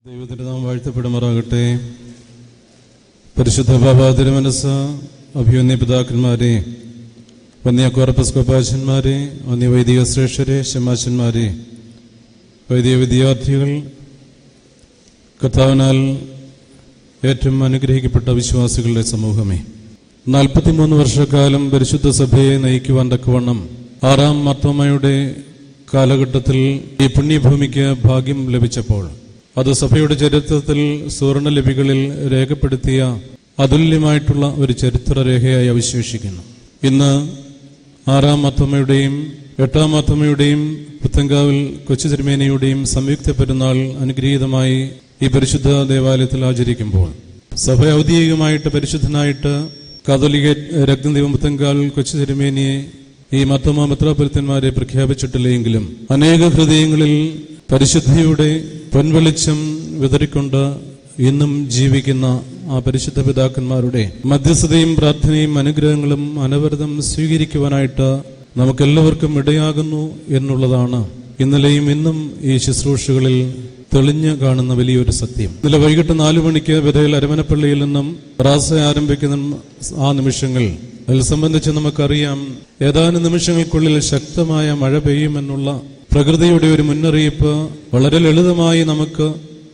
ദൈവത്തിന്റെ നാമം വാഴ്ത്തപ്പെടുമാറാകട്ടെ. പരിശുദ്ധ ബാബ തിരുമനസ്, അഭിവന്യ പിതാക്കന്മാരെ, വന്യ കോർപ്പസ്കോപ്പാച്ചന്മാരെ, വന്യ വൈദിക ശ്രേഷ്ഠരെ, ശമാശന്മാരെ, വൈദിക വിദ്യാർത്ഥികൾ, കർത്താവിനാൽ ഏറ്റവും അനുഗ്രഹിക്കപ്പെട്ട വിശ്വാസികളുടെ സമൂഹമേ, 43 വർഷക്കാലം പരിശുദ്ധ സഭയെ നയിക്കുവാൻ തക്കവണ്ണം 6-ാം മാർത്തോമായുടെ കാലഘട്ടത്തിൽ ഈ പുണ്യഭൂമിക്ക് ഭാഗ്യം ലഭിച്ചപ്പോൾ അത് സഭയുടെ ചരിത്രത്തിൽ സുവർണലിപികളിൽ രേഖപ്പെടുത്തിയ അതുല്യമായിട്ടുള്ള ഒരു ചരിത്രരേഖയായി അവശേഷിക്കുന്നു. ഇന്ന് 6-ാം മാർത്തോമയുടെയും 8-ാം മാർത്തോമയുടെയും പുത്തൻകാവിൽ കൊച്ചു തിരുമേനിയുടെയും സംയുക്ത പെരുന്നാൾ അനുഗ്രഹീതമായി ഈ പരിശുദ്ധ ദേവാലയത്തിൽ ആചരിക്കുമ്പോൾ സഭ ഔദ്യോഗികമായിട്ട് പരിശുദ്ധനായിട്ട് കാതോലിക രക്തദൈവം പുത്തൻകാവിൽ കൊച്ചു തിരുമേനിയെ ഈ മാർത്തോമാ മെത്രാപ്പൊലീത്തന്മാരെ പ്രഖ്യാപിച്ചിട്ടില്ലെങ്കിലും അനേക ഹൃദയങ്ങളിൽ പരിശുദ്ധിയുടെ പൊൻവെളിച്ചം വിതറിക്കൊണ്ട് ഇന്നും ജീവിക്കുന്ന ആ പരിശുദ്ധ പിതാക്കന്മാരുടെ മധ്യസ്ഥതയും പ്രാർത്ഥനയും അനുഗ്രഹങ്ങളും അനവരതം സ്വീകരിക്കുവാനായിട്ട് നമുക്കെല്ലാവർക്കും ഇടയാകുന്നു എന്നുള്ളതാണ് ഇന്നലെയും ഇന്നും ഈ ശുശ്രൂഷകളിൽ തെളിഞ്ഞു കാണുന്ന വലിയൊരു സത്യം. ഇന്നലെ വൈകിട്ട് 4 മണിക്ക് വിധയിൽ അരമനപ്പള്ളിയിൽ നിന്നും പ്രാസ ആരംഭിക്കുന്ന ആ നിമിഷങ്ങൾ അതിൽ സംബന്ധിച്ച് നമുക്കറിയാം. ഏതാനും നിമിഷങ്ങൾക്കുള്ളിൽ ശക്തമായ മഴ പെയ്യുമെന്നുള്ള പ്രകൃതിയുടെ ഒരു മുന്നറിയിപ്പ് വളരെ ലളിതമായി നമുക്ക്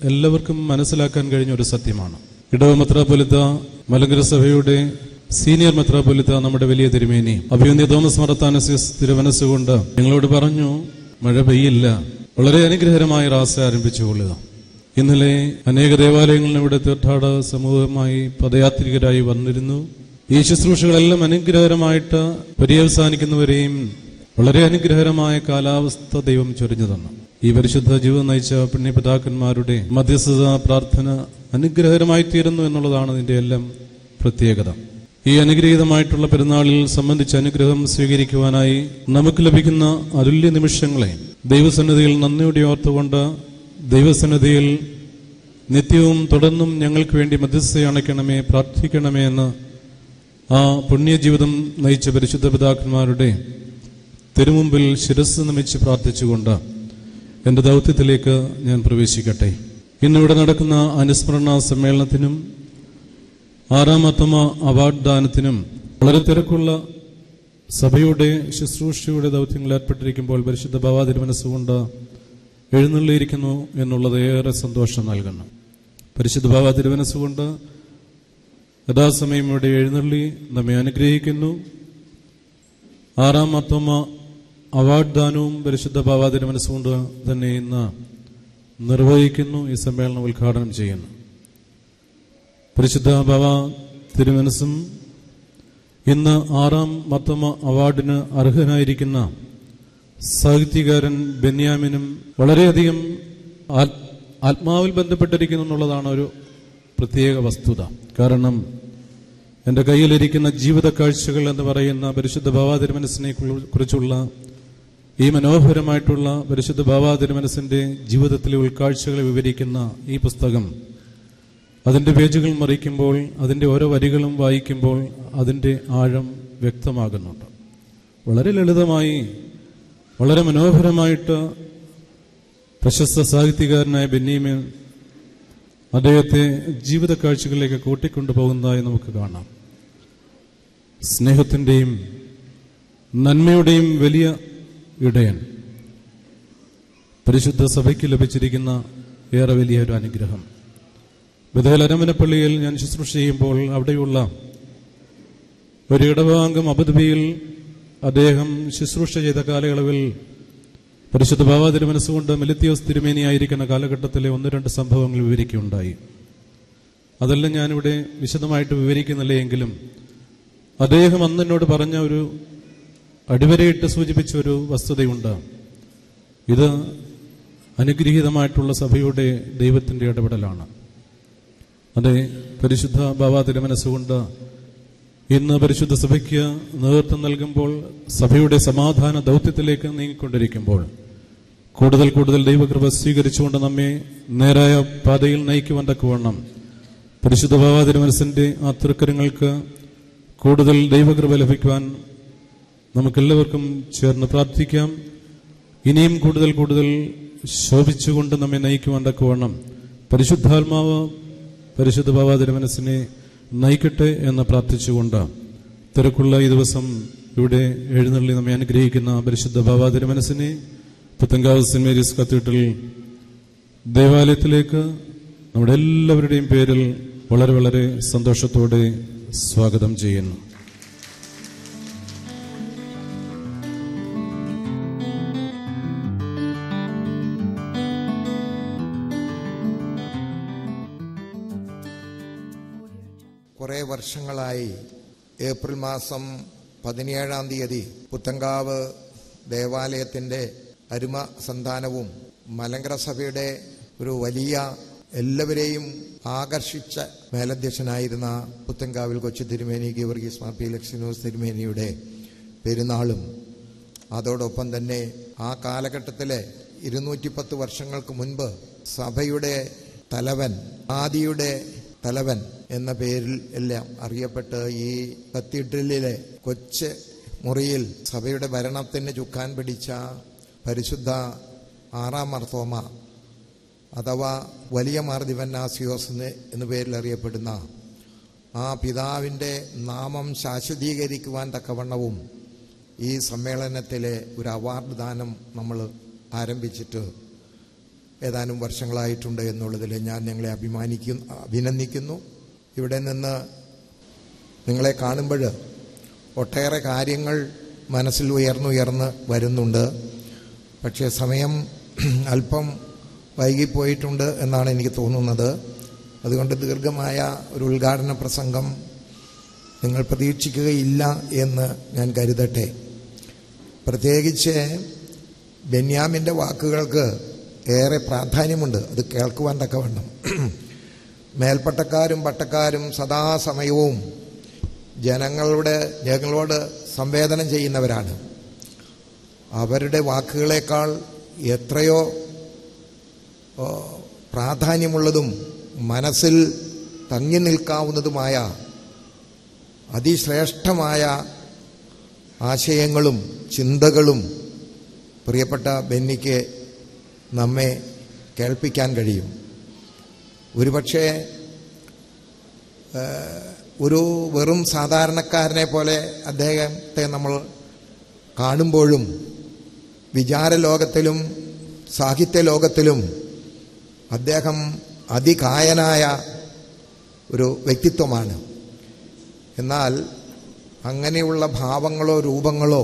എല്ലാവർക്കും മനസ്സിലാക്കാൻ കഴിഞ്ഞ ഒരു സത്യമാണ്. ഇടവ മെത്രാപ്പൊലീത്ത, മലങ്കര സഭയുടെ സീനിയർ മെത്രാപ്പൊലീത്ത, നമ്മുടെ വലിയ തിരുമേനി അഭിവന്യ തോമസ് മാർ അത്താനസ്യോസ് തിരുമനസ്സുകൊണ്ട് ഞങ്ങളോട് പറഞ്ഞു, മഴ പെയ്യില്ല, വളരെ അനുഗ്രഹകരമായി റാസ ആരംഭിച്ചുകൊള്ളുക. ഇന്നലെ അനേക ദേവാലയങ്ങളിൽ ഇവിടെ തീർത്ഥാടക സമൂഹമായി പദയാത്രികരായി വന്നിരുന്നു. ഈ ശുശ്രൂഷകളെല്ലാം അനുഗ്രഹകരമായിട്ട് പര്യവസാനിക്കുന്നവരെയും വളരെ അനുഗ്രഹകരമായ കാലാവസ്ഥ ദൈവം ചൊരിഞ്ഞു തന്നു. ഈ പരിശുദ്ധ ജീവിതം നയിച്ച പുണ്യപിതാക്കന്മാരുടെ മധ്യസ്ഥത പ്രാർത്ഥന അനുഗ്രഹകരമായി തീരുന്നു എന്നുള്ളതാണ് ഇതിന്റെ എല്ലാം പ്രത്യേകത. ഈ അനുഗ്രഹീതമായിട്ടുള്ള പെരുന്നാളിൽ സംബന്ധിച്ച അനുഗ്രഹം സ്വീകരിക്കുവാനായി നമുക്ക് ലഭിക്കുന്ന അതുല്യ നിമിഷങ്ങളെ ദൈവസന്നിധിയിൽ നന്ദിയോടെ ഓർത്തുകൊണ്ട് ദൈവസന്നിധിയിൽ നിത്യവും തുടർന്നും ഞങ്ങൾക്ക് വേണ്ടി മധ്യസ്ഥത അണയ്ക്കണമേ, പ്രാർത്ഥിക്കണമേ എന്ന് ആ പുണ്യജീവിതം നയിച്ച പരിശുദ്ധ പിതാക്കന്മാരുടെ തിരുമുമ്പിൽ ശിരസ് നമിച്ച് പ്രാർത്ഥിച്ചുകൊണ്ട് എൻ്റെ ദൗത്യത്തിലേക്ക് ഞാൻ പ്രവേശിക്കട്ടെ. ഇന്നിവിടെ നടക്കുന്ന അനുസ്മരണ സമ്മേളനത്തിനും 6-ാം മാർത്തോമാ അവാർഡ് ദാനത്തിനും വളരെ തിരക്കുള്ള സഭയുടെ ശുശ്രൂഷയുടെ ദൗത്യങ്ങൾ ഏർപ്പെട്ടിരിക്കുമ്പോൾ പരിശുദ്ധ ബാബ തിരുമനസ്സുകൊണ്ട് എഴുന്നള്ളിയിരിക്കുന്നു എന്നുള്ളത് ഏറെ സന്തോഷം നൽകുന്നു. പരിശുദ്ധ ബാബ തിരുമനസ്സുകൊണ്ട് യഥാസമയം ഇവിടെ എഴുന്നള്ളി നമ്മെ അനുഗ്രഹിക്കുന്നു. 6-ാം മാർത്തോമാ അവാർഡ് ദാനവും പരിശുദ്ധ ബാബ തിരുമനസ്സുകൊണ്ട് തന്നെ ഇന്ന് നിർവഹിക്കുന്നു. ഈ സമ്മേളനം ഉദ്ഘാടനം ചെയ്യുന്നു. പരിശുദ്ധ ബാബ തിരുമനസ്സും ഇന്ന് 6-ാം മാർത്തോമാ അവാർഡിന് അർഹനായിരിക്കുന്ന സാഹിത്യകാരൻ ബെന്യാമിനും വളരെയധികം ആത്മാവിൽ ബന്ധപ്പെട്ടിരിക്കുന്നു എന്നുള്ളതാണ് ഒരു പ്രത്യേക വസ്തുത. കാരണം എൻ്റെ കയ്യിലിരിക്കുന്ന ജീവിത കാഴ്ചകൾ എന്ന് പറയുന്ന പരിശുദ്ധ ബാബ തിരുമനസ്സിനെ കുറിച്ചുള്ള ഈ മനോഹരമായിട്ടുള്ള പരിശുദ്ധ ബാബ തിരുമനസ്സിന്റെ ജീവിതത്തിലെ ഉൾക്കാഴ്ചകളെ വിവരിക്കുന്ന ഈ പുസ്തകം, അതിൻ്റെ പേജുകൾ മറിക്കുമ്പോൾ, അതിൻ്റെ ഓരോ വരികളും വായിക്കുമ്പോൾ അതിൻ്റെ ആഴം വ്യക്തമാകുന്നുണ്ട്. വളരെ ലളിതമായി, വളരെ മനോഹരമായിട്ട് പ്രശസ്ത സാഹിത്യകാരനായ ബെന്യാമിൻ അദ്ദേഹത്തെ ജീവിത കാഴ്ചകളിലേക്ക് കൂട്ടിക്കൊണ്ടുപോകുന്നതായി നമുക്ക് കാണാം. സ്നേഹത്തിൻ്റെയും നന്മയുടെയും വലിയ ഇടയൻ, പരിശുദ്ധ സഭയ്ക്ക് ലഭിച്ചിരിക്കുന്ന ഏറെ വലിയൊരു അനുഗ്രഹം. ബഥേൽ അരമനപ്പള്ളിയിൽ ഞാൻ ശുശ്രൂഷ ചെയ്യുമ്പോൾ അവിടെയുള്ള ഒരു ഇടവാംഗം അബുദാബിയിൽ അദ്ദേഹം ശുശ്രൂഷ ചെയ്ത കാലയളവിൽ പരിശുദ്ധ ബാബ തിരുമനസ്സുകൊണ്ട് മെലിത്തിയോസ് തിരുമേനിയായിരിക്കുന്ന കാലഘട്ടത്തിലെ 1-2 സംഭവങ്ങൾ വിവരിക്കുകയുണ്ടായി. അതെല്ലാം ഞാനിവിടെ വിശദമായിട്ട് വിവരിക്കുന്നില്ല എങ്കിലും അദ്ദേഹം അന്ന് എന്നോട് പറഞ്ഞ ഒരു അടിവരയിട്ട് സൂചിപ്പിച്ച ഒരു വസ്തുതയുണ്ട്. ഇത് അനുഗ്രഹീതമായിട്ടുള്ള സഭയുടെ ദൈവത്തിൻ്റെ ഇടപെടലാണ്. അതെ, പരിശുദ്ധ ബാബ തിരുമനസ്സുകൊണ്ട് ഇന്ന് പരിശുദ്ധ സഭയ്ക്ക് നേതൃത്വം നൽകുമ്പോൾ, സഭയുടെ സമാധാന ദൗത്യത്തിലേക്ക് നീങ്ങിക്കൊണ്ടിരിക്കുമ്പോൾ കൂടുതൽ കൂടുതൽ ദൈവകൃപ സ്വീകരിച്ചുകൊണ്ട് നമ്മെ നേരായ പാതയിൽ നയിക്കുവാൻ തക്കവണ്ണം പരിശുദ്ധ ബാബ തിരുമനസ്സിന്റെ ആ തൃക്കരങ്ങൾക്ക് കൂടുതൽ ദൈവകൃപ ലഭിക്കുവാൻ നമുക്കെല്ലാവർക്കും ചേർന്ന് പ്രാർത്ഥിക്കാം. ഇനിയും കൂടുതൽ കൂടുതൽ ശോഭിച്ചുകൊണ്ട് നമ്മെ നയിക്കുവാൻ തക്കവണ്ണം പരിശുദ്ധാത്മാവ് പരിശുദ്ധ ബാബ തിരുമനസിനെ നയിക്കട്ടെ എന്ന് പ്രാർത്ഥിച്ചുകൊണ്ട് തിരക്കുള്ള ഈ ദിവസം ഇവിടെ എഴുന്നള്ളി നമ്മെ അനുഗ്രഹിക്കുന്ന പരിശുദ്ധ ബാബ തിരുമനസിനെ പുത്തൻകാവ് സെന്റ് മേരീസ് കത്തീഡ്രൽ ദേവാലയത്തിലേക്ക് നമ്മുടെ എല്ലാവരുടെയും പേരിൽ വളരെ വളരെ സന്തോഷത്തോടെ സ്വാഗതം ചെയ്യുന്നു. കുറേ വർഷങ്ങളായി ഏപ്രിൽ മാസം 17-ാം തീയതി പുത്തൻകാവ് ദേവാലയത്തിൻ്റെ അരുമ സന്താനവും മലങ്കര സഭയുടെ ഒരു വലിയ എല്ലാവരെയും ആകർഷിച്ച മേലധ്യക്ഷനായിരുന്ന പുത്തൻകാവിൽ കൊച്ചു തിരുമേനി ഗീവർഗീസ് മാർ പീലക്സിനോസ് തിരുമേനിയുടെ പെരുന്നാളും അതോടൊപ്പം തന്നെ ആ കാലഘട്ടത്തിലെ 210 വർഷങ്ങൾക്ക് മുൻപ് സഭയുടെ തലവൻ, ആദിയുടെ തലവൻ എന്ന പേരിൽ എല്ലാം അറിയപ്പെട്ട് ഈ കത്തീഡ്രലിലെ കൊച്ച് മുറിയിൽ സഭയുടെ ഭരണത്തിന് ചുക്കാൻ പിടിച്ച പരിശുദ്ധ 6-ാം മാർത്തോമ അഥവാ വലിയ മാർ ദിവന്നാസിയോസ് എന്ന പേരിൽ അറിയപ്പെടുന്ന ആ പിതാവിൻ്റെ നാമം ശാശ്വതീകരിക്കുവാൻ തക്കവണ്ണവും ഈ സമ്മേളനത്തിലെ ഒരു അവാർഡ് ദാനം നമ്മൾ ആരംഭിച്ചിട്ട് ഏതാനും വർഷങ്ങളായിട്ടുണ്ട് എന്നുള്ളതിൽ ഞങ്ങളെ അഭിനന്ദിക്കുന്നു. ഇവിടെ നിന്ന് നിങ്ങളെ കാണുമ്പോൾ ഒട്ടേറെ കാര്യങ്ങൾ മനസ്സിൽ ഉയർന്നുയർന്ന് വരുന്നുണ്ട്. പക്ഷേ സമയം അല്പം വൈകിപ്പോയിട്ടുണ്ട് എന്നാണ് എനിക്ക് തോന്നുന്നത്. അതുകൊണ്ട് ദീർഘമായ ഒരു ഉദ്ഘാടന പ്രസംഗം നിങ്ങൾ പ്രതീക്ഷിക്കുകയില്ല എന്ന് ഞാൻ കരുതട്ടെ. പ്രത്യേകിച്ച് ബെന്യാമിൻ്റെ വാക്കുകൾക്ക് ഏറെ പ്രാധാന്യമുണ്ട്. അത് കേൾക്കുവാൻ തക്കവണ്ണം മേൽപ്പട്ടക്കാരും പട്ടക്കാരും സദാസമയവും ജനങ്ങളോട് സംവേദനം ചെയ്യുന്നവരാണ്. അവരുടെ വാക്കുകളേക്കാൾ എത്രയോ പ്രാധാന്യമുള്ളതും മനസ്സിൽ തങ്ങി നിൽക്കാവുന്നതുമായ അതിശ്രേഷ്ഠമായ ആശയങ്ങളും ചിന്തകളും പ്രിയപ്പെട്ട ബെന്നിക്ക് നമ്മെ കേൾപ്പിക്കാൻ കഴിയും. ഒരുപക്ഷെ ഒരു വെറും സാധാരണക്കാരനെ പോലെ അദ്ദേഹത്തെ നമ്മൾ കാണുമ്പോഴും വിചാരലോകത്തിലും സാഹിത്യ ലോകത്തിലും അദ്ദേഹം അതികായനായ ഒരു വ്യക്തിത്വമാണ്. എന്നാൽ അങ്ങനെയുള്ള ഭാവങ്ങളോ രൂപങ്ങളോ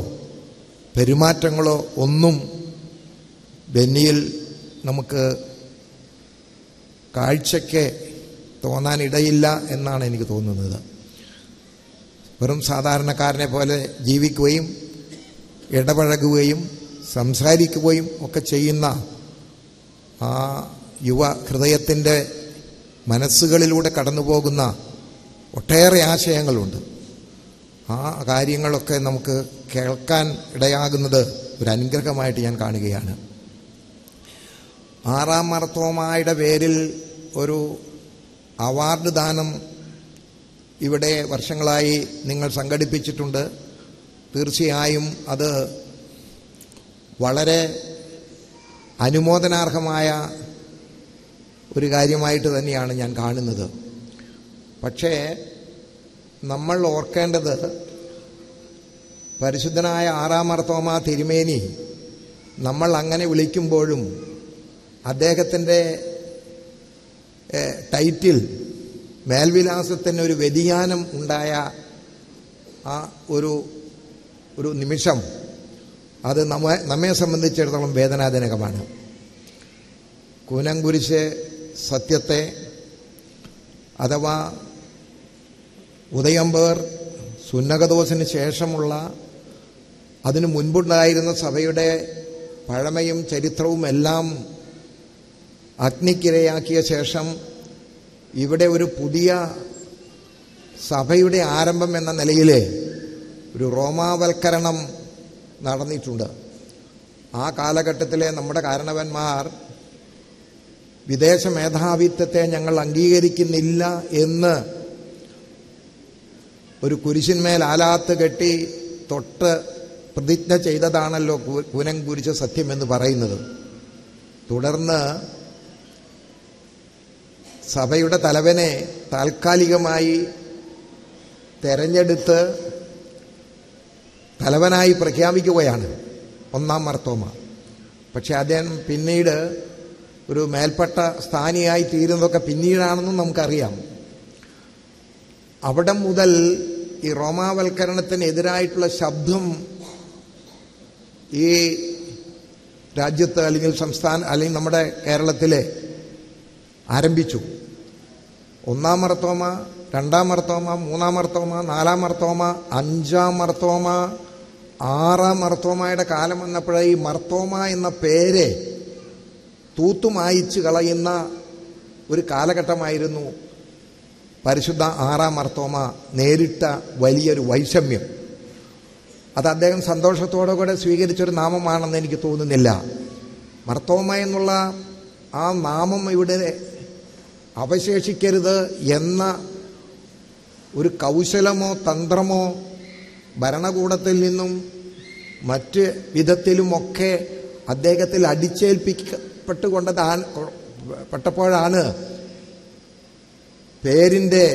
പെരുമാറ്റങ്ങളോ ഒന്നും ബെന്നിയിൽ നമുക്ക് കാഴ്ചയ്ക്ക് തോന്നാനിടയില്ല എന്നാണ് എനിക്ക് തോന്നുന്നത്. വെറും സാധാരണക്കാരനെ പോലെ ജീവിക്കുകയും ഇടപഴകുകയും സംസാരിക്കുകയും ഒക്കെ ചെയ്യുന്ന ആ യുവ ഹൃദയത്തിൻ്റെ മനസ്സുകളിലൂടെ കടന്നു പോകുന്ന ഒട്ടേറെ ആശയങ്ങളുണ്ട്. ആ കാര്യങ്ങളൊക്കെ നമുക്ക് കേൾക്കാൻ ഇടയാകുന്നത് ഒരു അനുഗ്രഹമായിട്ട് ഞാൻ കാണുകയാണ്. 6-ാം മാർത്തോമായുടെ പേരിൽ ഒരു അവാർഡ് ദാനം ഇവിടെ വർഷങ്ങളായി നിങ്ങൾ സംഘടിപ്പിച്ചിട്ടുണ്ട്. തീർച്ചയായും അത് വളരെ അനുമോദനാർഹമായ ഒരു കാര്യമായിട്ട് തന്നെയാണ് ഞാൻ കാണുന്നത്. പക്ഷേ നമ്മൾ ഓർക്കേണ്ടത് പരിശുദ്ധനായ 6-ാം മാർത്തോമാ തിരുമേനി നമ്മൾ അങ്ങനെ വിളിക്കുമ്പോഴും അദ്ദേഹത്തിൻ്റെ ടൈറ്റിൽ മേൽവിലാസത്തിന് ഒരു വ്യതിയാനം ഉണ്ടായ ആ ഒരു നിമിഷം അത് നമ്മെ സംബന്ധിച്ചിടത്തോളം വേദനാജനകമാണ്. കൂനംകുരിശ് സത്യത്തെ അഥവാ ഉദയംപേർ സുന്നകദോസിന് ശേഷമുള്ള അതിനു മുൻപുണ്ടായിരുന്ന സഭയുടെ പഴമയും ചരിത്രവും എല്ലാം അഗ്നിക്കിരയാക്കിയ ശേഷം ഇവിടെ ഒരു പുതിയ സഭയുടെ ആരംഭം എന്ന നിലയിൽ ഒരു റോമാവൽക്കരണം നടന്നിട്ടുണ്ട്. ആ കാലഘട്ടത്തിലെ നമ്മുടെ കാരണവന്മാർ വിദേശ മേധാവിത്വത്തെ ഞങ്ങൾ അംഗീകരിക്കുന്നില്ല എന്ന് ഒരു കുരിശിന്മേൽ ആലാത്ത് കെട്ടി തൊട്ട് പ്രതിജ്ഞ ചെയ്തതാണല്ലോ കൂനംകുരിശ് സത്യം എന്ന് പറയുന്നത്. തുടർന്ന് സഭയുടെ തലവനെ താൽക്കാലികമായി തെരഞ്ഞെടുത്ത് തലവനായി പ്രഖ്യാപിക്കുകയാണ് ഒന്നാം മാർത്തോമ. പക്ഷെ അദ്ദേഹം പിന്നീട് ഒരു മേൽപ്പെട്ട സ്ഥാനിയായി തീരുന്നതൊക്കെ പിന്നീടാണെന്നും നമുക്കറിയാം. അവിടെ മുതൽ ഈ റോമാവൽക്കരണത്തിനെതിരായിട്ടുള്ള ശബ്ദം ഈ രാജ്യത്ത് അല്ലെങ്കിൽ അല്ലെങ്കിൽ നമ്മുടെ കേരളത്തിലെ ആരംഭിച്ചു. ഒന്നാം മാർത്തോമ, രണ്ടാം മാർത്തോമ, മൂന്നാം മാർത്തോമ, നാലാം മാർത്തോമ, അഞ്ചാം മാർത്തോമ, ആറാം മാർത്തോമയുടെ കാലം വന്നപ്പോഴേ ഈ മാർത്തോമ എന്ന പേര് തൂത്തുമായിച്ച് കളയുന്ന ഒരു കാലഘട്ടമായിരുന്നു പരിശുദ്ധ ആറാം മാർത്തോമ നേരിട്ട വലിയൊരു വൈഷമ്യം. അത് അദ്ദേഹം സന്തോഷത്തോടെ കൂടെ സ്വീകരിച്ചൊരു നാമമാണെന്ന് എനിക്ക് തോന്നുന്നില്ല. മാർത്തോമ എന്നുള്ള ആ നാമം ഇവിടെ അവശേഷിക്കരുത് എന്ന ഒരു കൗശലമോ തന്ത്രമോ ഭരണകൂടത്തിൽ നിന്നും മറ്റ് വിധത്തിലുമൊക്കെ അദ്ദേഹത്തിൽ അടിച്ചേൽപ്പിക്കപ്പെട്ടുകൊണ്ടപ്പോഴാണ് പേരിൻ്റെ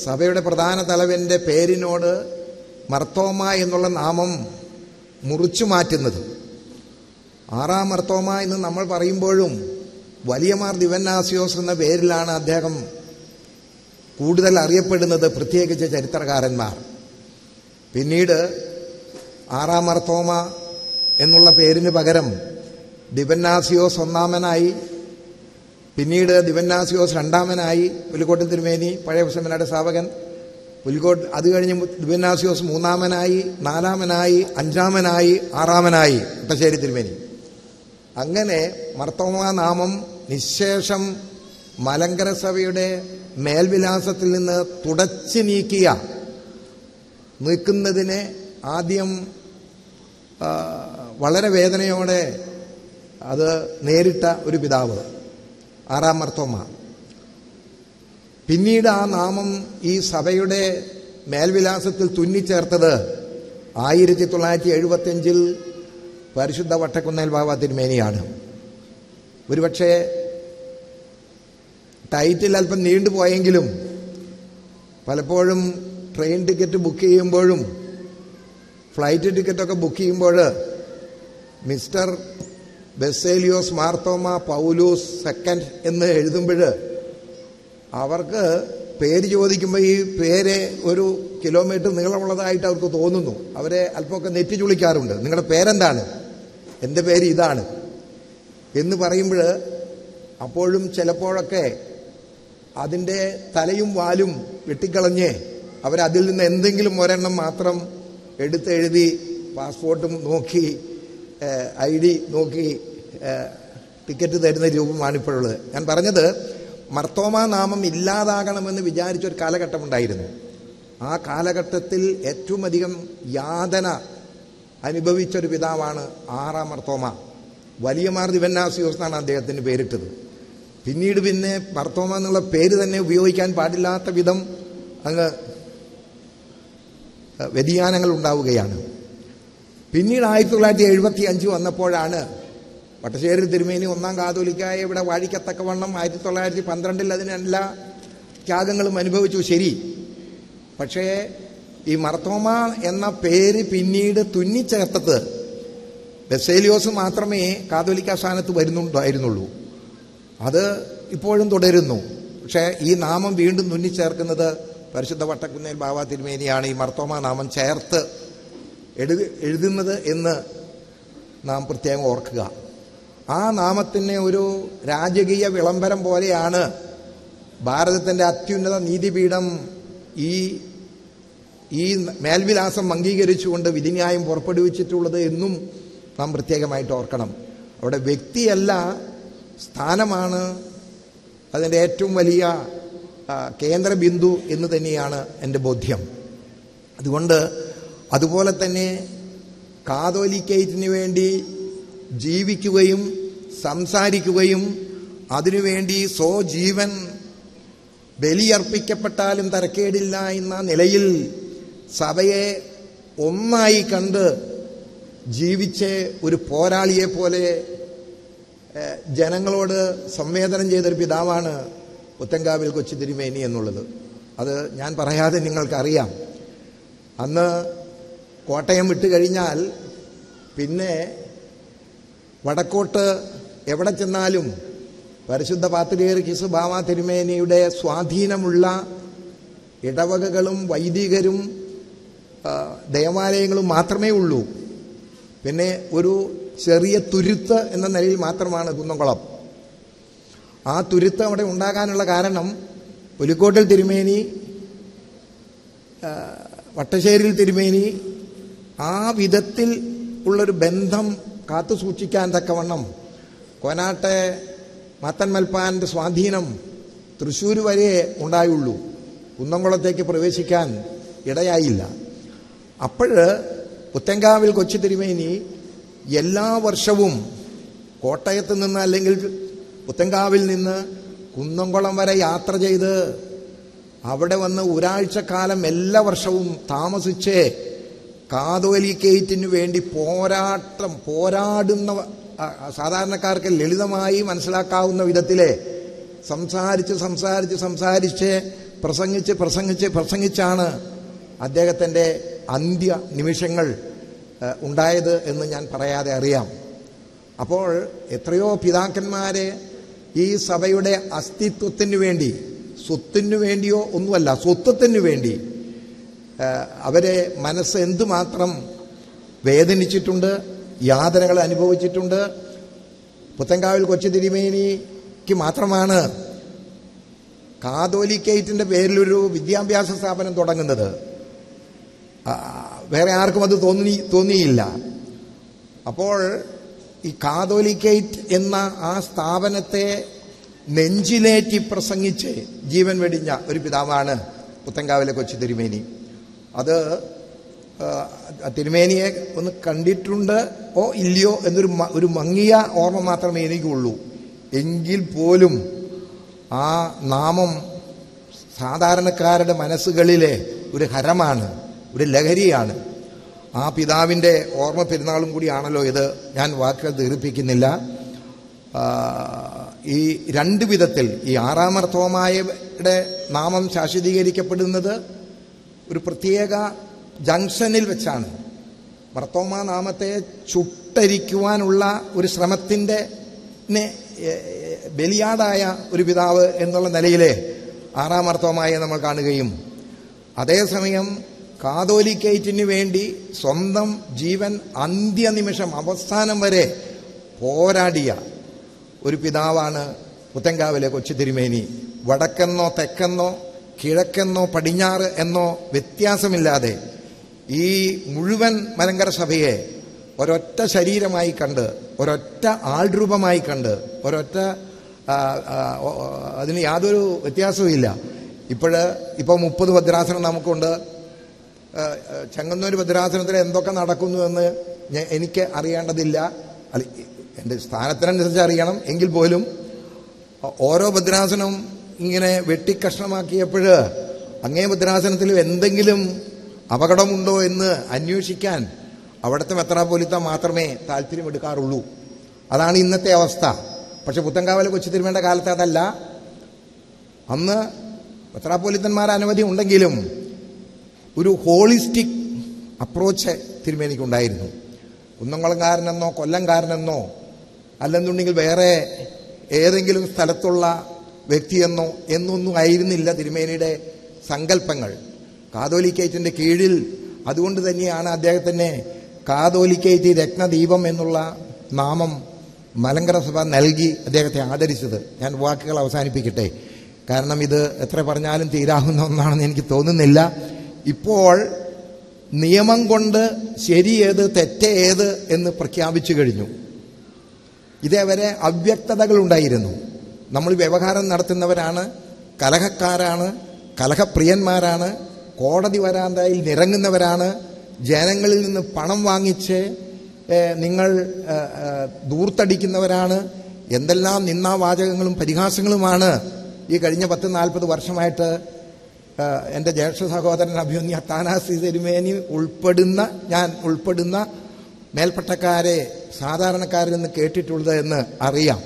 സഭയുടെ പ്രധാന തലവൻ്റെ പേരിനോട് മാർത്തോമ എന്നുള്ള നാമം മുറിച്ചു മാറ്റുന്നത്. ആറാം മാർത്തോമ എന്ന് നമ്മൾ പറയുമ്പോഴും വലിയ മാർ ദിവന്നാസിയോസ് എന്ന പേരിലാണ് അദ്ദേഹം കൂടുതൽ അറിയപ്പെടുന്നത്, പ്രത്യേകിച്ച് ചരിത്രകാരന്മാർ. പിന്നീട് ആറാം മാർത്തോമ എന്നുള്ള പേരിന് പകരം ദിവന്നാസിയോസ് ഒന്നാമനായി, പിന്നീട് ദിവന്നാസിയോസ് രണ്ടാമനായി, പുലിക്കോട്ട് തിരുമേനി പഴയ സെമിനാരിയുടെ സ്ഥാപകൻ, അത് കഴിഞ്ഞ് ദിവന്നാസിയോസ് മൂന്നാമനായി, നാലാമനായി, അഞ്ചാമനായി, ആറാമനായി ഒട്ടശ്ശേരി തിരുമേനി. അങ്ങനെ മാർത്തോമ നാമം നിശേഷം മലങ്കര സഭയുടെ മേൽവിലാസത്തിൽ നിന്ന് തുടച്ചു നീക്കുന്നതിനെ ആദ്യം വളരെ വേദനയോടെ അത് നേരിട്ട ഒരു പിതാവ് ആറാം മാർത്തോമ. പിന്നീട് ആ നാമം ഈ സഭയുടെ മേൽവിലാസത്തിൽ തുന്നിച്ചേർത്തത് 1975 പരിശുദ്ധ വട്ടക്കുന്നേൽ ബാവ തിരുമേനിയാണ്. ഒരുപക്ഷെ ടൈറ്റിൽ അല്പം നീണ്ടുപോയെങ്കിലും പലപ്പോഴും ട്രെയിൻ ടിക്കറ്റ് ബുക്ക് ചെയ്യുമ്പോഴും ഫ്ലൈറ്റ് ടിക്കറ്റൊക്കെ ബുക്ക് ചെയ്യുമ്പോൾ മിസ്റ്റർ ബെസേലിയോസ് മാർത്തോമ പൗലൂസ് സെക്കൻഡ് എന്ന് എഴുതുമ്പോൾ അവർക്ക് പേര് ചോദിക്കുമ്പോൾ ഈ പേര് ഒരു കിലോമീറ്റർ നീളമുള്ളതായിട്ട് അവർക്ക് തോന്നുന്നു. അവരെ അല്പമൊക്കെ നെറ്റി ചുളിക്കാറുണ്ട്. നിങ്ങളുടെ പേരെന്താണ്? എൻ്റെ പേര് ഇതാണ് എന്ന് പറയുമ്പോൾ അപ്പോഴും ചിലപ്പോഴൊക്കെ അതിൻ്റെ തലയും വാലും വെട്ടിക്കളഞ്ഞ് അവരതിൽ നിന്ന് എന്തെങ്കിലും ഒരെണ്ണം മാത്രം എടുത്തെഴുതി പാസ്പോർട്ടും നോക്കി ID നോക്കി ടിക്കറ്റ് തരുന്ന രൂപമാണിപ്പോഴുള്ളത്. ഞാൻ പറഞ്ഞത് മാർത്തോമ നാമം ഇല്ലാതാകണമെന്ന് വിചാരിച്ചൊരു കാലഘട്ടമുണ്ടായിരുന്നു. ആ കാലഘട്ടത്തിൽ ഏറ്റവും അധികം യാതന അനുഭവിച്ചൊരു പിതാവാണ് ആറാം മാർത്തോമ. വലിയ മാർ ദിവന്നാസിയോസ് എന്നാണ് അദ്ദേഹത്തിന് പേരിട്ടത്. പിന്നീട് മാർത്തോമ എന്നുള്ള പേര് തന്നെ ഉപയോഗിക്കാൻ പാടില്ലാത്ത വിധം അങ്ങ് വ്യതിയാനങ്ങൾ ഉണ്ടാവുകയാണ്. പിന്നീട് 1975 വന്നപ്പോഴാണ് വട്ടശ്ശേരി തിരുമേനി ഒന്നാം കാതോലിക്കായ ഇവിടെ വാഴിക്കത്തക്കവണ്ണം 1912 അതിനെല്ലാ ത്യാഗങ്ങളും അനുഭവിച്ചു. ശരി, പക്ഷേ ഈ മാർത്തോമ എന്ന പേര് പിന്നീട് തുന്നിച്ചേർത്തത് ബെസേലിയോസ് മാത്രമേ കാതോലിക്ക സ്ഥാനത്ത് വരുന്നുണ്ടായിരുന്നുള്ളൂ. അത് ഇപ്പോഴും തുടരുന്നു. പക്ഷേ ഈ നാമം വീണ്ടും തുന്നിച്ചേർക്കുന്നത് പരിശുദ്ധ വട്ടക്കുന്നേൽ ബാവ തിരുമേനിയാണ്. ഈ മാർത്തോമ നാമം ചേർത്ത് എഴുതുന്നത് എന്ന് നാം പ്രത്യേകം ഓർക്കുക. ആ നാമത്തിന് ഒരു രാജകീയ വിളംബരം പോലെയാണ് ഭാരതത്തിൻ്റെ അത്യുന്നത നീതിപീഠം ഈ മേൽവിലാസം അംഗീകരിച്ചുകൊണ്ട് വിധിന്യായം പുറപ്പെടുവിച്ചിട്ടുള്ളത് എന്നും നാം പ്രത്യേകമായിട്ട് ഓർക്കണം. അവിടെ വ്യക്തിയല്ല, സ്ഥാനമാണ് അതിൻ്റെ ഏറ്റവും വലിയ കേന്ദ്ര ബിന്ദു എന്ന് തന്നെയാണ് എൻ്റെ ബോധ്യം. അതുപോലെ തന്നെ കാതോലിക്കേറ്റിന് വേണ്ടി ജീവിക്കുകയും സംസാരിക്കുകയും അതിനുവേണ്ടി സ്വജീവൻ ബലിയർപ്പിക്കപ്പെട്ടാലും തരക്കേടില്ല എന്ന നിലയിൽ സഭയെ ഒന്നായി കണ്ട് ജീവിച്ച് ഒരു പോരാളിയെ പോലെ ജനങ്ങളോട് സംവേദനം ചെയ്തൊരു പിതാവാണ് പുത്തൻകാവിൽ കൊച്ചു തിരുമേനി എന്നുള്ളത്. അത് ഞാൻ പറയാതെ നിങ്ങൾക്കറിയാം. അന്ന് കോട്ടയം വിട്ട് കഴിഞ്ഞാൽ പിന്നെ വടക്കോട്ട് എവിടെ ചെന്നാലും പരിശുദ്ധ പാത്രിയർക്കീസ് ബാവ തിരുമേനിയുടെ സ്വാധീനമുള്ള ഇടവകകളും വൈദികരും ദേവാലയങ്ങളും മാത്രമേ ഉള്ളൂ. പിന്നെ ഒരു ചെറിയ തുരുത്ത് എന്ന നിലയിൽ മാത്രമാണ് കുന്നംകുളം. ആ തുരുത്ത് അവിടെ ഉണ്ടാകാനുള്ള കാരണം പുലിക്കോട്ടിൽ തിരുമേനി, വട്ടശ്ശേരിയിൽ തിരുമേനി ആ വിധത്തിൽ ഉള്ളൊരു ബന്ധം കാത്തു സൂക്ഷിക്കാൻ തക്കവണ്ണം കോനാട്ടെ മാത്തൻമൽപ്പാൻ്റെ സ്വാധീനം തൃശ്ശൂർ വരെ ഉണ്ടായുള്ളൂ. കുന്നംകുളത്തേക്ക് പ്രവേശിക്കാൻ ഇടയായില്ല. അപ്പോൾ പുത്തൻകാവിൽ കൊച്ചു തിരുമേനി എല്ലാ വർഷവും കോട്ടയത്ത് നിന്ന് അല്ലെങ്കിൽ പുത്തൻകാവിൽ നിന്ന് കുന്നംകുളം വരെ യാത്ര ചെയ്ത് അവിടെ വന്ന് ഒരാഴ്ചക്കാലം എല്ലാ വർഷവും താമസിച്ച് കാതോലിക്കേറ്റിനു വേണ്ടി പോരാടുന്ന സാധാരണക്കാർക്ക് ലളിതമായി മനസ്സിലാക്കാവുന്ന വിധത്തിലെ പ്രസംഗിച്ചാണ് അദ്ദേഹത്തിൻ്റെ അന്ത്യ നിമിഷങ്ങൾ ഉണ്ടായത് എന്ന് ഞാൻ പറയാതെ അറിയാം. അപ്പോൾ എത്രയോ പിതാക്കന്മാരെ ഈ സഭയുടെ അസ്തിത്വത്തിന് വേണ്ടി, സ്വത്തിനു വേണ്ടിയോ ഒന്നുമല്ല, സ്വത്വത്തിനു വേണ്ടി അവരെ മനസ്സ് എന്തുമാത്രം വേദനിച്ചിട്ടുണ്ട്, യാതനകൾ അനുഭവിച്ചിട്ടുണ്ട്. പുത്തൻകാവിൽ കൊച്ചു തിരുമേനിക്ക് മാത്രമാണ് കാതോലിക്കേറ്റിൻ്റെ പേരിലൊരു വിദ്യാഭ്യാസ സ്ഥാപനം തുടങ്ങുന്നത്. വേറെ ആർക്കും അത് തോന്നിയില്ല. അപ്പോൾ ഈ കാതോലിക്കേറ്റ് എന്ന ആ സ്ഥാപനത്തെ നെഞ്ചിലേറ്റി പ്രസംഗിച്ച് ജീവൻ വെടിഞ്ഞ ഒരു പിതാവാണ് പുത്തൻകാവിലെ കൊച്ചു തിരുമേനി. അത് തിരുമേനിയെ ഒന്ന് കണ്ടിട്ടുണ്ട് ഇല്ലയോ എന്നൊരു മങ്ങിയ ഓർമ്മ മാത്രമേ എനിക്കുള്ളൂ. എങ്കിൽ പോലും ആ നാമം സാധാരണക്കാരുടെ മനസ്സുകളിലെ ഒരു ഹരമാണ്, ഒരു ലഹരിയാണ്. ആ പിതാവിൻ്റെ ഓർമ്മ പെരുന്നാളും കൂടിയാണല്ലോ ഇത്. ഞാൻ വാക്കുകൾ ദീർഘിപ്പിക്കുന്നില്ല. ഈ രണ്ട് വിധത്തിൽ ഈ ആറാം മാർത്തോമായുടെ നാമം ശാശ്വതീകരിക്കപ്പെടുന്നത് ഒരു പ്രത്യേക ജംഗ്ഷനിൽ വെച്ചാണ്. മാർത്തോമാ നാമത്തെ ചുട്ടരിക്കുവാനുള്ള ഒരു ശ്രമത്തിൻ്റെ ബലിയാടായ ഒരു പിതാവ് എന്നുള്ള നിലയിലെ ആറാം മാർത്തോമായെ നമ്മൾ കാണുകയും അതേസമയം കാതോലിക്കേറ്റിന് വേണ്ടി സ്വന്തം ജീവൻ അന്ത്യനിമിഷം അവസാനം വരെ പോരാടിയ ഒരു പിതാവാണ് പുത്തൻകാവിലെ കൊച്ചു തിരുമേനി. വടക്കെന്നോ തെക്കെന്നോ കിഴക്കെന്നോ പടിഞ്ഞാറ് എന്നോ വ്യത്യാസമില്ലാതെ ഈ മുഴുവൻ മലങ്കര സഭയെ ഒരൊറ്റ ശരീരമായി കണ്ട്, ഒരൊറ്റ ആൾരൂപമായി കണ്ട്, അതിന് യാതൊരു വ്യത്യാസവും. ഇപ്പോൾ 30 ഭദ്രാസനം നമുക്കുണ്ട്. ചെങ്ങന്നൂർ ഭദ്രാസനത്തിൽ എന്തൊക്കെ നടക്കുന്നു എന്ന് എനിക്ക് അറിയേണ്ടതില്ല. എൻ്റെ സ്ഥാനത്തിനനുസരിച്ച് അറിയണം. എങ്കിൽ പോലും ഓരോ ഭദ്രാസനവും ഇങ്ങനെ വെട്ടിക്കഷ്ണമാക്കിയപ്പോൾ അങ്ങേ ഭദ്രാസനത്തിൽ എന്തെങ്കിലും അപകടമുണ്ടോ എന്ന് അന്വേഷിക്കാൻ അവിടുത്തെ മെത്രാപ്പോലീത്ത മാത്രമേ താല്പര്യമെടുക്കാറുള്ളൂ. അതാണ് ഇന്നത്തെ അവസ്ഥ. പക്ഷെ പുത്തൻകാവിലെ കൊച്ചു തിരുമേനിയുടെ കാലത്ത് അതല്ല. അന്ന് മെത്രാപ്പോലീത്തന്മാർ അനവധി ഉണ്ടെങ്കിലും ഒരു ഹോളിസ്റ്റിക് അപ്രോച്ച് തിരുമേനിക്കുണ്ടായിരുന്നു. കുന്നംകുളംകാരനെന്നോ കൊല്ലംകാരനെന്നോ അല്ലെന്നുണ്ടെങ്കിൽ വേറെ ഏതെങ്കിലും സ്ഥലത്തുള്ള വ്യക്തിയെന്നോ എന്നൊന്നും ആയിരുന്നില്ല തിരുമേനിയുടെ സങ്കല്പങ്ങൾ. കാതോലിക്കേറ്റിൻ്റെ കീഴിൽ, അതുകൊണ്ട് തന്നെയാണ് അദ്ദേഹത്തിന് കാതോലിക്കേറ്റ് രത്നദീപം എന്നുള്ള നാമം മലങ്കര സഭ നൽകി അദ്ദേഹത്തെ ആദരിച്ചത്. ഞാൻ വാക്കുകൾ അവസാനിപ്പിക്കട്ടെ, കാരണം ഇത് എത്ര പറഞ്ഞാലും തീരാവുന്ന ഒന്നാണെന്ന് എനിക്ക് തോന്നുന്നില്ല. ഇപ്പോൾ നിയമം കൊണ്ട് ശരിയേത് തെറ്റേത് എന്ന് പ്രഖ്യാപിച്ചു കഴിഞ്ഞു. ഇതേവരെ അവ്യക്തതകളുണ്ടായിരുന്നു. നമ്മൾ വ്യവഹാരം നടത്തുന്നവരാണ്, കലഹക്കാരാണ്, കലഹപ്രിയന്മാരാണ്, കോടതി വരാന്തയിൽ നിരങ്ങുന്നവരാണ്, ജനങ്ങളിൽ നിന്ന് പണം വാങ്ങിച്ച് നിങ്ങൾ ദൂർത്തടിക്കുന്നവരാണ്. എന്തെല്ലാം നിന്നാവാചകങ്ങളും പരിഹാസങ്ങളുമാണ് ഈ കഴിഞ്ഞ 10-40 വർഷമായിട്ട് എൻ്റെ ജ്യേഷ്ഠ സഹോദരൻ അഭിമന്യ അത്താനാസി തിരുമേനി ഞാൻ ഉൾപ്പെടുന്ന മേൽപ്പട്ടക്കാരെ സാധാരണക്കാരിൽ നിന്ന് കേട്ടിട്ടുള്ളത് എന്ന് അറിയാം.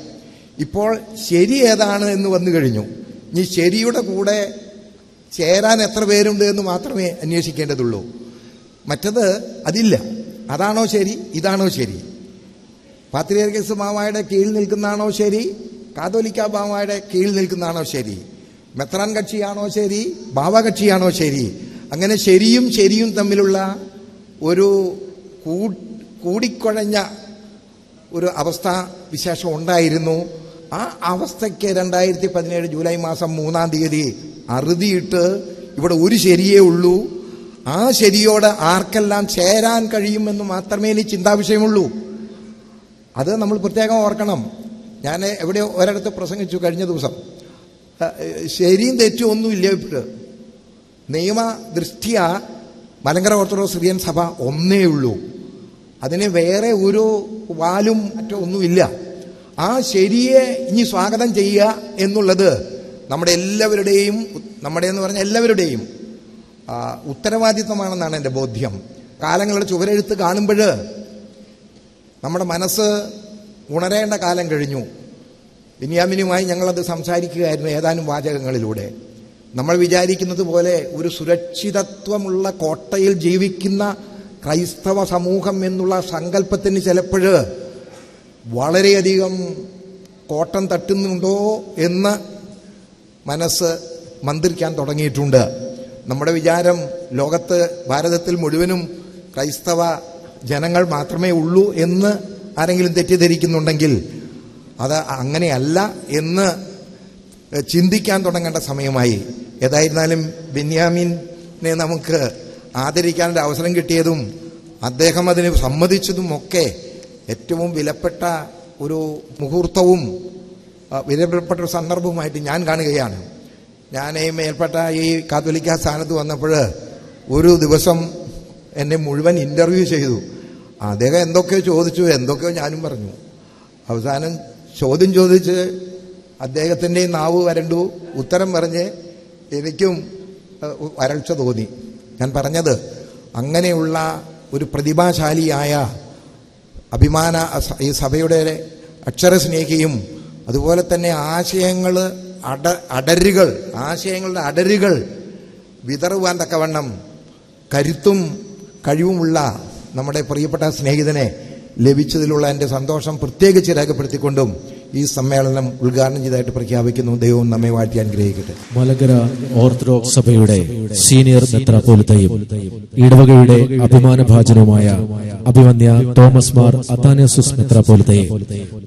ഇപ്പോൾ ശരി ഏതാണ് എന്ന് വന്നു കഴിഞ്ഞു. ഇനി ശരിയുടെ കൂടെ ചേരാൻ എത്ര പേരുണ്ട് എന്ന് മാത്രമേ അന്വേഷിക്കേണ്ടതുള്ളൂ. മറ്റത് അതില്ല. അതാണോ ശരി, ഇതാണോ ശരി? പാത്രിയർക്കീസ് ബാവായുടെ കീഴിൽ നിൽക്കുന്നതാണോ ശരി, കാതോലിക്ക ബാവായുടെ കീഴിൽ നിൽക്കുന്നതാണോ ശരി? മെത്രാൻ കക്ഷിയാണോ ശരി, ബാവ കക്ഷിയാണോ ശരി? അങ്ങനെ ശരിയും ശരിയും തമ്മിലുള്ള ഒരു കൂടിക്കുഴഞ്ഞ ഒരു അവസ്ഥ വിശേഷം ഉണ്ടായിരുന്നു. ആ അവസ്ഥയ്ക്ക് 2017 ജൂലൈ മാസം 3-ാം തീയതി അറുതിയിട്ട് ഇവിടെ ഒരു ശരിയേ ഉള്ളൂ, ആ ശരിയോട് ആർക്കെല്ലാം ചേരാൻ കഴിയുമെന്ന് മാത്രമേ ഇനി ചിന്താവിഷയമുള്ളൂ. അത് നമ്മൾ പ്രത്യേകം ഓർക്കണം. ഞാൻ എവിടെയോ ഒരിടത്ത് പ്രസംഗിച്ചു കഴിഞ്ഞ ദിവസം. ശരിയും തെറ്റും ഒന്നുമില്ല. ഇപ്പോൾ നിയമ ദൃഷ്ട്യ മലങ്കര ഓർത്തഡോക്സ് സിറിയൻ സഭ ഒന്നേ ഉള്ളൂ. അതിന് വേറെ ഒരു വാലും മറ്റോ ഒന്നുമില്ല. ആ ശരിയെ ഇനി സ്വാഗതം ചെയ്യുക എന്നുള്ളത് നമ്മുടെ എല്ലാവരുടെയും, നമ്മുടെ എന്ന് പറഞ്ഞാൽ എല്ലാവരുടെയും ഉത്തരവാദിത്വമാണെന്നാണ് എൻ്റെ ബോധ്യം. കാലങ്ങളുടെ ചുവരെഴുത്ത് കാണുമ്പോൾ നമ്മുടെ മനസ്സ് ഉണരേണ്ട കാലം കഴിഞ്ഞു. ബെന്യാമിനുമായി ഞങ്ങളത് സംസാരിക്കുകയായിരുന്നു ഏതാനും വാചകങ്ങളിലൂടെ. നമ്മൾ വിചാരിക്കുന്നത് പോലെ ഒരു സുരക്ഷിതത്വമുള്ള കോട്ടയിൽ ജീവിക്കുന്ന ക്രൈസ്തവ സമൂഹം എന്നുള്ള സങ്കല്പത്തിന് ചിലപ്പോൾ വളരെയധികം കോട്ടം തട്ടുന്നുണ്ടോ എന്ന് മനസ്സ് മന്ത്രിക്കാൻ തുടങ്ങിയിട്ടുണ്ട്. നമ്മുടെ വിചാരം ലോകത്ത്, ഭാരതത്തിൽ മുഴുവനും ക്രൈസ്തവ ജനങ്ങൾ മാത്രമേ ഉള്ളൂ എന്ന് ആരെങ്കിലും തെറ്റിദ്ധരിക്കുന്നുണ്ടെങ്കിൽ അത് അങ്ങനെയല്ല എന്ന് ചിന്തിക്കാൻ തുടങ്ങേണ്ട സമയമായി. ഏതായിരുന്നാലും ബെന്യാമിനെ നമുക്ക് ആദരിക്കാനൊരു അവസരം കിട്ടിയതും അദ്ദേഹം അതിന് സമ്മതിച്ചതുമൊക്കെ ഏറ്റവും വിലപ്പെട്ട ഒരു മുഹൂർത്തവും വിലപ്പെട്ട ഒരു സന്ദർഭവുമായിട്ട് ഞാൻ കാണുകയാണ്. ഞാൻ മേൽപ്പെട്ട ഈ കാത്തോലിക്ക സ്ഥാനത്ത് വന്നപ്പോൾ ഒരു ദിവസം എന്നെ മുഴുവൻ ഇൻ്റർവ്യൂ ചെയ്തു. അദ്ദേഹം എന്തൊക്കെയോ ചോദിച്ചു, എന്തൊക്കെയോ ഞാനും പറഞ്ഞു. അവസാനം ചോദ്യം ചോദിച്ച് അദ്ദേഹത്തിൻ്റെ നാവ് വരണ്ടു, ഉത്തരം പറഞ്ഞ് എനിക്കും വരൾച്ച തോന്നി. ഞാൻ പറഞ്ഞത്, അങ്ങനെയുള്ള ഒരു പ്രതിഭാശാലിയായ അഭിമാന ഈ സഭയുടെ അക്ഷരസ്നേഹിയും അതുപോലെ തന്നെ ആശയങ്ങളുടെ അടരുകൾ വിതറുവാൻ തക്കവണ്ണം കരുത്തും കഴിവുമുള്ള നമ്മുടെ പ്രിയപ്പെട്ട സ്നേഹിതനെ ലഭിച്ചതിലുള്ള എൻ്റെ സന്തോഷം പ്രത്യേകിച്ച് രേഖപ്പെടുത്തിക്കൊണ്ടും ഈ സമ്മേളനം ഉദ്ഘാടനം ചെയ്തതായിട്ട് പ്രഖ്യാപിക്കുന്നു. ദൈവം നമ്മെ വാഴ്ത്തി അനുഗ്രഹിക്കട്ടെ. മലങ്കര ഓർത്തഡോക്സ് സഭയുടെ സീനിയർ മെത്രാപ്പോലിത്തയും ഇടവകയുടെ അഭിമാനഭാജനവുമായ അഭിവന്യ തോമസ് മാർ അത്താനാസ്യൂസ് മെത്രാപ്പോലിത്തയെ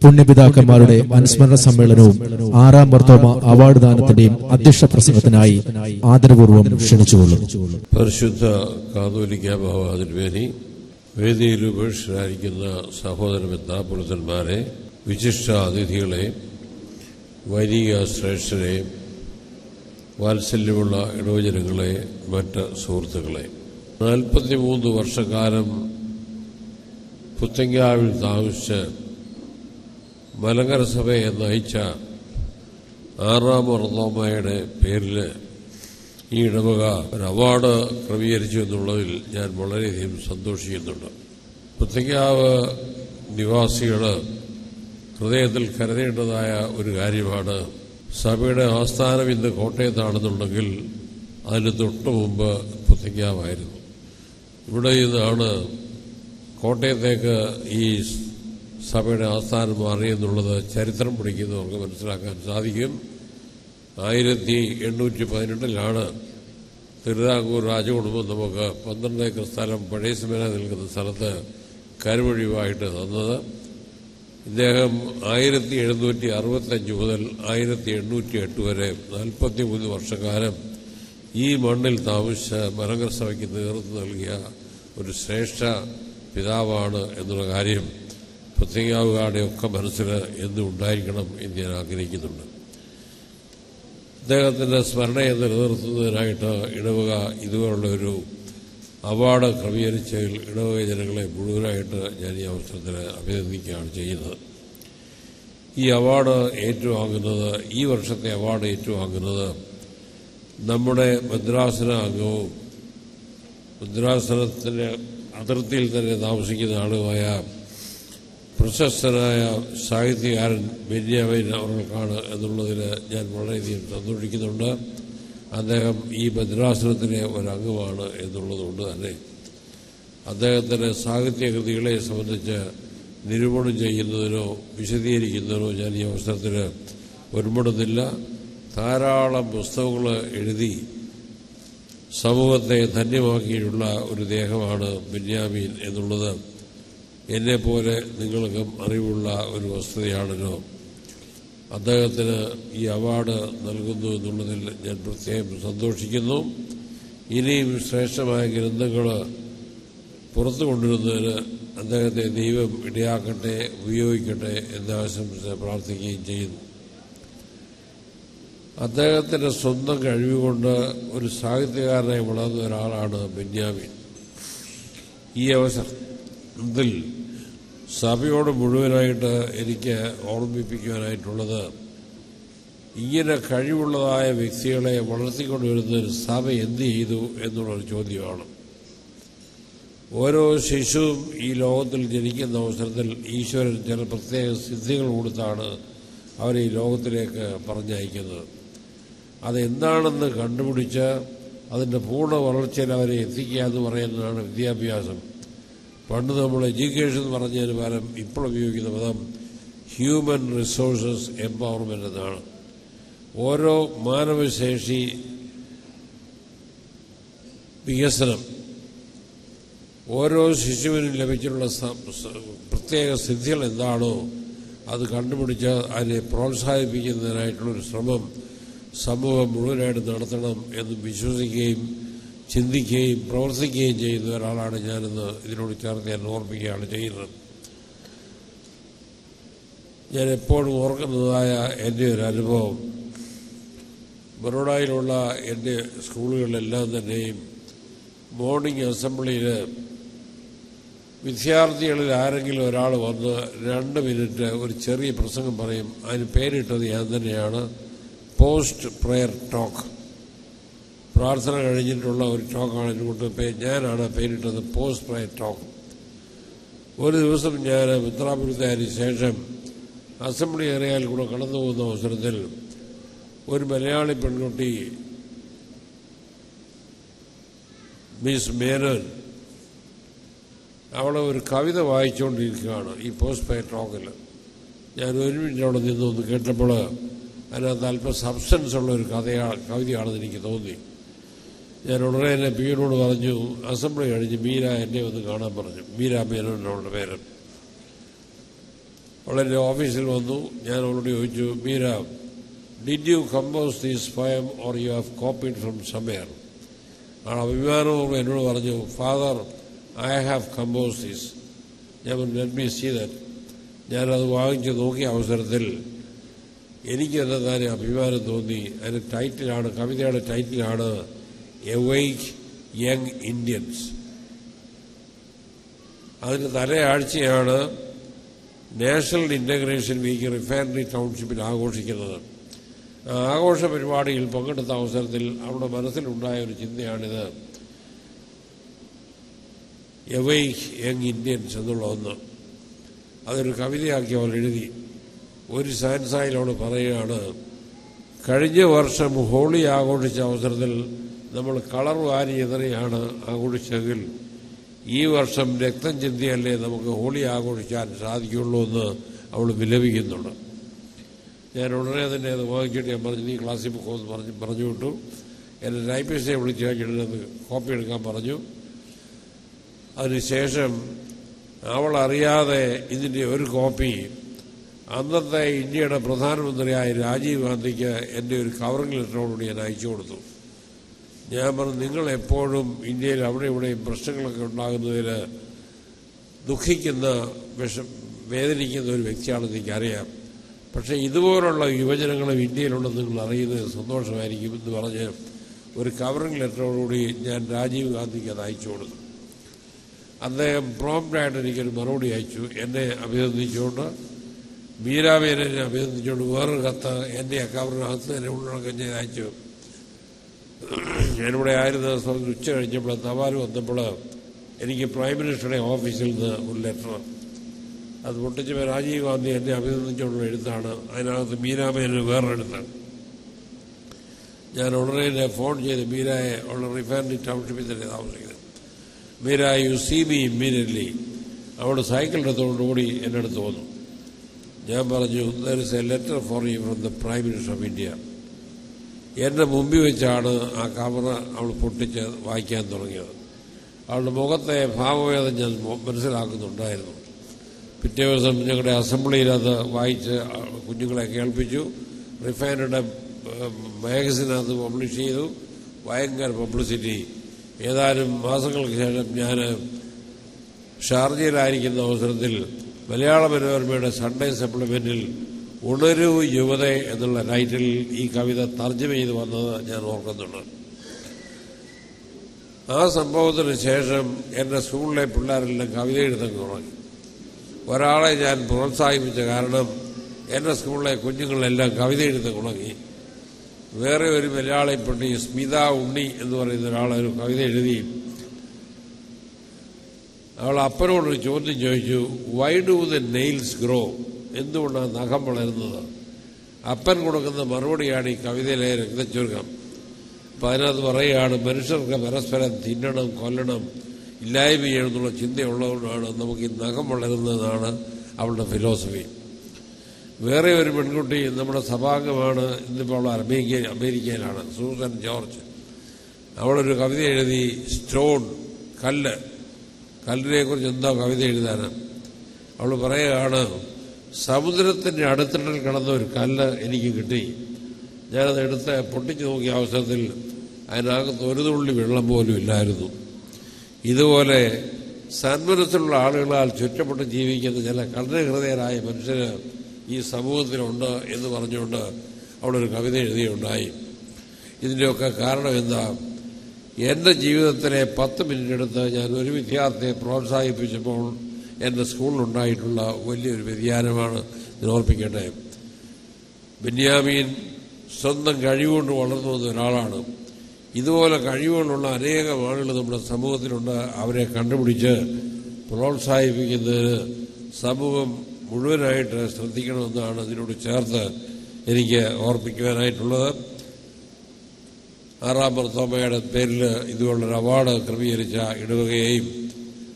പുണ്യപിതാക്കന്മാരുടെ അനുസ്മരണ സമ്മേളനവും 6-ാം മാർത്തോമ അവാർഡ് ദാനത്തിന്റെയും അധ്യക്ഷ പ്രസംഗത്തിനായി ആദരപൂർവ്വം ക്ഷണിച്ചുകൊള്ളുന്നു. പരിശുദ്ധ കാതോലിക്ക ബാവ തിരുമേനി, വേദിയിൽ ഉപേക്ഷിതരായിരിക്കുന്ന സഹോദര മെത്രാപ്പോലിത്തന്മാരെ, വിശിഷ്ട അതിഥികളെ, വൈദിക ശ്രേഷ്ഠരെ, വാത്സല്യമുള്ള ഇടവജനങ്ങളെ, മറ്റ് സുഹൃത്തുക്കളെ, 43 വർഷക്കാലം പുത്തങ്കാവിൽ താമസിച്ച് മലങ്കര സഭയെ നയിച്ച 6-ാം മാർത്തോമായുടെ പേരിൽ ഈ ഇടവക ഒരു അവാർഡ് ക്രമീകരിച്ചു എന്നുള്ളതിൽ ഞാൻ വളരെയധികം സന്തോഷിക്കുന്നുണ്ട്. പുത്തങ്കാവ് നിവാസികൾ ഹൃദയത്തിൽ കരുതേണ്ടതായ ഒരു കാര്യമാണ്, സഭയുടെ ആസ്ഥാനം ഇന്ന് കോട്ടയത്താണെന്നുണ്ടെങ്കിൽ അതിന് തൊട്ട് മുമ്പ് പുത്തങ്കാവായിരുന്നു. ഇവിടെ നിന്നാണ് കോട്ടയത്തേക്ക് ഈ സഭയുടെ ആസ്ഥാനം മാറിയെന്നുള്ളത് ചരിത്രം പഠിക്കുന്നവർക്ക് മനസ്സിലാക്കാൻ സാധിക്കും. 1818 തിരുവിതാംകൂർ രാജകുടുംബം നമുക്ക് 12 ഏക്കർ സ്ഥലം പഴയ സമേന നിൽക്കുന്ന സ്ഥലത്ത് കരുവഴിവായിട്ട് തന്നത്. ഇദ്ദേഹം 1765 മുതൽ 1808 വരെ 43 വർഷക്കാലം ഈ മണ്ണിൽ താമസിച്ച് മലങ്കര സഭയ്ക്ക് നേതൃത്വം നൽകിയ ഒരു ശ്രേഷ്ഠ പിതാവാണ് എന്നുള്ള കാര്യം പുത്തങ്കാവുകാരുടെയൊക്കെ മനസ്സിൽ എന്നും ഉണ്ടായിരിക്കണം എന്ന് ഞാൻ ആഗ്രഹിക്കുന്നുണ്ട്. അദ്ദേഹത്തിൻ്റെ സ്മരണയെ നിലനിർത്തുന്നതിനായിട്ട് ഇടവക ഇതുപോലുള്ള ഒരു അവാർഡ് ക്രമീകരിച്ചതിൽ ഇടവക ജനങ്ങളെ മുഴുവനായിട്ട് ഞാൻ ഈ അവസരത്തിൽ അഭിനന്ദിക്കുകയാണ് ചെയ്യുന്നത്. ഈ അവാർഡ് ഏറ്റുവാങ്ങുന്നത്, ഈ വർഷത്തെ അവാർഡ് ഏറ്റുവാങ്ങുന്നത് നമ്മുടെ ഭദ്രാസന അംഗവും ഭദ്രാസനത്തിൻ്റെ അതിർത്തിയിൽ തന്നെ താമസിക്കുന്ന ആളുമായ പ്രശസ്തനായ സാഹിത്യകാരൻ ബെന്യാമിൻ അവർക്കാണ് എന്നുള്ളതിൽ ഞാൻ വളരെയധികം സന്തോഷിക്കുന്നുണ്ട്. അദ്ദേഹം ഈ ഭദ്രാസനത്തിലെ ഒരംഗമാണ് എന്നുള്ളതുകൊണ്ട് തന്നെ അദ്ദേഹത്തിൻ്റെ സാഹിത്യകൃതികളെ സംബന്ധിച്ച് നിരൂപണം ചെയ്യുന്നതിനോ വിശദീകരിക്കുന്നതിനോ ഞാൻ ഈ അവസരത്തിൽ ഒരുമ്പെടുന്നില്ല. ധാരാളം പുസ്തകങ്ങൾ എഴുതി സമൂഹത്തെ ധന്യമാക്കിയിട്ടുള്ള ഒരു ദേഹമാണ് ബെന്യാമിൻ എന്നുള്ളത് എന്നെപ്പോലെ നിങ്ങൾക്കും അറിവുള്ള ഒരു വസ്തുതയാണല്ലോ. അദ്ദേഹത്തിന് ഈ അവാർഡ് നൽകുന്നു എന്നുള്ളതിൽ ഞാൻ പ്രത്യേകം സന്തോഷിക്കുന്നു. ഇനിയും ശ്രേഷ്ഠമായ ഗ്രന്ഥങ്ങൾ പുറത്തു കൊണ്ടുവരുന്നതിന് അദ്ദേഹത്തെ ദൈവം ഇടയാക്കട്ടെ, ഉപയോഗിക്കട്ടെ എന്ന് ആശംസിച്ച് പ്രാർത്ഥിക്കുകയും ചെയ്യുന്നു. അദ്ദേഹത്തിൻ്റെ സ്വന്തം കഴിവുകൊണ്ട് ഒരു സാഹിത്യകാരനായി വളർന്ന ഒരാളാണ് ബെന്യാമിൻ. ഈ അവസരത്തിൽ സഭയോട് മുഴുവനായിട്ട് എനിക്ക് ഓർമ്മിപ്പിക്കുവാനായിട്ടുള്ളത്, ഇങ്ങനെ കഴിവുള്ളതായ വ്യക്തികളെ വളർത്തിക്കൊണ്ടുവരുന്നതിന് സഭ എന്ത് ചെയ്തു എന്നുള്ളൊരു ചോദ്യമാണ്. ഓരോ ശിശുവും ഈ ലോകത്തിൽ ജനിക്കുന്ന അവസരത്തിൽ ഈശ്വരൻ ചില പ്രത്യേക സിദ്ധികൾ കൊടുത്താണ് അവരെ ഈ ലോകത്തിലേക്ക് പറഞ്ഞയക്കുന്നത്. അതെന്താണെന്ന് കണ്ടുപിടിച്ച് അതിൻ്റെ പൂർണ്ണ വളർച്ചയിൽ അവരെ എത്തിക്കുക എന്ന് പറയുന്നതാണ് വിദ്യാഭ്യാസം. പണ്ട് നമ്മൾ എഡ്യൂക്കേഷൻ എന്ന് പറഞ്ഞതിന് പകരം ഇപ്പോൾ ഉപയോഗിക്കുന്ന പദം ഹ്യൂമൻ റിസോഴ്സസ് എംപവർമെൻ്റ് എന്നാണ്. ഓരോ മാനവശേഷി വികസനം ഓരോ ശിശുവിനും ലഭിച്ചിട്ടുള്ള പ്രത്യേക സിദ്ധികൾ എന്താണോ അത് കണ്ടുപിടിച്ച് അതിനെ പ്രോത്സാഹിപ്പിക്കുന്നതിനായിട്ടുള്ളൊരു ശ്രമം സമൂഹം മുഴുവനായിട്ട് നടത്തണം എന്ന് വിശ്വസിക്കുകയും ചിന്തിക്കുകയും പ്രവർത്തിക്കുകയും ചെയ്യുന്ന ഒരാളാണ് ഞാനെന്ന് ഇതിനോട് ചേർത്ത് ഞാൻ ഓർമ്മിക്കുകയാണ് ചെയ്യുന്നത്. ഞാൻ എപ്പോഴും ഓർക്കുന്നതായ എൻ്റെ ഒരു അനുഭവം, ബറോഡയിലുള്ള എൻ്റെ സ്കൂളുകളിലെല്ലാം തന്നെയും മോർണിംഗ് അസംബ്ലിയിൽ വിദ്യാർത്ഥികളിൽ ആരെങ്കിലും ഒരാൾ വന്ന് 2 മിനിറ്റ് ഒരു ചെറിയ പ്രസംഗം പറയും. അതിന് പേരിട്ടത് ഞാൻ തന്നെയാണ്, പോസ്റ്റ് പ്രെയർ ടോക്ക്. പ്രാർത്ഥന കഴിഞ്ഞിട്ടുള്ള ഒരു ടോക്കാണ് ഇതിനുകൊണ്ട് ഞാനാണ് പേരിട്ടത് പോസ്റ്റ് പ്രെയർ ടോക്ക്. ഒരു ദിവസം ഞാൻ മിത്രാപുരത്തായതിനു ശേഷം അസംബ്ലി ഏരിയയിൽ കൂടെ കടന്നു പോകുന്ന അവസരത്തിൽ ഒരു മലയാളി പെൺകുട്ടി മിസ് മേനൻ അവളെ ഒരു കവിത വായിച്ചുകൊണ്ടിരിക്കുകയാണ് ഈ പോസ്റ്റ് പ്രെയർ ടോക്കിൽ. ഞാൻ 1 മിനിറ്റ് അവിടെ നിന്നൊന്ന് കേട്ടപ്പോൾ അതിനകത്ത് അല്പം സബ്സ്റ്റൻസ് ഉള്ള ഒരു കവിതയാണെന്ന് എനിക്ക് തോന്നി. ഞാൻ ഉടനെ തന്നെ പിയോട് പറഞ്ഞു, അസംബ്ലി കഴിഞ്ഞ് മീര എന്നെ ഒന്ന് കാണാൻ പറഞ്ഞു. മീര മേനോൻ അവളുടെ പേര്. അവളെൻ്റെ ഓഫീസിൽ വന്നു. ഞാൻ അവളോട് ചോദിച്ചു, Meera, did you compose these poem or you have Covid from somewhere? ആ അഭിമാനവും എന്നോട് പറഞ്ഞു, father, I have compose these. ഞാൻ ലെറ്റ് മീ സീ ദാറ്റ്. ഞാനത് വാങ്ങിച്ച് നോക്കിയ അവസരത്തിൽ എനിക്ക് തന്നെ തന്നെ അഭിമാനം തോന്നി. അതിൻ്റെ ടൈറ്റിലാണ്, കവിതയുടെ ടൈറ്റിലാണ് എവൈക്ക് യങ് ഇന്ത്യൻസ്. അതിന് തലയാഴ്ചയാണ് നാഷണൽ ഇൻ്റഗ്രേഷൻ വീക്ക് റിഫൈനറി ടൗൺഷിപ്പിൽ ആഘോഷിക്കുന്നത്. ആഘോഷ പരിപാടിയിൽ പങ്കെടുത്ത അവസരത്തിൽ അവരുടെ മനസ്സിലുണ്ടായ ഒരു ചിന്തയാണിത്, എവൈക്ക് യങ് ഇന്ത്യൻസ് എന്നുള്ള ഒന്ന്. അതൊരു കവിതയാക്കി അവർ എഴുതി. ഒരു സയൻസായിൽ അവൾ പറയുകയാണ്, കഴിഞ്ഞ വർഷം ഹോളി ആഘോഷിച്ച അവസരത്തിൽ നമ്മൾ കളർ വാരി എതിരെയാണ് ആഘോഷിച്ചെങ്കിൽ ഈ വർഷം രക്തം ചിന്തിയല്ലേ നമുക്ക് ഹോളി ആഘോഷിക്കാൻ സാധിക്കുള്ളൂ എന്ന് അവൾ വിലപിക്കുന്നുണ്ട്. ഞാൻ ഉടനെ തന്നെ അത് വാങ്ങിച്ചിട്ട് ഞാൻ പറഞ്ഞു, നീ ക്ലാസ്സിൽ പോകുമെന്ന് പറഞ്ഞു വിട്ടു. എന്നെ ടൈപ്പിസ്റ്റെ വിളിച്ച് കഴിഞ്ഞിട്ട് കോപ്പി എടുക്കാൻ പറഞ്ഞു. അതിനുശേഷം അവൾ അറിയാതെ ഇതിൻ്റെ ഒരു കോപ്പി അന്നത്തെ ഇന്ത്യയുടെ പ്രധാനമന്ത്രിയായ രാജീവ് ഗാന്ധിക്ക് എൻ്റെ ഒരു കവറിംഗ് ലെറ്ററോടുകൂടി ഞാൻ അയച്ചു കൊടുത്തു. ഞാൻ പറഞ്ഞു, നിങ്ങൾ എപ്പോഴും ഇന്ത്യയിൽ അവിടെ ഇവിടെയും പ്രശ്നങ്ങളൊക്കെ ഉണ്ടാകുന്നതിൽ ദുഃഖിക്കുന്ന വേദനിക്കുന്ന ഒരു വ്യക്തിയാണെന്ന് എനിക്കറിയാം. പക്ഷേ ഇതുപോലുള്ള യുവജനങ്ങളും ഇന്ത്യയിലുണ്ടെന്ന് നിങ്ങൾ അറിയുന്നത് സന്തോഷമായിരിക്കും എന്ന് പറഞ്ഞ് ഒരു കവറിംഗ് ലെറ്ററോടുകൂടി ഞാൻ രാജീവ് ഗാന്ധിക്ക് അത് അയച്ചു കൊടുത്തു. അദ്ദേഹം പ്രോംപ്റ്റായിട്ട് എനിക്കൊരു മറുപടി അയച്ചു, എന്നെ അഭിനന്ദിച്ചുകൊണ്ട്, മീരാമേനെ അഭിനന്ദിച്ചുകൊണ്ട് വേറൊരു കത്ത് എൻ്റെ കവറിനകത്ത് തന്നെ ഉള്ളടക്കം ചെയ്ത് അയച്ചു. ഞാനിവിടെ ആയിരുന്ന സമയത്ത് ഉച്ച കഴിഞ്ഞപ്പോൾ തപാൽ വന്നപ്പോൾ എനിക്ക് പ്രൈം മിനിസ്റ്ററുടെ ഓഫീസിൽ നിന്ന് ഒരു ലെറ്റർ. അത് പൊട്ടിച്ചപ്പോൾ രാജീവ് ഗാന്ധി എന്നെ അഭിനന്ദിച്ചുകൊണ്ടുള്ള എഴുത്താണ്. അതിനകത്ത് മീരാമേന് വേറൊരെഴുത്താണ്. ഞാൻ ഉടനെ ഫോൺ ചെയ്ത് മീരയെ ഉള്ള റിഫൈനറി ടൗൺഷിപ്പിൽ തന്നെ താമസിക്കുന്നത്. Meera, you see me immediately. അവൾ സൈക്കിൾ എടുത്തുകൊണ്ട് ഓടി എൻ്റെ അടുത്ത് വന്നു. ഞാൻ പറഞ്ഞു, there is a letter for you from the prime minister of India. എൻ്റെ മുമ്പിൽ വെച്ചാണ് ആ കവർ അവൾ പൊട്ടിച്ച് വായിക്കാൻ തുടങ്ങിയത്. അവളുടെ മുഖത്തെ ഭാവവേദന ഞാൻ മനസ്സിലാക്കുന്നുണ്ടായിരുന്നു. പിറ്റേ ദിവസം ഞങ്ങളുടെ അസംബ്ലിയിൽ അത് വായിച്ച് കുഞ്ഞുങ്ങളെ കേൾപ്പിച്ചു. റിഫൈനറുടെ മാഗസിനകത്ത് പബ്ലിഷ് ചെയ്തു. ഭയങ്കര പബ്ലിസിറ്റി. ഏതാനും മാസങ്ങൾക്ക് ശേഷം ഞാൻ ഷാർജയിലായിരിക്കുന്ന അവസരത്തിൽ മലയാള മനോരമയുടെ സൺഡേ സപ്ലിമെന്റിൽ ഉണരൂ യുവത എന്നുള്ള ടൈറ്റിൽ ഈ കവിത തർജ്ജമ ചെയ്ത് വന്നത് ഞാൻ ഓർക്കുന്നുണ്ട്. ആ സംഭവത്തിന് ശേഷം എൻ്റെ സ്കൂളിലെ പിള്ളേരെല്ലാം കവിത എഴുതാൻ തുടങ്ങി. ഒരാളെ ഞാൻ പ്രോത്സാഹിപ്പിച്ച കാരണം എൻ്റെ സ്കൂളിലെ കുഞ്ഞുങ്ങളെല്ലാം കവിത എഴുതാൻ തുടങ്ങി. വേറെ ഒരു മലയാളി പെട്ടി സ്മിത ഉണ്ണി എന്ന് പറയുന്ന ഒരാളൊരു കവിത എഴുതി. അവൾ അപ്പനോടൊരു ചോദ്യം ചോദിച്ചു, why do the nails grow? എന്തുകൊണ്ടാണ് നഖം വളരുന്നത്? അപ്പൻ കൊടുക്കുന്ന മറുപടിയാണ് ഈ കവിതയിലെ രക്തചുരുക്കം. അപ്പം അതിനകത്ത് പറയുകയാണ്, മനുഷ്യർക്ക് പരസ്പരം തിന്നണം, കൊല്ലണം, ഇല്ലായ്മ ചെയ്യണമെന്നുള്ള ചിന്തയുള്ളതുകൊണ്ടാണ് നമുക്ക് ഈ നഖം വളരുന്നതെന്നാണ് അവളുടെ ഫിലോസഫി. വേറെ ഒരു പെൺകുട്ടി നമ്മുടെ സഭാംഗമാണ്, ഇന്നിപ്പോൾ അവൾ അമേരിക്കയിലാണ്, സൂസൻ ജോർജ്. അവളൊരു കവിത എഴുതി, സ്റ്റോൺ, കല്ല്. കല്ലിനെക്കുറിച്ച് എന്താ കവിത എഴുതാനാണ്? അവൾ പറയുകയാണ്, സമുദ്രത്തിൻ്റെ അടുത്തിടൽ കിടന്ന ഒരു കല്ല് എനിക്ക് കിട്ടി. ഞാനത് എടുത്ത് പൊട്ടിച്ചു നോക്കിയ അവസരത്തിൽ അതിനകത്ത് ഒരു തുള്ളി വെള്ളം പോലും ഇല്ലായിരുന്നു. ഇതുപോലെ സന്മനസ്സുള്ള ആളുകളാൽ ചുറ്റപ്പെട്ട് ജീവിക്കുന്ന ചില കഠിനഹൃദയരായ മനുഷ്യർ ഈ സമൂഹത്തിലുണ്ട് എന്ന് പറഞ്ഞുകൊണ്ട് അവളൊരു കവിത എഴുതിയുണ്ടായി. ഇതിൻ്റെയൊക്കെ കാരണം എന്താ? എൻ്റെ ജീവിതത്തിലെ 10 മിനിറ്റ് എടുത്ത് ഞാൻ ഒരു വിദ്യാർത്ഥിയെ പ്രോത്സാഹിപ്പിച്ചപ്പോൾ എൻ്റെ സ്കൂളിലുണ്ടായിട്ടുള്ള വലിയൊരു വ്യതിയാനമാണ് ഞാൻ ഓർപ്പിക്കട്ടെ. ബെന്യാമീൻ സ്വന്തം കഴിവുകൊണ്ട് വളർന്നു വന്ന ഒരാളാണ്. ഇതുപോലെ കഴിവുകളുള്ള അനേകം ആളുകൾ നമ്മുടെ സമൂഹത്തിലുണ്ട്. അവരെ കണ്ടുപിടിച്ച് പ്രോത്സാഹിപ്പിക്കുന്നതിന് സമൂഹം മുഴുവനായിട്ട് ശ്രദ്ധിക്കണമെന്നാണ് ഇതിനോട് ചേർത്ത് എനിക്ക് ഓർപ്പിക്കുവാനായിട്ടുള്ളത്. 6-ാം മാർത്തോമയുടെ പേരിൽ ഇതുപോലൊരു അവാർഡ് ക്രമീകരിച്ച ഇടവകയെയും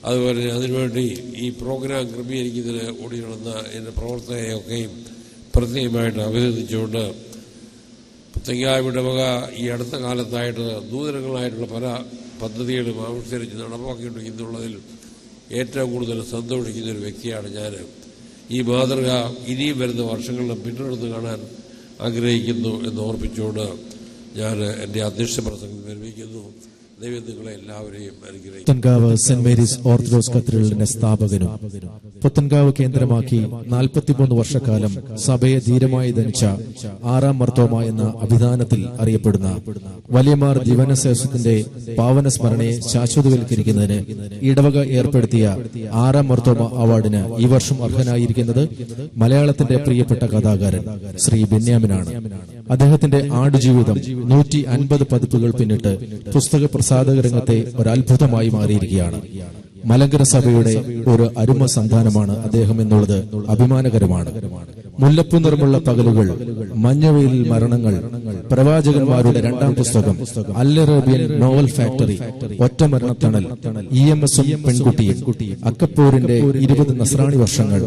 അതുപോലെ അതിനുവേണ്ടി ഈ പ്രോഗ്രാം ക്രമീകരിക്കുന്നതിന് ഓടി നടന്ന എൻ്റെ പ്രവർത്തകരെയൊക്കെയും പ്രത്യേകമായിട്ട് അഭിനന്ദിച്ചുകൊണ്ട് പുത്തങ്കാവ് ഇടവക ഈ അടുത്ത കാലത്തായിട്ട് നൂതനങ്ങളായിട്ടുള്ള പല പദ്ധതികളും ആവിഷ്കരിച്ച് നടപ്പാക്കിക്കൊണ്ടിരിക്കുന്നുള്ളതിൽ ഏറ്റവും കൂടുതൽ സന്തോഷിക്കുന്ന ഒരു വ്യക്തിയാണ് ഞാൻ. ഈ മാതൃക ഇനിയും വരുന്ന വർഷങ്ങളിലും പിന്തുടർന്ന് കാണാൻ ആഗ്രഹിക്കുന്നു എന്ന് ഓർപ്പിച്ചുകൊണ്ട് ഞാൻ എൻ്റെ അധ്യക്ഷ പ്രസംഗം നിർവഹിക്കുന്നു. ദൈവം നിങ്ങളെ എല്ലാവരെയും അനുഗ്രഹിക്കും. പുത്തൻകാവ് സെന്റ് മേരീസ് ഓർത്തഡോക്സ് കത്തീഡ്രലിന്റെ സ്ഥാപകനും പുത്തൻകാവ് കേന്ദ്രമാക്കി 43 വർഷക്കാലം സഭയെ ധീരമായി ധനിച്ച 6-ാം മർത്തോമ എന്ന അഭിധാനത്തിൽ അറിയപ്പെടുന്ന വലിയമാർ ദിവനസേവസത്തിന്റെ പാവന സ്മരണയെ ശാശ്വതവൽക്കരിക്കുന്നതിന് ഇടവക ഏർപ്പെടുത്തിയ 6-ാം മർത്തോമ അവാർഡിന് ഈ വർഷം അർഹനായിരിക്കുന്നത് മലയാളത്തിന്റെ പ്രിയപ്പെട്ട കഥാകാരൻ ശ്രീ ബെന്യാമിനാണ്. അദ്ദേഹത്തിന്റെ ആടുജീവിതം 150 പതിപ്പുകൾ പിന്നിട്ട് പുസ്തക പ്രസാധക രംഗത്തെ ഒരത്ഭുതമായി മാറിയിരിക്കുകയാണ്. മലങ്കര സഭയുടെ ഒരു അരുമ സന്താനമാണ് അദ്ദേഹം എന്നുള്ളത് അഭിമാനകരമാണ്. മുല്ലപ്പൂ നിറമുള്ള പകലുകൾ, മഞ്ഞവെയിലിൽ മരണങ്ങൾ, പ്രവാചകന്മാരുടെ 2-ാം പുസ്തകം, അൽ അറേബ്യൻ നോവൽ ഫാക്ടറി, ഒറ്റമരണത്തണൽ, EMS-ഉം പെൺകുട്ടിയും, അക്കപ്പൂരിന്റെ 20 നസ്രാണി വർഷങ്ങൾ,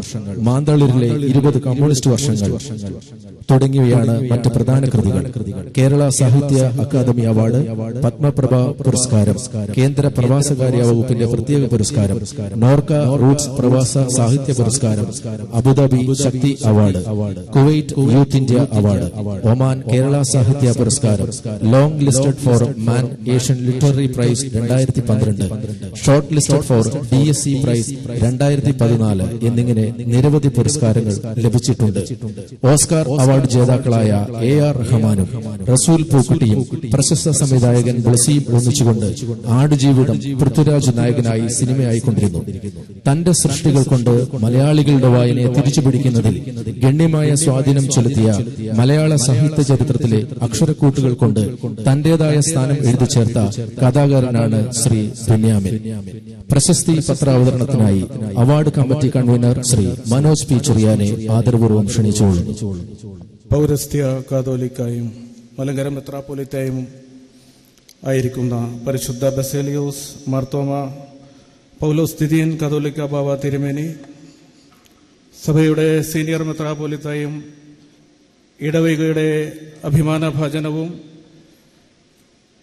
മാന്തളിരിലെ 20 കമ്മ്യൂണിസ്റ്റ് വർഷങ്ങൾ തുടങ്ങിയവയാണ് മറ്റ് പ്രധാന കൃതികൾ. കേരള സാഹിത്യ അക്കാദമി അവാർഡ്, പത്മപ്രഭ പുരസ്കാരം, കേന്ദ്ര പ്രവാസകാര്യ വകുപ്പിന്റെ പ്രത്യേക പുരസ്കാരം, നോർക്ക റൂട്ട്സ് പ്രവാസ സാഹിത്യ പുരസ്കാരം, Abu Dhabi Shakti award, Kuwait youth India award, Oman Kerala സാഹിത്യ പുരസ്കാരം, long listed for Man Asian literary prize 2012, short listed for DSC prize 2014 എന്നിങ്ങനെ നിരവധി പുരസ്കാരങ്ങൾ ലഭിച്ചിട്ടുണ്ട്. ഓസ്കാർ അവാർഡ് ജേതാക്കളായ AR റഹ്മാനും റസൂൽ പൂക്കുട്ടിയും പ്രശസ്ത സംവിധായകൻ ബ്ലസിയും ഒന്നിച്ചുകൊണ്ട് ആടുജീവിതം പൃഥ്വിരാജ് നായകനായി സിനിമയായിക്കൊണ്ടിരുന്നു. തന്റെ സൃഷ്ടികൾ കൊണ്ട് മലയാളികളുടെ വായനയെ തിരിച്ചുപിടിക്കുന്നതിൽ ഗണ്യമായ സ്വാധീനം ചെലുത്തിയ മലയാള സാഹിത്യ ചരിത്രത്തിലെ അക്ഷരക്കൂട്ടുകൾ കൊണ്ട് തന്റേതായ സ്ഥാനം എഴുതി ചേർത്ത കഥാകാരനാണ് ശ്രീ ബെന്യാമിൻ. പ്രശസ്തി പത്രാവതരണത്തിനായി award committee convener Shri Manoj P ചെറിയാനെ ആദരപൂർവ്വം ക്ഷണിച്ചോളൂ. പൗരസ്ത്യ കാതോലിക്കായും മലങ്കര മെത്രാപ്പൊലീത്തായും ആയിരിക്കുന്ന പരിശുദ്ധ ബസേലിയോസ് മാർത്തോമ പൗലോസ് തിതിയൻ കാതോലിക്ക ബാവ തിരുമേനി, സഭയുടെ സീനിയർ മെത്രാപ്പൊലീത്തായും ഇടവകയുടെ അഭിമാനഭാജനവും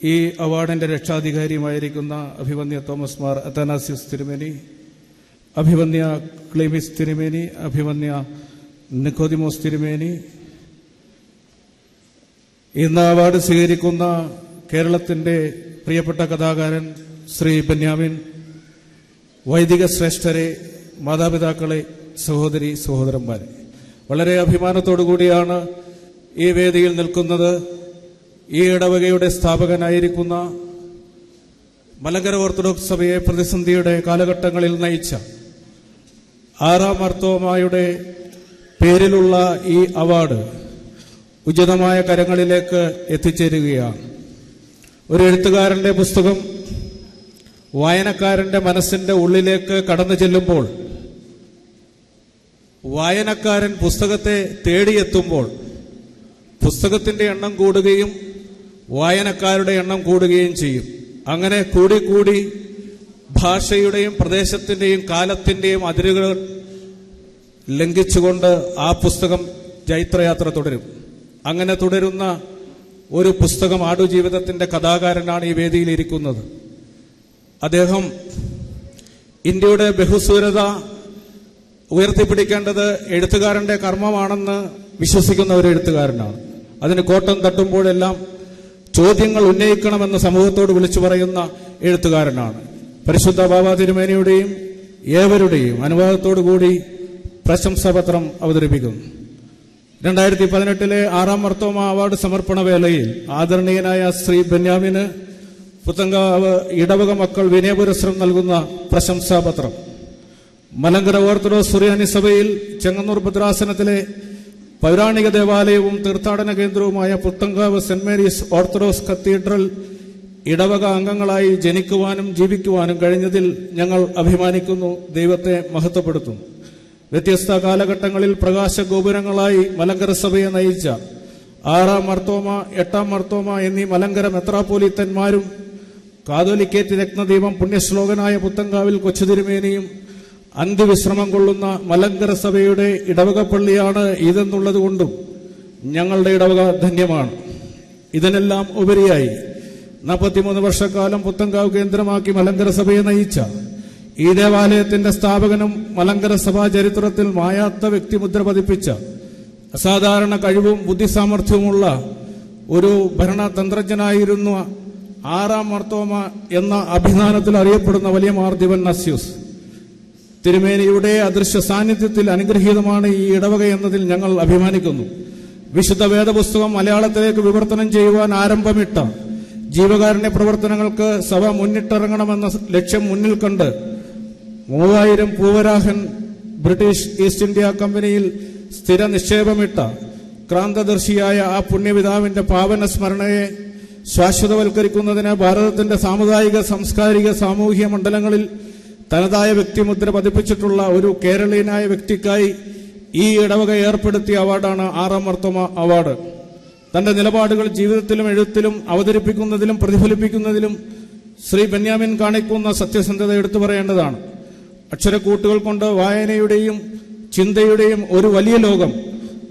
ഈ അവാർഡിന്റെ രക്ഷാധികാരിയുമായിരിക്കുന്ന അഭിവന്യ തോമസ് മാർ അത്താനാസ്യൂസ് തിരുമേനി, അഭിവന്യ ക്ലീമിസ് തിരുമേനി, അഭിവന്യ നിക്കോദിമോസ് തിരുമേനി, ഇന്ന് അവാർഡ് സ്വീകരിക്കുന്ന കേരളത്തിന്റെ പ്രിയപ്പെട്ട കഥാകാരൻ ശ്രീ ബെന്യാമിൻ, വൈദിക ശ്രേഷ്ഠരെ, മാതാപിതാക്കളെ, സഹോദരി സഹോദരന്മാരെ, വളരെ അഭിമാനത്തോടു കൂടിയാണ് ഈ വേദിയിൽ നിൽക്കുന്നത്. ഈ ഇടവകയുടെ സ്ഥാപകനായിരിക്കുന്ന മലങ്കര ഓർത്തഡോക്സ് സഭയെ പ്രതിസന്ധിയുടെ കാലഘട്ടങ്ങളിൽ നയിച്ച ആറാം മാർത്തോമായുടെ പേരിലുള്ള ഈ അവാർഡ് ഉചിതമായ കരങ്ങളിലേക്ക് എത്തിച്ചേരുകയാണ്. ഒരു എഴുത്തുകാരന്റെ പുസ്തകം വായനക്കാരന്റെ മനസ്സിന്റെ ഉള്ളിലേക്ക് കടന്നു ചെല്ലുമ്പോൾ, വായനക്കാരൻ പുസ്തകത്തെ തേടിയെത്തുമ്പോൾ പുസ്തകത്തിന്റെ എണ്ണം കൂടുകയും വായനക്കാരുടെ എണ്ണം കൂടുകയും ചെയ്യും. അങ്ങനെ കൂടി ഭാഷയുടെയും പ്രദേശത്തിന്റെയും കാലത്തിന്റെയും അതിരുകൾ ലംഘിച്ചുകൊണ്ട് ആ പുസ്തകം ജൈത്രയാത്ര തുടരും. അങ്ങനെ തുടരുന്ന ഒരു പുസ്തകം ആടുജീവിതത്തിന്റെ കഥാകാരനാണ് ഈ വേദിയിലിരിക്കുന്നത്. അദ്ദേഹം ഇന്ത്യയുടെ ബഹുസ്വരത ഉയർത്തിപ്പിടിക്കേണ്ടത് എഴുത്തുകാരന്റെ കർമ്മമാണെന്ന് വിശ്വസിക്കുന്ന ഒരു എഴുത്തുകാരനാണ്. അതിന് കോട്ടം തട്ടുമ്പോഴെല്ലാം ചോദ്യങ്ങൾ ഉന്നയിക്കണമെന്ന് സമൂഹത്തോട് വിളിച്ചു പറയുന്ന എഴുത്തുകാരനാണ്. പരിശുദ്ധ ബാബ തിരുമേനിയുടെയും ഏവരുടെയും അനുവാദത്തോടുകൂടി പ്രശംസാപത്രം അവതരിപ്പിക്കുന്നു. 2018 ആറാം മാർത്തോമ അവാർഡ് സമർപ്പണ വേളയിൽ ആദരണീയനായ ശ്രീ ബെന്യാമിന് പുത്തങ്കാവ് ഇടവക മക്കൾ വിനയപുരസ്സരം നൽകുന്ന പ്രശംസാപത്രം മലങ്കര ഓർത്തഡോക്സ് സുറിയാനി സഭയിൽ ചെങ്ങന്നൂർ ഭദ്രാസനത്തിലെ പൗരാണിക ദേവാലയവും തീർത്ഥാടന കേന്ദ്രവുമായ പുത്തങ്കാവ് സെന്റ് മേരീസ് ഓർത്തഡോക്സ് കത്തീഡ്രൽ ഇടവക അംഗങ്ങളായി ജനിക്കുവാനും ജീവിക്കുവാനും കഴിഞ്ഞതിൽ ഞങ്ങൾ അഭിമാനിക്കുന്നു, ദൈവത്തെ മഹത്വപ്പെടുത്തുന്നു. വ്യത്യസ്ത കാലഘട്ടങ്ങളിൽ പ്രകാശ ഗോപുരങ്ങളായി മലങ്കര സഭയെ നയിച്ച ആറാം മാർത്തോമ, എട്ടാം മാർത്തോമ എന്നീ മലങ്കര മെത്രാപ്പൊലീത്തന്മാരും കാതോലിക്കേറ്റ് രത്നദീപം പുണ്യശ്ലോകനായ പുത്തങ്കാവിൽ കൊച്ചുതിരുമേനിയും അന്ത്യവിശ്രമം കൊള്ളുന്ന മലങ്കര സഭയുടെ ഇടവക പള്ളിയാണ് ഇതെന്നുള്ളതുകൊണ്ടും ഞങ്ങളുടെ ഇടവക ധന്യമാണ്. ഇതിനെല്ലാം ഉപരിയായി 43 വർഷക്കാലം പുത്തങ്കാവ് കേന്ദ്രമാക്കി മലങ്കര സഭയെ നയിച്ച ഈ ദേവാലയത്തിന്റെ സ്ഥാപകനും മലങ്കര സഭാ ചരിത്രത്തിൽ മായാത്ത വ്യക്തിമുദ്ര പതിപ്പിച്ച അസാധാരണ കഴിവും ബുദ്ധിസാമർഥ്യവുമുള്ള ഒരു ഭരണതന്ത്രജ്ഞനായിരുന്നു ആറാം മാർത്തോമ എന്ന അഭിധാനത്തിൽ അറിയപ്പെടുന്ന വലിയ മാർദിവൻ നസ്യൂസ് തിരുമേനിയുടെ അദൃശ്യ സാന്നിധ്യത്തിൽ അനുഗ്രഹീതമാണ് ഈ ഇടവക എന്നതിൽ ഞങ്ങൾ അഭിമാനിക്കുന്നു. വിശുദ്ധ വേദപുസ്തകം മലയാളത്തിലേക്ക് വിവർത്തനം ചെയ്യുവാൻ ആരംഭമിട്ട ജീവകാരുണ്യ പ്രവർത്തനങ്ങൾക്ക് സഭ മുന്നിട്ടിറങ്ങണമെന്ന ലക്ഷ്യം മുന്നിൽ കണ്ട് 3000 പൂവരാഹൻ ബ്രിട്ടീഷ് ഈസ്റ്റ് ഇന്ത്യ കമ്പനിയിൽ സ്ഥിര നിക്ഷേപമിട്ട ക്രാന്തദർശിയായ ആ പുണ്യപിതാവിന്റെ പാവന സ്മരണയെ ശാശ്വതവൽക്കരിക്കുന്നതിന് ഭാരതത്തിന്റെ സാമുദായിക, സാംസ്കാരിക, സാമൂഹിക മണ്ഡലങ്ങളിൽ തനതായ വ്യക്തിമുദ്ര പതിപ്പിച്ചിട്ടുള്ള ഒരു കേരളീയനായ വ്യക്തിക്കായി ഈ ഇടവക ഏർപ്പെടുത്തിയ അവാർഡാണ് ആറാം മാർത്തോമ അവാർഡ്. തന്റെ നിലപാടുകൾ ജീവിതത്തിലും എഴുത്തിലും അവതരിപ്പിക്കുന്നതിലും പ്രതിഫലിപ്പിക്കുന്നതിലും ശ്രീ ബെന്യാമിൻ കാണിക്കുന്ന സത്യസന്ധത എടുത്തു പറയേണ്ടതാണ്. അക്ഷരക്കൂട്ടുകൾ കൊണ്ട് വായനയുടെയും ചിന്തയുടെയും ഒരു വലിയ ലോകം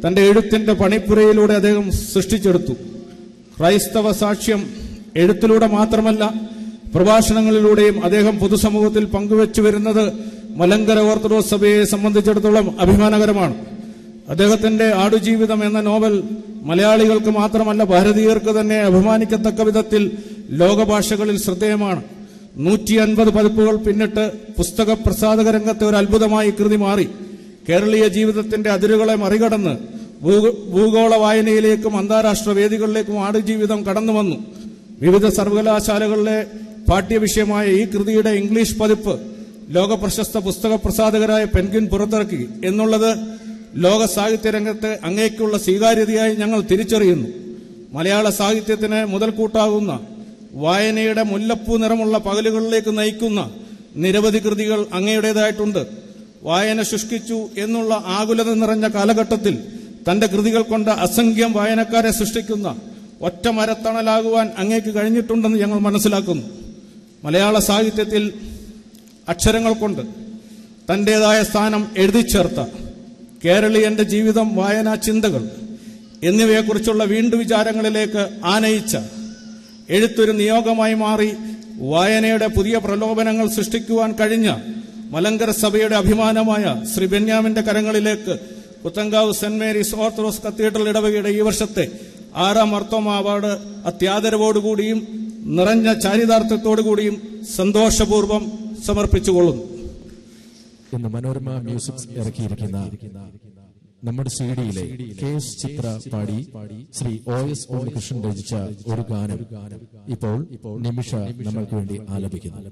തന്റെ എഴുത്തിന്റെ പണിപ്പുരയിലൂടെ അദ്ദേഹം സൃഷ്ടിച്ചെടുത്തു. ക്രൈസ്തവ സാക്ഷ്യം എഴുത്തിലൂടെ മാത്രമല്ല പ്രഭാഷണങ്ങളിലൂടെയും അദ്ദേഹം പൊതുസമൂഹത്തിൽ പങ്കുവച്ചു വരുന്നത് മലങ്കര ഓർത്തഡോക്സ് സഭയെ സംബന്ധിച്ചിടത്തോളം അഭിമാനകരമാണ്. അദ്ദേഹത്തിന്റെ ആടുജീവിതം എന്ന നോവൽ മലയാളികൾക്ക് മാത്രമല്ല ഭാരതീയർക്ക് തന്നെ അഭിമാനിക്കത്തക്ക വിധത്തിൽ ലോകഭാഷകളിൽ ശ്രദ്ധേയമാണ്. 150 പതിപ്പുകൾ പിന്നിട്ട് പുസ്തക പ്രസാധക രംഗത്തെ ഒരു അത്ഭുതമായി കൃതി മാറി. കേരളീയ ജീവിതത്തിന്റെ അതിരുകളെ മറികടന്ന് ഭൂഗോള വായനയിലേക്കും അന്താരാഷ്ട്ര വേദികളിലേക്കും ആടുജീവിതം കടന്നു വന്നു. വിവിധ സർവകലാശാലകളിലെ പാഠ്യവിഷയമായ ഈ കൃതിയുടെ ഇംഗ്ലീഷ് പതിപ്പ് ലോകപ്രശസ്ത പുസ്തക പ്രസാധകരായ പെൻഗ്വിൻ പുറത്തിറക്കി എന്നുള്ളത് ലോക സാഹിത്യ രംഗത്തെ അങ്ങേക്കുള്ള സ്വീകാര്യതയായി ഞങ്ങൾ തിരിച്ചറിയുന്നു. മലയാള സാഹിത്യത്തിന് മുതൽക്കൂട്ടാകുന്ന വായനയുടെ മുല്ലപ്പൂ നിറമുള്ള പകലുകളിലേക്ക് നയിക്കുന്ന നിരവധി കൃതികൾ അങ്ങയുടേതായിട്ടുണ്ട്. വായന ശുഷ്കിച്ചു എന്നുള്ള ആകുലത നിറഞ്ഞ കാലഘട്ടത്തിൽ തന്റെ കൃതികൾ കൊണ്ട് അസംഖ്യം വായനക്കാരെ സൃഷ്ടിക്കുന്ന ഒറ്റ മരത്തണലാകുവാൻ അങ്ങേക്ക് കഴിഞ്ഞിട്ടുണ്ടെന്ന് ഞങ്ങൾ മനസ്സിലാക്കുന്നു. മലയാള സാഹിത്യത്തിൽ അക്ഷരങ്ങൾ കൊണ്ട് തന്റേതായ സ്ഥാനം എഴുതിച്ചേർത്ത കേരളീയന്റെ ജീവിതം, വായനാ ചിന്തകൾ എന്നിവയെക്കുറിച്ചുള്ള വീണ്ടു വിചാരങ്ങളിലേക്ക് ആനയിച്ച എഴുത്തൊരു നിയോഗമായി മാറി വായനയുടെ പുതിയ പ്രലോഭനങ്ങൾ സൃഷ്ടിക്കുവാൻ കഴിഞ്ഞ മലങ്കര സഭയുടെ അഭിമാനമായ ശ്രീ ബെന്യാമിന്റെ കരങ്ങളിലേക്ക് Puthenkavu saint Mary's Orthodox cathedral ഇടവകയുടെ ഈ വർഷത്തെ 6ാം മർത്തോമ അവാർഡ് അത്യാദരവോടുകൂടിയും നിറഞ്ഞ ചാരിതാർത്ഥ്യത്തോടുകൂടിയും സന്തോഷപൂർവ്വം സമർപ്പിച്ചുകൊള്ളുന്നു. ഇന്ന് മനോരമ മ്യൂസിക് ഇറക്കിയിരിക്കുന്ന നമ്മുടെ സിഡിയിലെ KS ചിത്ര പാടി ശ്രീ OS ഉണ്ണികൃഷ്ണൻ രചിച്ച ഒരു ഗാനം ഇപ്പോൾ നിമിഷ നമ്മൾക്ക് വേണ്ടി ആലപിക്കുന്നു.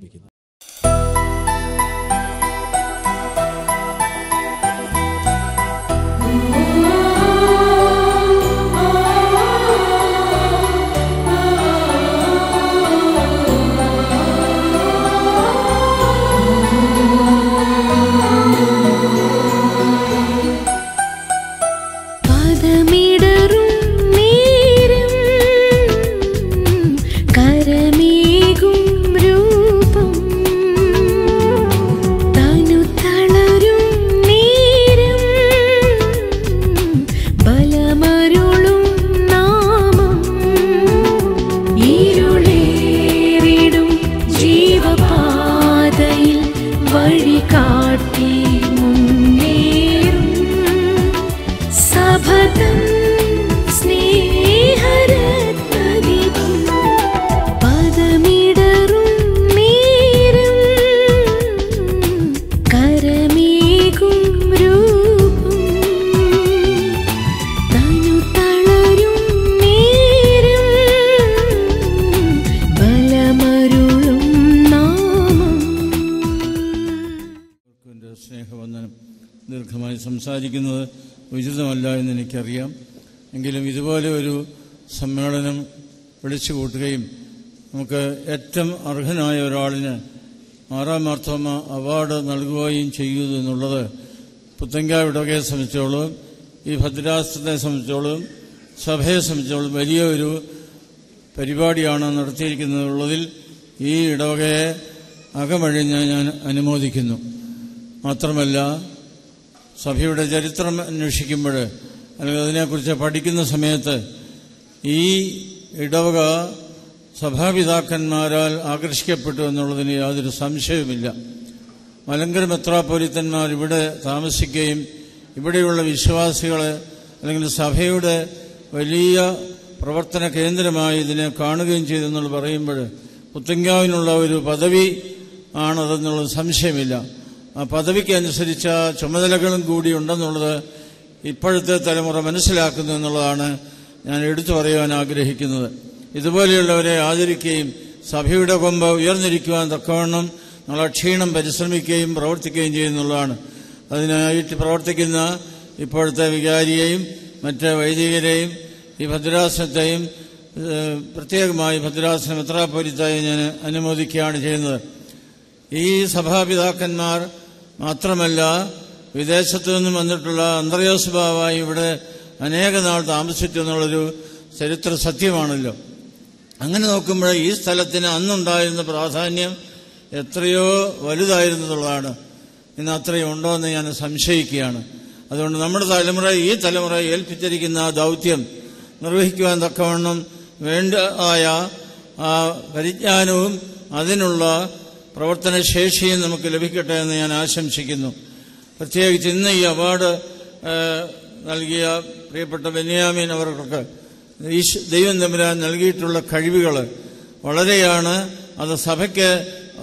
ദീർഘമായി സംസാരിക്കുന്നത് ഉചിതമല്ല എന്ന് എനിക്കറിയാം. എങ്കിലും ഇതുപോലെ ഒരു സമ്മേളനം വിളിച്ചു കൂട്ടുകയും നമുക്ക് ഏറ്റവും അർഹനായ ഒരാളിന് 6ാം മാർത്തോമ അവാർഡ് നൽകുകയും ചെയ്യുന്നു എന്നുള്ളത് പുത്തൻകാവ് ഇടവകയെ സംബന്ധിച്ചോളം, ഈ ഭദ്രാസനത്തെ സംബന്ധിച്ചോളം, സഭയെ സംബന്ധിച്ചോളം വലിയ ഒരു പരിപാടിയാണ് നടത്തിയിരിക്കുന്നതുള്ളതിൽ ഈ ഇടവകയെ അകമഴിഞ്ഞ് ഞാൻ അനുമോദിക്കുന്നു. മാത്രമല്ല, സഭയുടെ ചരിത്രം അന്വേഷിക്കുമ്പോൾ അല്ലെങ്കിൽ അതിനെക്കുറിച്ച് പഠിക്കുന്ന സമയത്ത് ഈ ഇടവക സഭാപിതാക്കന്മാരാൽ ആകർഷിക്കപ്പെട്ടു എന്നുള്ളതിന് യാതൊരു സംശയവുമില്ല. മലങ്കര മെത്രാപ്പൊലീത്തന്മാർ ഇവിടെ താമസിക്കുകയും ഇവിടെയുള്ള വിശ്വാസികളെ അല്ലെങ്കിൽ സഭയുടെ വലിയ പ്രവർത്തന കേന്ദ്രമായി ഇതിനെ കാണുകയും ചെയ്തെന്നുള്ള പറയുമ്പോൾ പുത്തൻകാവിനുള്ള ഒരു പദവി ആണതെന്നുള്ളത് സംശയമില്ല. ആ പദവിക്ക് അനുസരിച്ച ചുമതലകളും കൂടി ഉണ്ടെന്നുള്ളത് ഇപ്പോഴത്തെ തലമുറ മനസ്സിലാക്കുന്നു എന്നുള്ളതാണ് ഞാൻ എടുത്തു പറയാൻ ആഗ്രഹിക്കുന്നത്. ഇതുപോലെയുള്ളവരെ ആദരിക്കുകയും സഭയുടെ കൊമ്പ് ഉയർന്നിരിക്കുവാൻ തക്കവണ്ണം നമ്മൾ അക്ഷീണം പരിശ്രമിക്കുകയും പ്രവർത്തിക്കുകയും ചെയ്യുന്നുള്ളതാണ്. അതിനായിട്ട് പ്രവർത്തിക്കുന്ന ഇപ്പോഴത്തെ വികാരിയെയും മറ്റ് വൈദികരെയും ഈ ഭദ്രാസനത്തെയും പ്രത്യേകമായി ഭദ്രാസന മെത്രാപ്പൊലീത്തയെ ഞാൻ അനുമോദിക്കുകയാണ് ചെയ്യുന്നത്. ഈ സഭാപിതാക്കന്മാർ മാത്രമല്ല, വിദേശത്തു നിന്നും വന്നിട്ടുള്ള അന്ത്രയോസ് ബാവായി ഇവിടെ അനേക നാൾ താമസിച്ചു എന്നുള്ളൊരു ചരിത്ര സത്യമാണല്ലോ. അങ്ങനെ നോക്കുമ്പോൾ ഈ സ്ഥലത്തിന് അന്നുണ്ടായിരുന്ന പ്രാധാന്യം എത്രയോ വലുതായിരുന്നുള്ളതാണ്. ഇന്ന് അത്രയും ഉണ്ടോ എന്ന് ഞാൻ സംശയിക്കുകയാണ്. അതുകൊണ്ട് നമ്മുടെ തലമുറ ഈ തലമുറ ഏൽപ്പിച്ചിരിക്കുന്ന ആ ദൗത്യം നിർവഹിക്കുവാൻ തക്കവണ്ണം വേണ്ടതായ ആ പരിജ്ഞാനവും അതിനുള്ള പ്രവർത്തനശേഷിയും നമുക്ക് ലഭിക്കട്ടെ എന്ന് ഞാൻ ആശംസിക്കുന്നു. പ്രത്യേകിച്ച് ഇന്ന് ഈ അവാർഡ് നൽകിയ പ്രിയപ്പെട്ട ബെന്യാമിൻ അവർക്ക് ദൈവം തമ്പുരാൻ നൽകിയിട്ടുള്ള കഴിവുകൾ വളരെയാണ്. അത് സഭയ്ക്ക്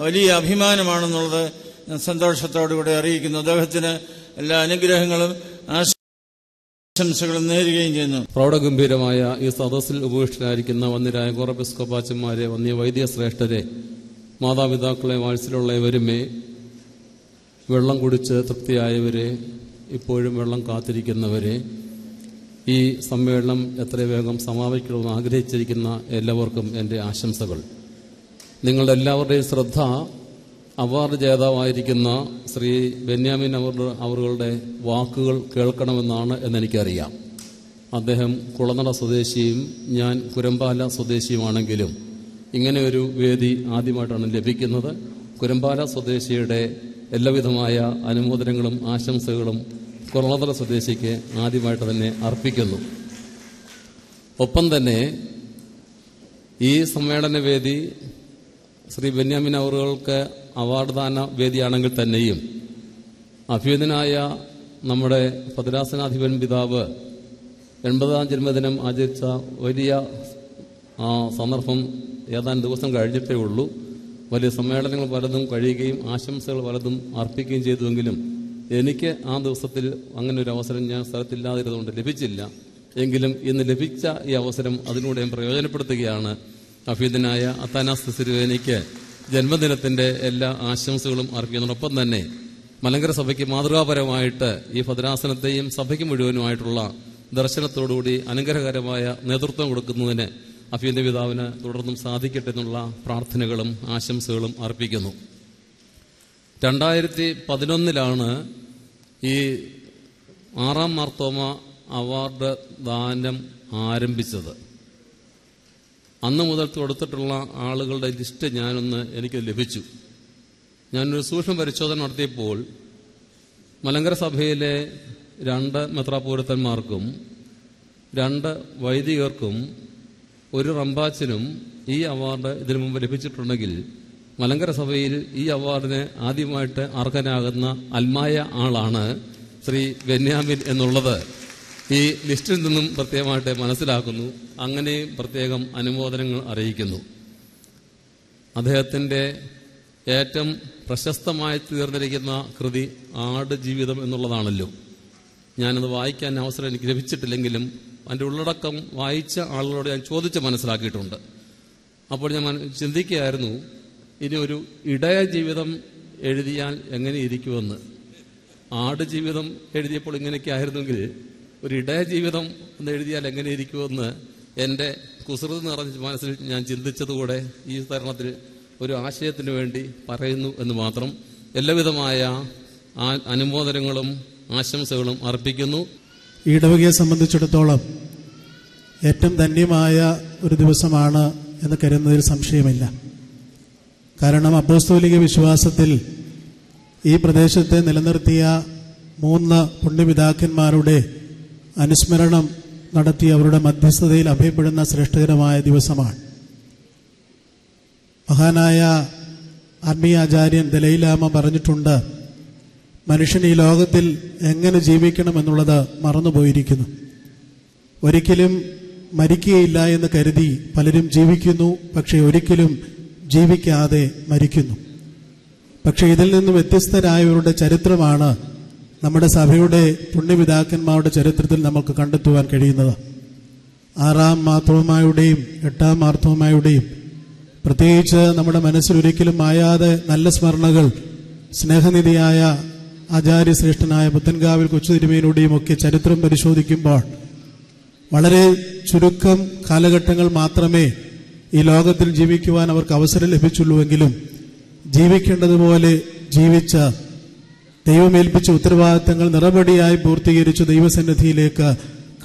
വലിയ അഭിമാനമാണെന്നുള്ളത് ഞാൻ സന്തോഷത്തോടുകൂടെ അറിയിക്കുന്നു. അദ്ദേഹത്തിന് എല്ലാ അനുഗ്രഹങ്ങളും ആശംസകളും നേരുകയും ചെയ്യുന്നു. പ്രൗഢഗംഭീരമായ ഈ സദസ്സിൽ ഉപവിഷ്ടരായിരിക്കുന്ന വന്യരായ കോറപ്പിസ്കോപ്പാച്ചന്മാരെ, വന്യ വൈദ്യ ശ്രേഷ്ഠരെ, മാതാപിതാക്കളെ, വാത്സല്യമുള്ളവരുമേ, വെള്ളം കുടിച്ച് തൃപ്തിയായവരെ, ഇപ്പോഴും വെള്ളം കാത്തിരിക്കുന്നവരെ, ഈ സമ്മേളനം എത്ര വേഗം സമാപിക്കണമെന്ന് ആഗ്രഹിച്ചിരിക്കുന്ന എല്ലാവർക്കും എൻ്റെ ആശംസകൾ. നിങ്ങളുടെ എല്ലാവരുടെയും ശ്രദ്ധ അവാർഡ് ജേതാവായിരിക്കുന്ന ശ്രീ ബെന്യാമിൻ അവറുകളുടെ വാക്കുകൾ കേൾക്കണമെന്നാണ് എന്നെനിക്കറിയാം. അദ്ദേഹം കുളനട സ്വദേശിയും ഞാൻ കുരമ്പാല സ്വദേശിയുമാണെങ്കിലും ഇങ്ങനെ ഒരു വേദി ആദ്യമായിട്ടാണ് ലഭിക്കുന്നത്. കുരമ്പാല സ്വദേശിയുടെ എല്ലാവിധമായ അനുമോദനങ്ങളും ആശംസകളും കുളനട സ്വദേശിക്ക് ആദ്യമായിട്ട് തന്നെ അർപ്പിക്കുന്നു. ഒപ്പം തന്നെ ഈ സമ്മേളന വേദി ശ്രീ ബെന്യാമിൻ അവറുകൾക്ക് അവാർഡ് ദാന വേദിയാണെങ്കിൽ തന്നെയും അഭ്യുതനായ നമ്മുടെ ഭദ്രാസനാധിപൻ പിതാവ് 80ാം ജന്മദിനം ആചരിച്ച വലിയ സന്ദർഭം ഏതാനും ദിവസം കഴിഞ്ഞിട്ടേ ഉള്ളൂ. വലിയ സമ്മേളനങ്ങൾ പലതും കഴിയുകയും ആശംസകൾ പലതും അർപ്പിക്കുകയും ചെയ്തുവെങ്കിലും എനിക്ക് ആ ദിവസത്തിൽ അങ്ങനെ ഒരു അവസരം ഞാൻ സ്ഥലത്തില്ലാതിരുന്നുകൊണ്ട് ലഭിച്ചില്ല. എങ്കിലും ഇന്ന് ലഭിച്ച ഈ അവസരം അതിലൂടെ ഞാൻ പ്രയോജനപ്പെടുത്തുകയാണ്. അഭ്യുതനായ അത്താനാസ് തിരുവേനിക്ക് ജന്മദിനത്തിൻ്റെ എല്ലാ ആശംസകളും അർപ്പിക്കുന്നതോടൊപ്പം തന്നെ മലങ്കര സഭയ്ക്ക് മാതൃകാപരമായിട്ട് ഈ ഭദ്രാസനത്തെയും സഭയ്ക്ക് മുഴുവനുമായിട്ടുള്ള ദർശനത്തോടുകൂടി അനുഗ്രഹകരമായ നേതൃത്വം കൊടുക്കുന്നതിന് അഭ്യുന്ന പിതാവിന് തുടർന്നും സാധിക്കട്ടെ എന്നുള്ള പ്രാർത്ഥനകളും ആശംസകളും അർപ്പിക്കുന്നു. 2011 ഈ 6ാം മാർത്തോമ അവാർഡ് ദാനം ആരംഭിച്ചത്. അന്ന് മുതൽ കൊടുത്തിട്ടുള്ള ആളുകളുടെ ലിസ്റ്റ് എനിക്ക് ലഭിച്ചു. ഞാനൊരു സൂക്ഷ്മ പരിശോധന നടത്തിയപ്പോൾ മലങ്കര സഭയിലെ 2 മെത്രാപ്പോലിത്തന്മാർക്കും 2 വൈദികർക്കും 1 റമ്പാച്ചനും ഈ അവാർഡ് ഇതിനു മുമ്പ് ലഭിച്ചിട്ടുണ്ടെങ്കിൽ മലങ്കര സഭയിൽ ഈ അവാർഡിന് ആദ്യമായിട്ട് അർഹനാകുന്ന അൽമായ ആളാണ് ശ്രീ ബെന്യാമിൻ എന്നുള്ളത് ഈ ലിസ്റ്റിൽ നിന്നും പ്രത്യേകമായിട്ട് മനസ്സിലാക്കുന്നു. അങ്ങനെയും പ്രത്യേകം അനുമോദനങ്ങൾ അറിയിക്കുന്നു. അദ്ദേഹത്തിൻ്റെ ഏറ്റവും പ്രശസ്തമായി തീർന്നിരിക്കുന്ന കൃതി ആട് ജീവിതം എന്നുള്ളതാണല്ലോ. ഞാനത് വായിക്കാൻ അവസരം എനിക്ക് ലഭിച്ചിട്ടില്ലെങ്കിലും അതിൻ്റെ ഉള്ളടക്കം വായിച്ച ആളുകളോട് ഞാൻ ചോദിച്ച് മനസ്സിലാക്കിയിട്ടുണ്ട്. അപ്പോൾ ഞാൻ ചിന്തിക്കുകയായിരുന്നു, ഇനി ഒരു ഇടയ ജീവിതം എഴുതിയാൽ എങ്ങനെ ഇരിക്കുമെന്ന്. ആട് ജീവിതം എഴുതിയപ്പോൾ ഇങ്ങനെയൊക്കെ ആയിരുന്നെങ്കിൽ ഒരു ഇടയ ജീവിതം എന്ന് എഴുതിയാൽ എങ്ങനെ ഇരിക്കുമെന്ന് എൻ്റെ കുസൃതി നിറഞ്ഞ മനസ്സിൽ ഞാൻ ചിന്തിച്ചതുകൂടെ ഈ തരുണത്തിൽ ഒരു ആശയത്തിന് വേണ്ടി പറയുന്നു എന്ന് മാത്രം. എല്ലാവിധമായ അനുമോദനങ്ങളും ആശംസകളും അർപ്പിക്കുന്നു. ഈ ഇടവകയെ സംബന്ധിച്ചിടത്തോളം ഏറ്റവും ധന്യമായ ഒരു ദിവസമാണ് എന്ന് കരുതുന്നതിൽ സംശയമില്ല. കാരണം അപ്പോസ്തോലിക വിശ്വാസത്തിൽ ഈ പ്രദേശത്തെ നിലനിർത്തിയ 3 പുണ്യപിതാക്കന്മാരുടെ അനുസ്മരണം നടത്തി അവരുടെ മധ്യസ്ഥതയിൽ അഭയപ്പെടുന്ന ശ്രേഷ്ഠകരമായ ദിവസമാണ്. മഹാനായ ആത്മീയാചാര്യൻ ദലൈലാമ പറഞ്ഞിട്ടുണ്ട്, മനുഷ്യൻ ഈ ലോകത്തിൽ എങ്ങനെ ജീവിക്കണം എന്നുള്ളത് മറന്നുപോയിരിക്കുന്നു. ഒരിക്കലും മരിക്കുകയില്ല എന്ന് കരുതി പലരും ജീവിക്കുന്നു, പക്ഷെ ഒരിക്കലും ജീവിക്കാതെ മരിക്കുന്നു. പക്ഷെ ഇതിൽ നിന്ന് വ്യത്യസ്തരായവരുടെ ചരിത്രമാണ് നമ്മുടെ സഭയുടെ പുണ്യപിതാക്കന്മാരുടെ ചരിത്രത്തിൽ നമുക്ക് കണ്ടെത്തുവാൻ കഴിയുന്നത്. 6ാം മാർത്തോമായുടെയും 8ാം മാർത്തോമായുടെയും പ്രത്യേകിച്ച് നമ്മുടെ മനസ്സിൽ ഒരിക്കലും മായാതെ നല്ല സ്മരണകൾ സ്നേഹനിധിയായ ആചാര്യശ്രേഷ്ഠനായ പുത്തൻകാവിൽ കൊച്ചുതിരുമേനിയുടെയും ഒക്കെ ചരിത്രം പരിശോധിക്കുമ്പോൾ വളരെ ചുരുക്കം കാലഘട്ടങ്ങൾ മാത്രമേ ഈ ലോകത്തിൽ ജീവിക്കുവാൻ അവർക്ക് അവസരം ലഭിച്ചുള്ളൂവെങ്കിലും ജീവിക്കേണ്ടതുപോലെ ജീവിച്ച ദൈവമേൽപ്പിച്ച ഉത്തരവാദിത്തങ്ങൾ നിറപടിയായി പൂർത്തീകരിച്ച് ദൈവസന്നിധിയിലേക്ക്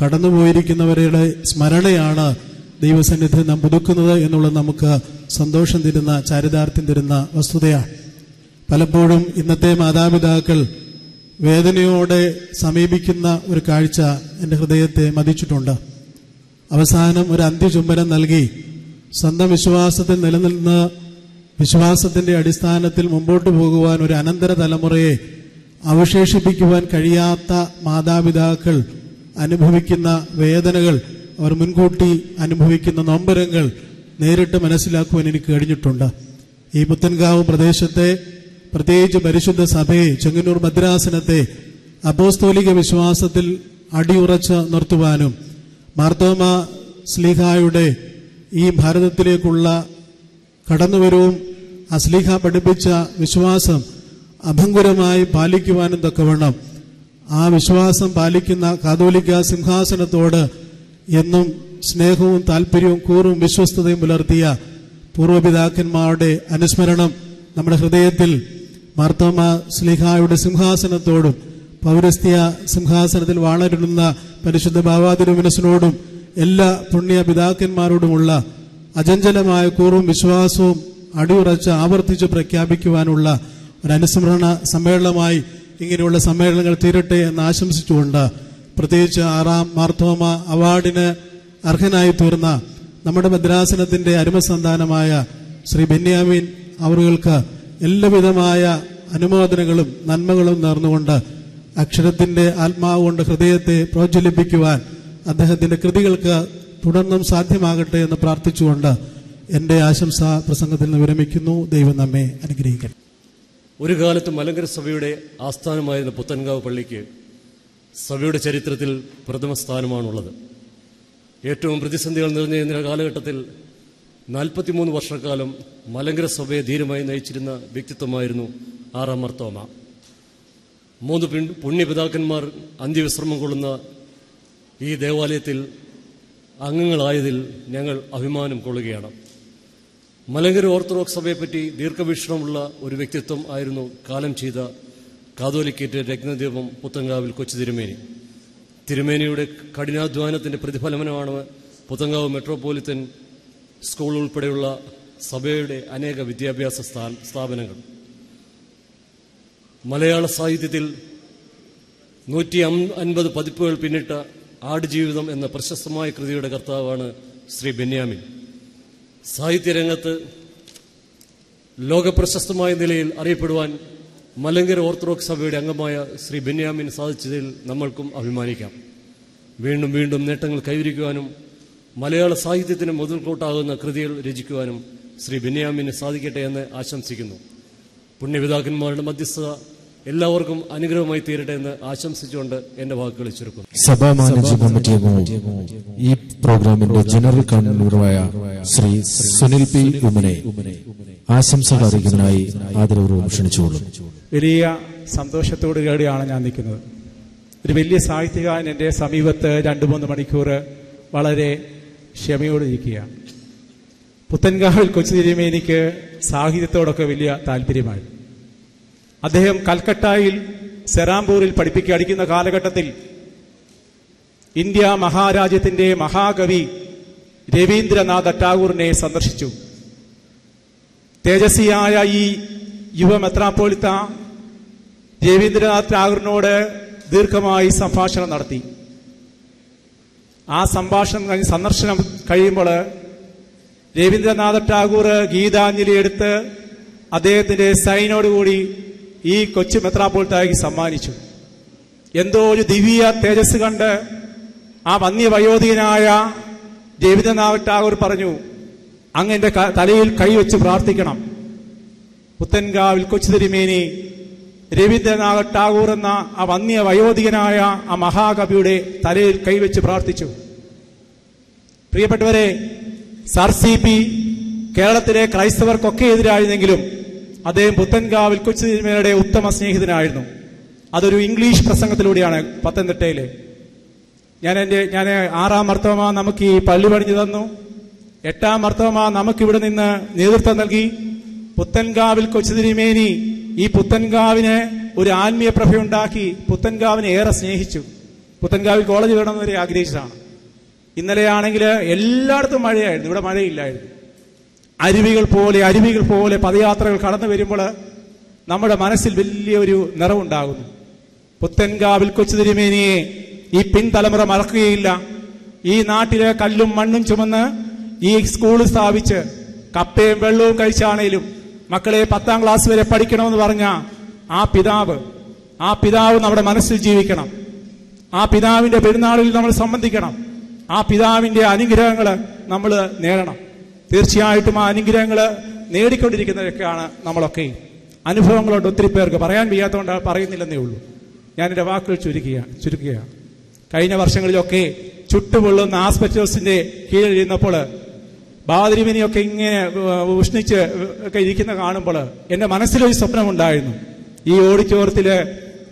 കടന്നുപോയിരിക്കുന്നവരുടെ സ്മരണയാണ് ദൈവസന്നിധി നാം പുതുക്കുന്നത് എന്നുള്ളത് നമുക്ക് സന്തോഷം തരുന്ന, ചാരിതാർത്ഥ്യം തരുന്ന വസ്തുതയാണ്. പലപ്പോഴും ഇന്നത്തെ മാതാപിതാക്കൾ വേദനയോടെ സമീപിക്കുന്ന ഒരു കാഴ്ച എൻ്റെ ഹൃദയത്തെ മതിച്ചിട്ടുണ്ട്. അവസാനം ഒരു അന്ത്യചുംബനം നൽകി സ്വന്തം വിശ്വാസത്തിൽ നിലനിന്ന് വിശ്വാസത്തിന്റെ അടിസ്ഥാനത്തിൽ മുമ്പോട്ട് പോകുവാൻ ഒരു അനന്തര തലമുറയെ അവശേഷിപ്പിക്കുവാൻ കഴിയാത്ത മാതാപിതാക്കൾ അനുഭവിക്കുന്ന വേദനകൾ, അവർ മുൻകൂട്ടി അനുഭവിക്കുന്ന നൊമ്പരങ്ങൾ നേരിട്ട് മനസ്സിലാക്കുവാൻ എനിക്ക് കഴിഞ്ഞിട്ടുണ്ട്. ഈ പുത്തൻകാവ് പ്രദേശത്തെ, പ്രത്യേകിച്ച് പരിശുദ്ധ സഭയെ, ചെങ്ങന്നൂർ ഭദ്രാസനത്തെ അപ്പോസ്തോലിക വിശ്വാസത്തിൽ അടിയുറച്ച് നിർത്തുവാനും മാർത്തോമ ശ്ലീഹായുടെ ഈ ഭാരതത്തിലേക്കുള്ള കടന്നുവരവും ആ ശ്ലീഹ പഠിപ്പിച്ച വിശ്വാസം അഭംഗുരമായി പാലിക്കുവാനും തക്കവണ്ണം ആ വിശ്വാസം പാലിക്കുന്ന കാതോലിക്ക സിംഹാസനത്തോട് എന്നും സ്നേഹവും താല്പര്യവും കൂറും വിശ്വസ്തതയും പുലർത്തിയ പൂർവ്വപിതാക്കന്മാരുടെ അനുസ്മരണം നമ്മുടെ ഹൃദയത്തിൽ മാർത്തോമ ശ്ലീഹായുടെ സിംഹാസനത്തോടും പൗരസ്ത്യ സിംഹാസനത്തിൽ വാണരുളുന്ന പരിശുദ്ധ ബാവാതിരുമനസിനോടും എല്ലാ പുണ്യ പിതാക്കന്മാരോടുമുള്ള അചഞ്ചലമായ കൂറും വിശ്വാസവും അടിയുറച്ച് ആവർത്തിച്ച് പ്രഖ്യാപിക്കുവാനുള്ള ഒരു അനുസ്മരണ സമ്മേളനമായി ഇങ്ങനെയുള്ള സമ്മേളനങ്ങൾ തീരട്ടെ എന്ന് ആശംസിച്ചുകൊണ്ട് പ്രത്യേകിച്ച് 6-ാം മാർത്തോമ അവാർഡിന് അർഹനായി തീർന്ന നമ്മുടെ ഭദ്രാസനത്തിന്റെ അരുമസന്താനമായ ശ്രീ ബെന്യാമിൻ അവർക്ക് എല്ലാവിധമായ അനുമോദനങ്ങളും നന്മകളും നേർന്നുകൊണ്ട് അക്ഷരത്തിന്റെ ആത്മാവ് കൊണ്ട് ഹൃദയത്തെ പ്രോജ്വലിപ്പിക്കുവാൻ അദ്ദേഹത്തിന്റെ കൃതികൾക്ക് തുടർന്നും സാധ്യമാകട്ടെ എന്ന് പ്രാർത്ഥിച്ചുകൊണ്ട് എന്റെ ആശംസാ പ്രസംഗത്തിൽ നിന്ന് വിരമിക്കുന്നു. ദൈവം നമ്മെ അനുഗ്രഹിക്കട്ടെ. ഒരു കാലത്ത് മലങ്കര സഭയുടെ ആസ്ഥാനമായിരുന്ന പുത്തൻകാവ് പള്ളിക്ക് സഭയുടെ ചരിത്രത്തിൽ പ്രഥമ സ്ഥാനമാണുള്ളത്. ഏറ്റവും പ്രതിസന്ധികൾ നിറഞ്ഞ കാലഘട്ടത്തിൽ 43 വർഷക്കാലം മലങ്കര സഭയെ ധീരമായി നയിച്ചിരുന്ന വ്യക്തിത്വമായിരുന്നു 6-ാം മാർത്തോമ. 3 പുണ്യപിതാക്കന്മാർ അന്ത്യവിശ്രമം കൊള്ളുന്ന ഈ ദേവാലയത്തിൽ അംഗങ്ങളായതിൽ ഞങ്ങൾ അഭിമാനം കൊള്ളുകയാണ്. മലങ്കര ഓർത്തഡോക്സ് സഭയെപ്പറ്റി ദീർഘവീക്ഷണമുള്ള ഒരു വ്യക്തിത്വം ആയിരുന്നു കാലം ചെയ്ത കാതോലിക്കേറ്റ് രത്നദീപം പുത്തൻകാവിൽ കൊച്ചു തിരുമേനി. തിരുമേനിയുടെ കഠിനാധ്വാനത്തിൻ്റെ പ്രതിഫലനമാണ് പുത്തൻകാവ് മെട്രോപൊളിറ്റൻ സ്കൂൾ ഉൾപ്പെടെയുള്ള സഭയുടെ അനേക വിദ്യാഭ്യാസ സ്ഥാപനങ്ങൾ. മലയാള സാഹിത്യത്തിൽ 150 പതിപ്പുകൾ പിന്നിട്ട ആടുജീവിതം എന്ന പ്രശസ്തമായ കൃതിയുടെ കർത്താവാണ് ശ്രീ ബെന്യാമിൻ. സാഹിത്യരംഗത്ത് ലോകപ്രശസ്തമായ നിലയിൽ അറിയപ്പെടുവാൻ മലങ്കര ഓർത്തഡോക്സ് സഭയുടെ അംഗമായ ശ്രീ ബെന്യാമിൻ സാധിച്ചതിൽ നമ്മൾക്കും അഭിമാനിക്കാം. വീണ്ടും വീണ്ടും നേട്ടങ്ങൾ കൈവരിക്കുവാനും മലയാള സാഹിത്യത്തിന് മുതൽക്കൂട്ടാകുന്ന കൃതികൾ രചിക്കുവാനും ശ്രീ ബെന്യാമിന് സാധിക്കട്ടെ എന്ന് ആശംസിക്കുന്നു. പുണ്യപിതാക്കന്മാരുടെ മധ്യസ്ഥത എല്ലാവർക്കും അനുഗ്രഹമായി തീരട്ടെ എന്ന് ആശംസിച്ചുകൊണ്ട് എന്റെ വാക്കുകൾ ചുരുക്കുന്നു. സഭാ മാനേജിംഗ് കമ്മിറ്റി അംഗവും ഈ പ്രോഗ്രാമിന്റെ ജനറൽ കൺവീനറുമായ ശ്രീ സുനിൽ പി ഉമ്മനെ ആശംസകൾ അറിയിക്കുന്നതിനായി ആദരപൂർവ്വം ക്ഷണിച്ചുകൊള്ളും. വലിയ സന്തോഷത്തോടു കൂടിയാണ് ഞാൻ നിൽക്കുന്നത്. ഒരു വലിയ സാഹിത്യകാരൻ എൻ്റെ സമീപത്ത് 2-3 മണിക്കൂർ വളരെ ക്ഷമയോടിരിക്കുകയാണ്. പുത്തൻകാവിൽ കൊച്ചു തിരുമേനിക്ക് സാഹിത്യത്തോടൊക്കെ വലിയ താല്പര്യമായിരുന്നു. അദ്ദേഹം കൽക്കട്ടയിൽ സെറാംപൂരിൽ പഠിക്കുന്ന കാലഘട്ടത്തിൽ ഇന്ത്യ മഹാരാജ്യത്തിന്റെ മഹാകവി രവീന്ദ്രനാഥ ടാഗോറിനെ സന്ദർശിച്ചു. തേജസ്വിയായ ഈ യുവ മെത്രാപ്പോലിത്ത രവീന്ദ്രനാഥ് ടാഗോറിനോട് ദീർഘമായി സംഭാഷണം നടത്തി. ആ സന്ദർശനം കഴിയുമ്പോൾ രവീന്ദ്രനാഥ ടാഗോർ ഗീതാഞ്ജലി എടുത്ത് അദ്ദേഹത്തിന്റെ സൈനോടുകൂടി ഈ കൊച്ചു മെത്രാപ്പോലിത്തായ്ക്ക് സമ്മാനിച്ചു. എന്തോ ഒരു ദിവ്യ തേജസ് കണ്ട് ആ വന്യവയോധികനായ രവീന്ദ്രനാഥ ടാഗോർ പറഞ്ഞു, അങ്ങന്റെ തലയിൽ കൈവച്ച് പ്രാർത്ഥിക്കണം. പുത്തൻകാവിൽ കൊച്ചു തിരുമേനി രവീന്ദ്രനാഥ ടാഗോർ എന്ന ആ വന്യവയോധികനായ ആ മഹാകവിയുടെ തലയിൽ കൈവച്ച് പ്രാർത്ഥിച്ചു. പ്രിയപ്പെട്ടവരെ, സർ CP കേരളത്തിലെ ക്രൈസ്തവർക്കൊക്കെ എതിരായിരുന്നെങ്കിലും അദ്ദേഹം പുത്തൻകാവിൽ കൊച്ചു തിരുമേനിയുടെ ഉത്തമ സ്നേഹിതനായിരുന്നു. അതൊരു ഇംഗ്ലീഷ് പ്രസംഗത്തിലൂടെയാണ് പത്തനംതിട്ടയിലെ. ഞാൻ 6-ാം മാർത്തോമ നമുക്ക് ഈ പള്ളി പണിഞ്ഞു തന്നു. 8-ാം മാർത്തോമ നമുക്കിവിടെ നിന്ന് നേതൃത്വം നൽകി. പുത്തൻകാവിൽ കൊച്ചു തിരുമേനി ഈ പുത്തൻകാവിന് ഒരു ആത്മീയ പ്രഭയുണ്ടാക്കി. പുത്തൻകാവിനെ ഏറെ സ്നേഹിച്ചു. പുത്തൻകാവിൽ കോളേജ് വേണമെന്ന് വരെ ആഗ്രഹിച്ചതാണ്. ഇന്നലെയാണെങ്കിൽ എല്ലായിടത്തും മഴയായിരുന്നു, ഇവിടെ മഴയില്ലായിരുന്നു. അരുവികൾ പോലെ പദയാത്രകൾ കടന്നു വരുമ്പോൾ നമ്മുടെ മനസ്സിൽ വലിയൊരു നിറവുണ്ടാകുന്നു. പുത്തൻകാവിൽ കൊച്ചു തിരുമേനിയെ ഈ പിൻതലമുറ മറക്കുകയില്ല. ഈ നാട്ടിലെ കല്ലും മണ്ണും ചുമന്ന് ഈ സ്കൂൾ സ്ഥാപിച്ച് കപ്പയും വെള്ളവും കഴിച്ചാണേലും മക്കളെ 10ാം ക്ലാസ് വരെ പഠിക്കണമെന്ന് പറഞ്ഞ ആ പിതാവ് നമ്മുടെ മനസ്സിൽ ജീവിക്കണം. ആ പിതാവിന്റെ പെരുന്നാളിൽ നമ്മൾ സംബന്ധിക്കണം. ആ പിതാവിന്റെ അനുഗ്രഹങ്ങൾ നമ്മൾ നേടണം. തീർച്ചയായിട്ടും ആ അനുഗ്രഹങ്ങൾ നേടിക്കൊണ്ടിരിക്കുന്നവരൊക്കെയാണ് നമ്മളൊക്കെ. അനുഭവങ്ങളുണ്ട് ഒത്തിരി പേർക്ക്, പറയാൻ വയ്യാത്തതുകൊണ്ട് പറയുന്നില്ലെന്നേ ഉള്ളൂ. ഞാൻ എൻ്റെ വാക്കുകൾ ചുരുക്കുകയാണ്. കഴിഞ്ഞ വർഷങ്ങളിലൊക്കെ ചുട്ടുപൊള്ളുന്ന ആസ്പെറ്റോസിന്റെ കീഴിൽ ഇരുന്നപ്പോൾ ബാതിരിമിനിയൊക്കെ ഇങ്ങനെ ഉഷ്ണിച്ച് ഒക്കെ ഇരിക്കുന്ന കാണുമ്പോൾ എൻ്റെ മനസ്സിലൊരു സ്വപ്നമുണ്ടായിരുന്നു. ഈ ഓഡിറ്റോറിയത്തില്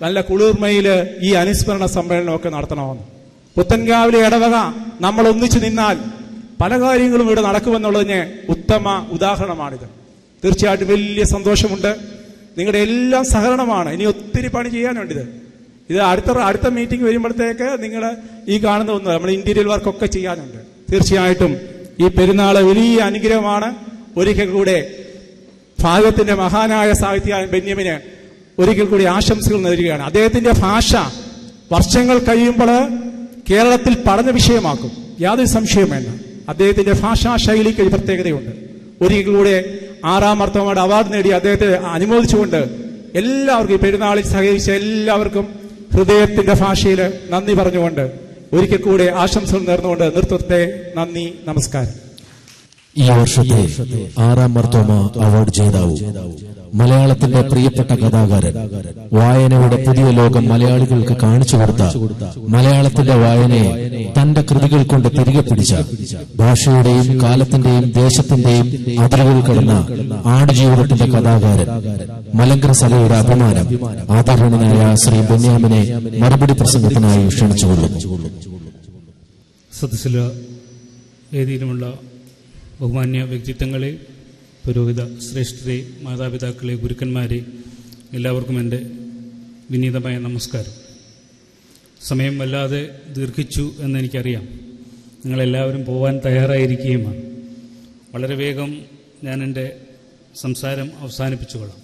നല്ല കുളിർമയിൽ ഈ അനുസ്മരണ സമ്മേളനമൊക്കെ നടത്തണമെന്ന്. പുത്തൻകാവിലെ ഇടവക നമ്മൾ ഒന്നിച്ചു നിന്നാൽ പല കാര്യങ്ങളും ഇവിടെ നടക്കുമെന്നുള്ളതിന് ഉത്തമ ഉദാഹരണമാണിത്. തീർച്ചയായിട്ടും വലിയ സന്തോഷമുണ്ട്. നിങ്ങളുടെ എല്ലാം സഹകരണമാണ്. ഇനി ഒത്തിരി പണി ചെയ്യാനുണ്ട്. ഇത് അടുത്ത മീറ്റിംഗ് വരുമ്പോഴത്തേക്ക് നിങ്ങൾ ഈ കാണുന്ന ഒന്ന് നമ്മൾ ഇന്റീരിയർ വർക്കൊക്കെ ചെയ്യാനുണ്ട്. തീർച്ചയായിട്ടും ഈ പെരുന്നാൾ വലിയ അനുഗ്രഹമാണ്. ഒരിക്കൽ കൂടെ ഭാഗത്തിന്റെ മഹാനായ സാഹിത്യകാരൻ ബെന്യാമിന് ഒരിക്കൽ കൂടി ആശംസകൾ നേരുകയാണ്. അദ്ദേഹത്തിന്റെ ഭാഷ വർഷങ്ങൾ കഴിയുമ്പോൾ കേരളത്തിൽ പഠന വിഷയമാക്കും, യാതൊരു സംശയവും വേണ്ട. അദ്ദേഹത്തിന്റെ ഭാഷാ ശൈലിക്ക് ഒരു പ്രത്യേകതയുണ്ട്. ഒരിക്കൽ കൂടെ 6ാം മാർത്തോമയുടെ അവാർഡ് നേടി അദ്ദേഹത്തെ അനുമോദിച്ചുകൊണ്ട് എല്ലാവർക്കും ഈ പെരുന്നാളിൽ സഹകരിച്ച എല്ലാവർക്കും ഹൃദയത്തിന്റെ ഭാഷയിൽ നന്ദി പറഞ്ഞുകൊണ്ട് ഒരിക്കൽ കൂടെ ആശംസകൾ നേർന്നുകൊണ്ട് നിർത്തത്തെ. നന്ദി, നമസ്കാരം. ഈ വർഷത്തെ 6ാം മാർത്തോമ അവാർഡ് ജേതാവ് മലയാളത്തിന്റെ പ്രിയപ്പെട്ട കഥാകാരൻ, വായനയുടെ പുതിയ ലോകം മലയാളികൾക്ക് കാണിച്ചു കൊടുത്ത, മലയാളത്തിന്റെ വായനയെ തന്റെ കൃതികൾ കൊണ്ട് തിരികെ പിടിച്ച, ഭാഷയുടെയും കാലത്തിന്റെയും ദേശത്തിന്റെയും അതിരുകൾ കടന്ന ആടുജീവിതത്തിന്റെ കഥാകാരൻ, മലങ്കര സഭയുടെ അഭിമാനം, ആദരണീയനായ ശ്രീ ബെന്യാമിനെ മറുപടി പ്രസംഗത്തിനായി ക്ഷണിച്ചുകൊള്ളുന്നു. സദസ്സില വേദിയിലുമുള്ള ബഹുമാന്യ വ്യക്തിത്വങ്ങളെ, പുരോഹിത ശ്രേഷ്ഠരെ, മാതാപിതാക്കളെ, ഗുരുക്കന്മാരെ, എല്ലാവർക്കും എൻ്റെ വിനീതമായ നമസ്കാരം. സമയം വല്ലാതെ ദീർഘിച്ചു എന്നെനിക്കറിയാം. നിങ്ങളെല്ലാവരും പോകാൻ തയ്യാറായിരിക്കുകയുമാണ്. വളരെ വേഗം ഞാൻ എൻ്റെ സംസാരം അവസാനിപ്പിച്ചുകൊള്ളാം.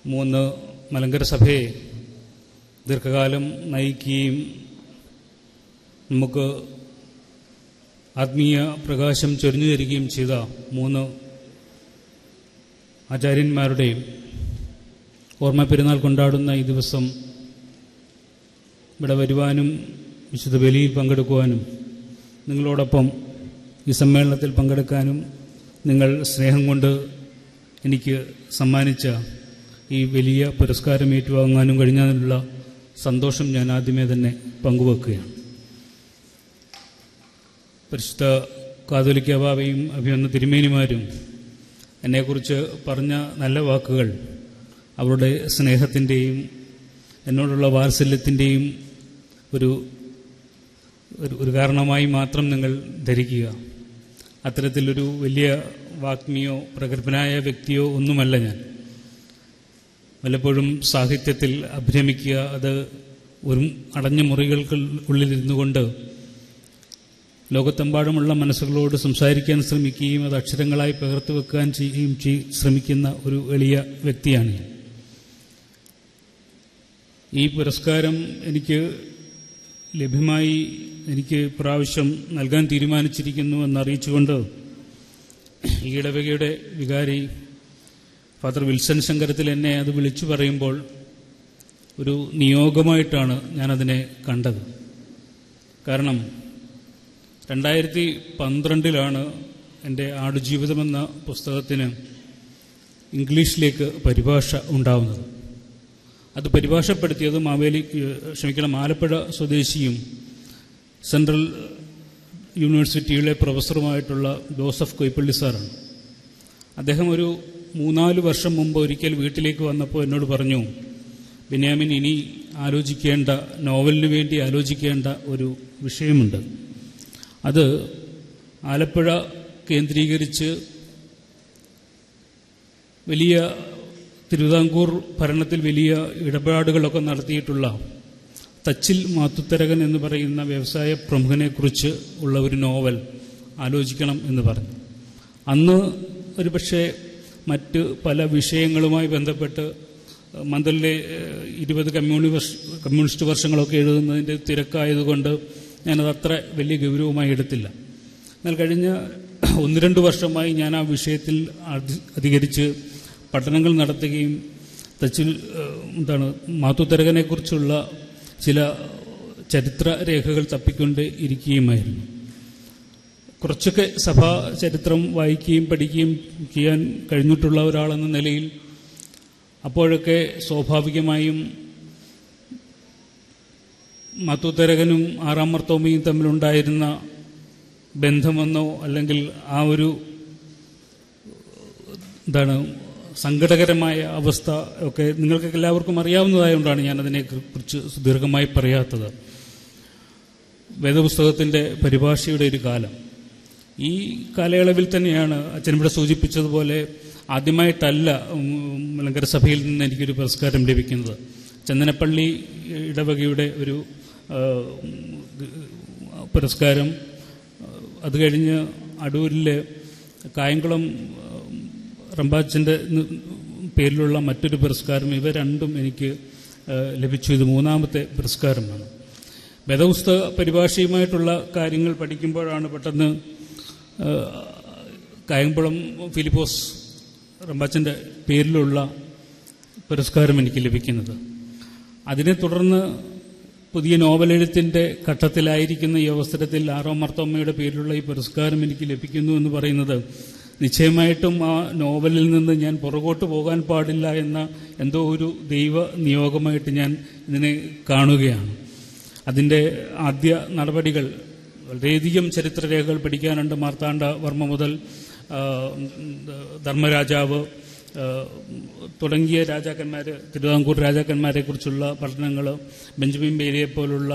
3 മലങ്കര സഭയെ ദീർഘകാലം നയിക്കുകയും നമുക്ക് ആത്മീയ പ്രകാശം ചൊരിഞ്ഞു തരികയും ചെയ്ത 3 ആചാര്യന്മാരുടെയും ഓർമ്മ പെരുന്നാൾ കൊണ്ടാടുന്ന ഈ ദിവസം ഇവിടെ വരുവാനും വിശുദ്ധ ബലിയിൽ പങ്കെടുക്കുവാനും നിങ്ങളോടൊപ്പം ഈ സമ്മേളനത്തിൽ പങ്കെടുക്കാനും നിങ്ങൾ സ്നേഹം കൊണ്ട് എനിക്ക് സമ്മാനിച്ച ഈ വലിയ പുരസ്കാരം ഏറ്റുവാങ്ങാനും കഴിഞ്ഞതിനുള്ള സന്തോഷം ഞാൻ ആദ്യമേ തന്നെ പങ്കുവെക്കുകയാണ്. പരിശുദ്ധ കാതോലിക്ക ബാവയും അഭിവന്ന തിരുമേനിമാരും എന്നെക്കുറിച്ച് പറഞ്ഞ നല്ല വാക്കുകൾ അവരുടെ സ്നേഹത്തിൻ്റെയും എന്നോടുള്ള വാത്സല്യത്തിൻ്റെയും ഒരു കാരണമായി മാത്രം നിങ്ങൾ ധരിക്കുക. അത്തരത്തിലൊരു വലിയ വാഗ്മിയോ പ്രഗത്ഭനായ വ്യക്തിയോ ഒന്നുമല്ല ഞാൻ. വല്ലപ്പോഴും സാഹിത്യത്തിൽ അഭിരമിക്കുക, അത് ഒരു അടഞ്ഞ മുറികൾക്കുള്ളിലിരുന്നു കൊണ്ട് ലോകത്തെമ്പാടുമുള്ള മനസ്സുകളോട് സംസാരിക്കാൻ ശ്രമിക്കുകയും അത് അക്ഷരങ്ങളായി പകർത്തു വെക്കാൻ ശ്രമിക്കുന്ന ഒരു എളിയ വ്യക്തിയാണ് ഞാൻ. ഈ പുരസ്കാരം എനിക്ക് ലഭ്യമായി എനിക്ക് പ്രാവശ്യം നൽകാൻ തീരുമാനിച്ചിരിക്കുന്നു എന്നറിയിച്ചുകൊണ്ട് ഈ ഇടവകയുടെ വികാരി ഫാദർ വിൽസൺ ശങ്കരത്തിൽ എന്നെ അത് വിളിച്ചു പറയുമ്പോൾ ഒരു നിയോഗമായിട്ടാണ് ഞാനതിനെ കണ്ടത്. കാരണം 2012 എൻ്റെ ആടുജീവിതമെന്ന പുസ്തകത്തിന് ഇംഗ്ലീഷിലേക്ക് പരിഭാഷ ഉണ്ടാവുന്നത്. അത് പരിഭാഷപ്പെടുത്തിയത് ആലപ്പുഴ സ്വദേശിയും സെൻട്രൽ യൂണിവേഴ്സിറ്റിയിലെ പ്രൊഫസറുമായിട്ടുള്ള ജോസഫ് കൊയ്പ്പള്ളി സാറാണ്. അദ്ദേഹം ഒരു 3-4 വർഷം മുമ്പ് ഒരിക്കൽ വീട്ടിലേക്ക് വന്നപ്പോൾ എന്നോട് പറഞ്ഞു, ബെന്യാമിൻ ഇനി ആലോചിക്കേണ്ട, നോവലിന് വേണ്ടി ആലോചിക്കേണ്ട ഒരു വിഷയമുണ്ട്. അത് ആലപ്പുഴ കേന്ദ്രീകരിച്ച് വലിയ തിരുവിതാംകൂർ ഭരണത്തിൽ വലിയ ഇടപാടുകളൊക്കെ നടത്തിയിട്ടുള്ള തച്ചിൽ മാത്തുത്തരകൻ എന്ന് പറയുന്ന വ്യവസായ പ്രമുഖനെക്കുറിച്ച് ഉള്ള ഒരു നോവൽ ആലോചിക്കണം എന്ന് പറഞ്ഞു. അന്ന് ഒരു പക്ഷേ മറ്റ് പല വിഷയങ്ങളുമായി ബന്ധപ്പെട്ട് മന്ദലിലെ 20 കമ്മ്യൂണിസ്റ്റ് വർഷങ്ങളൊക്കെ എഴുതുന്നതിൻ്റെ തിരക്കായതുകൊണ്ട് ഞാനത് അത്ര വലിയ ഗൗരവമായി എടുത്തില്ല. എന്നാൽ കഴിഞ്ഞ 1-2 വർഷമായി ഞാൻ ആ വിഷയത്തിൽ അധികരിച്ച് പഠനങ്ങൾ നടത്തുകയും മാത്തുത്തരകനെക്കുറിച്ചുള്ള ചില ചരിത്ര രേഖകൾ തപ്പിക്കൊണ്ട് ഇരിക്കുകയുമായിരുന്നു. കുറച്ചൊക്കെ സഭാ ചരിത്രം വായിക്കുകയും പഠിക്കുകയും ചെയ്യാൻ കഴിഞ്ഞിട്ടുള്ള ഒരാളെന്ന നിലയിൽ അപ്പോഴൊക്കെ സ്വാഭാവികമായും മാത്തുത്തരകനും 6-ാം മാർത്തോമയും തമ്മിലുണ്ടായിരുന്ന ബന്ധമെന്നോ അല്ലെങ്കിൽ ആ ഒരു സങ്കടകരമായ അവസ്ഥ ഒക്കെ നിങ്ങൾക്ക് എല്ലാവർക്കും അറിയാവുന്നതായതുകൊണ്ടാണ് ഞാൻ അതിനെക്കുറിച്ച് ദീർഘമായി പറയാത്തത്. വേദപുസ്തകത്തിൻ്റെ പരിഭാഷയുടെ ഒരു കാലം. ഈ കാലയളവിൽ തന്നെയാണ് അച്ഛനിവിടെ സൂചിപ്പിച്ചതുപോലെ ആദ്യമായിട്ടല്ല മലങ്കര സഭയിൽ നിന്ന് എനിക്കൊരു പുരസ്കാരം ലഭിക്കുന്നത്. ചന്ദനപ്പള്ളി ഇടവകയുടെ ഒരു പുരസ്കാരം, അത് കഴിഞ്ഞ് അടൂരിലെ കായംകുളം റമ്പാച്ചൻ്റെ പേരിലുള്ള മറ്റൊരു പുരസ്കാരം, ഇവ രണ്ടും എനിക്ക് ലഭിച്ചു. ഇത് മൂന്നാമത്തെ പുരസ്കാരമാണ്. വേദപുസ്തക പരിഭാഷയുമായിട്ടുള്ള കാര്യങ്ങൾ പഠിക്കുമ്പോഴാണ് പെട്ടെന്ന് കായംകുളം ഫിലിപ്പോസ് റമ്പാച്ചൻ്റെ പേരിലുള്ള പുരസ്കാരം എനിക്ക് ലഭിക്കുന്നത്. അതിനെ തുടർന്ന് പുതിയ നോവലെഴുത്തിൻ്റെ ഘട്ടത്തിലായിരിക്കുന്ന ഈ അവസരത്തിൽ ആറാം മാർത്തോമ്മയുടെ പേരിലുള്ള ഈ പുരസ്കാരം എനിക്ക് ലഭിക്കുന്നു എന്ന് പറയുന്നത് നിശ്ചയമായിട്ടും ആ നോവലിൽ നിന്ന് ഞാൻ പുറകോട്ട് പോകാൻ പാടില്ല എന്ന എന്തോ ഒരു ദൈവ നിയോഗമായിട്ട് ഞാൻ ഇതിനെ കാണുകയാണ്. അതിൻ്റെ ആദ്യ നടപടികൾ വളരെയധികം ചരിത്രരേഖകൾ പഠിക്കാനുണ്ട്. മാർത്താണ്ഡ വർമ്മ മുതൽ ധർമ്മരാജാവ് തുടങ്ങിയ രാജാക്കന്മാർ, തിരുവിതാംകൂർ രാജാക്കന്മാരെ കുറിച്ചുള്ള പഠനങ്ങൾ, ബെഞ്ചമിൻ ബേലിയെ പോലുള്ള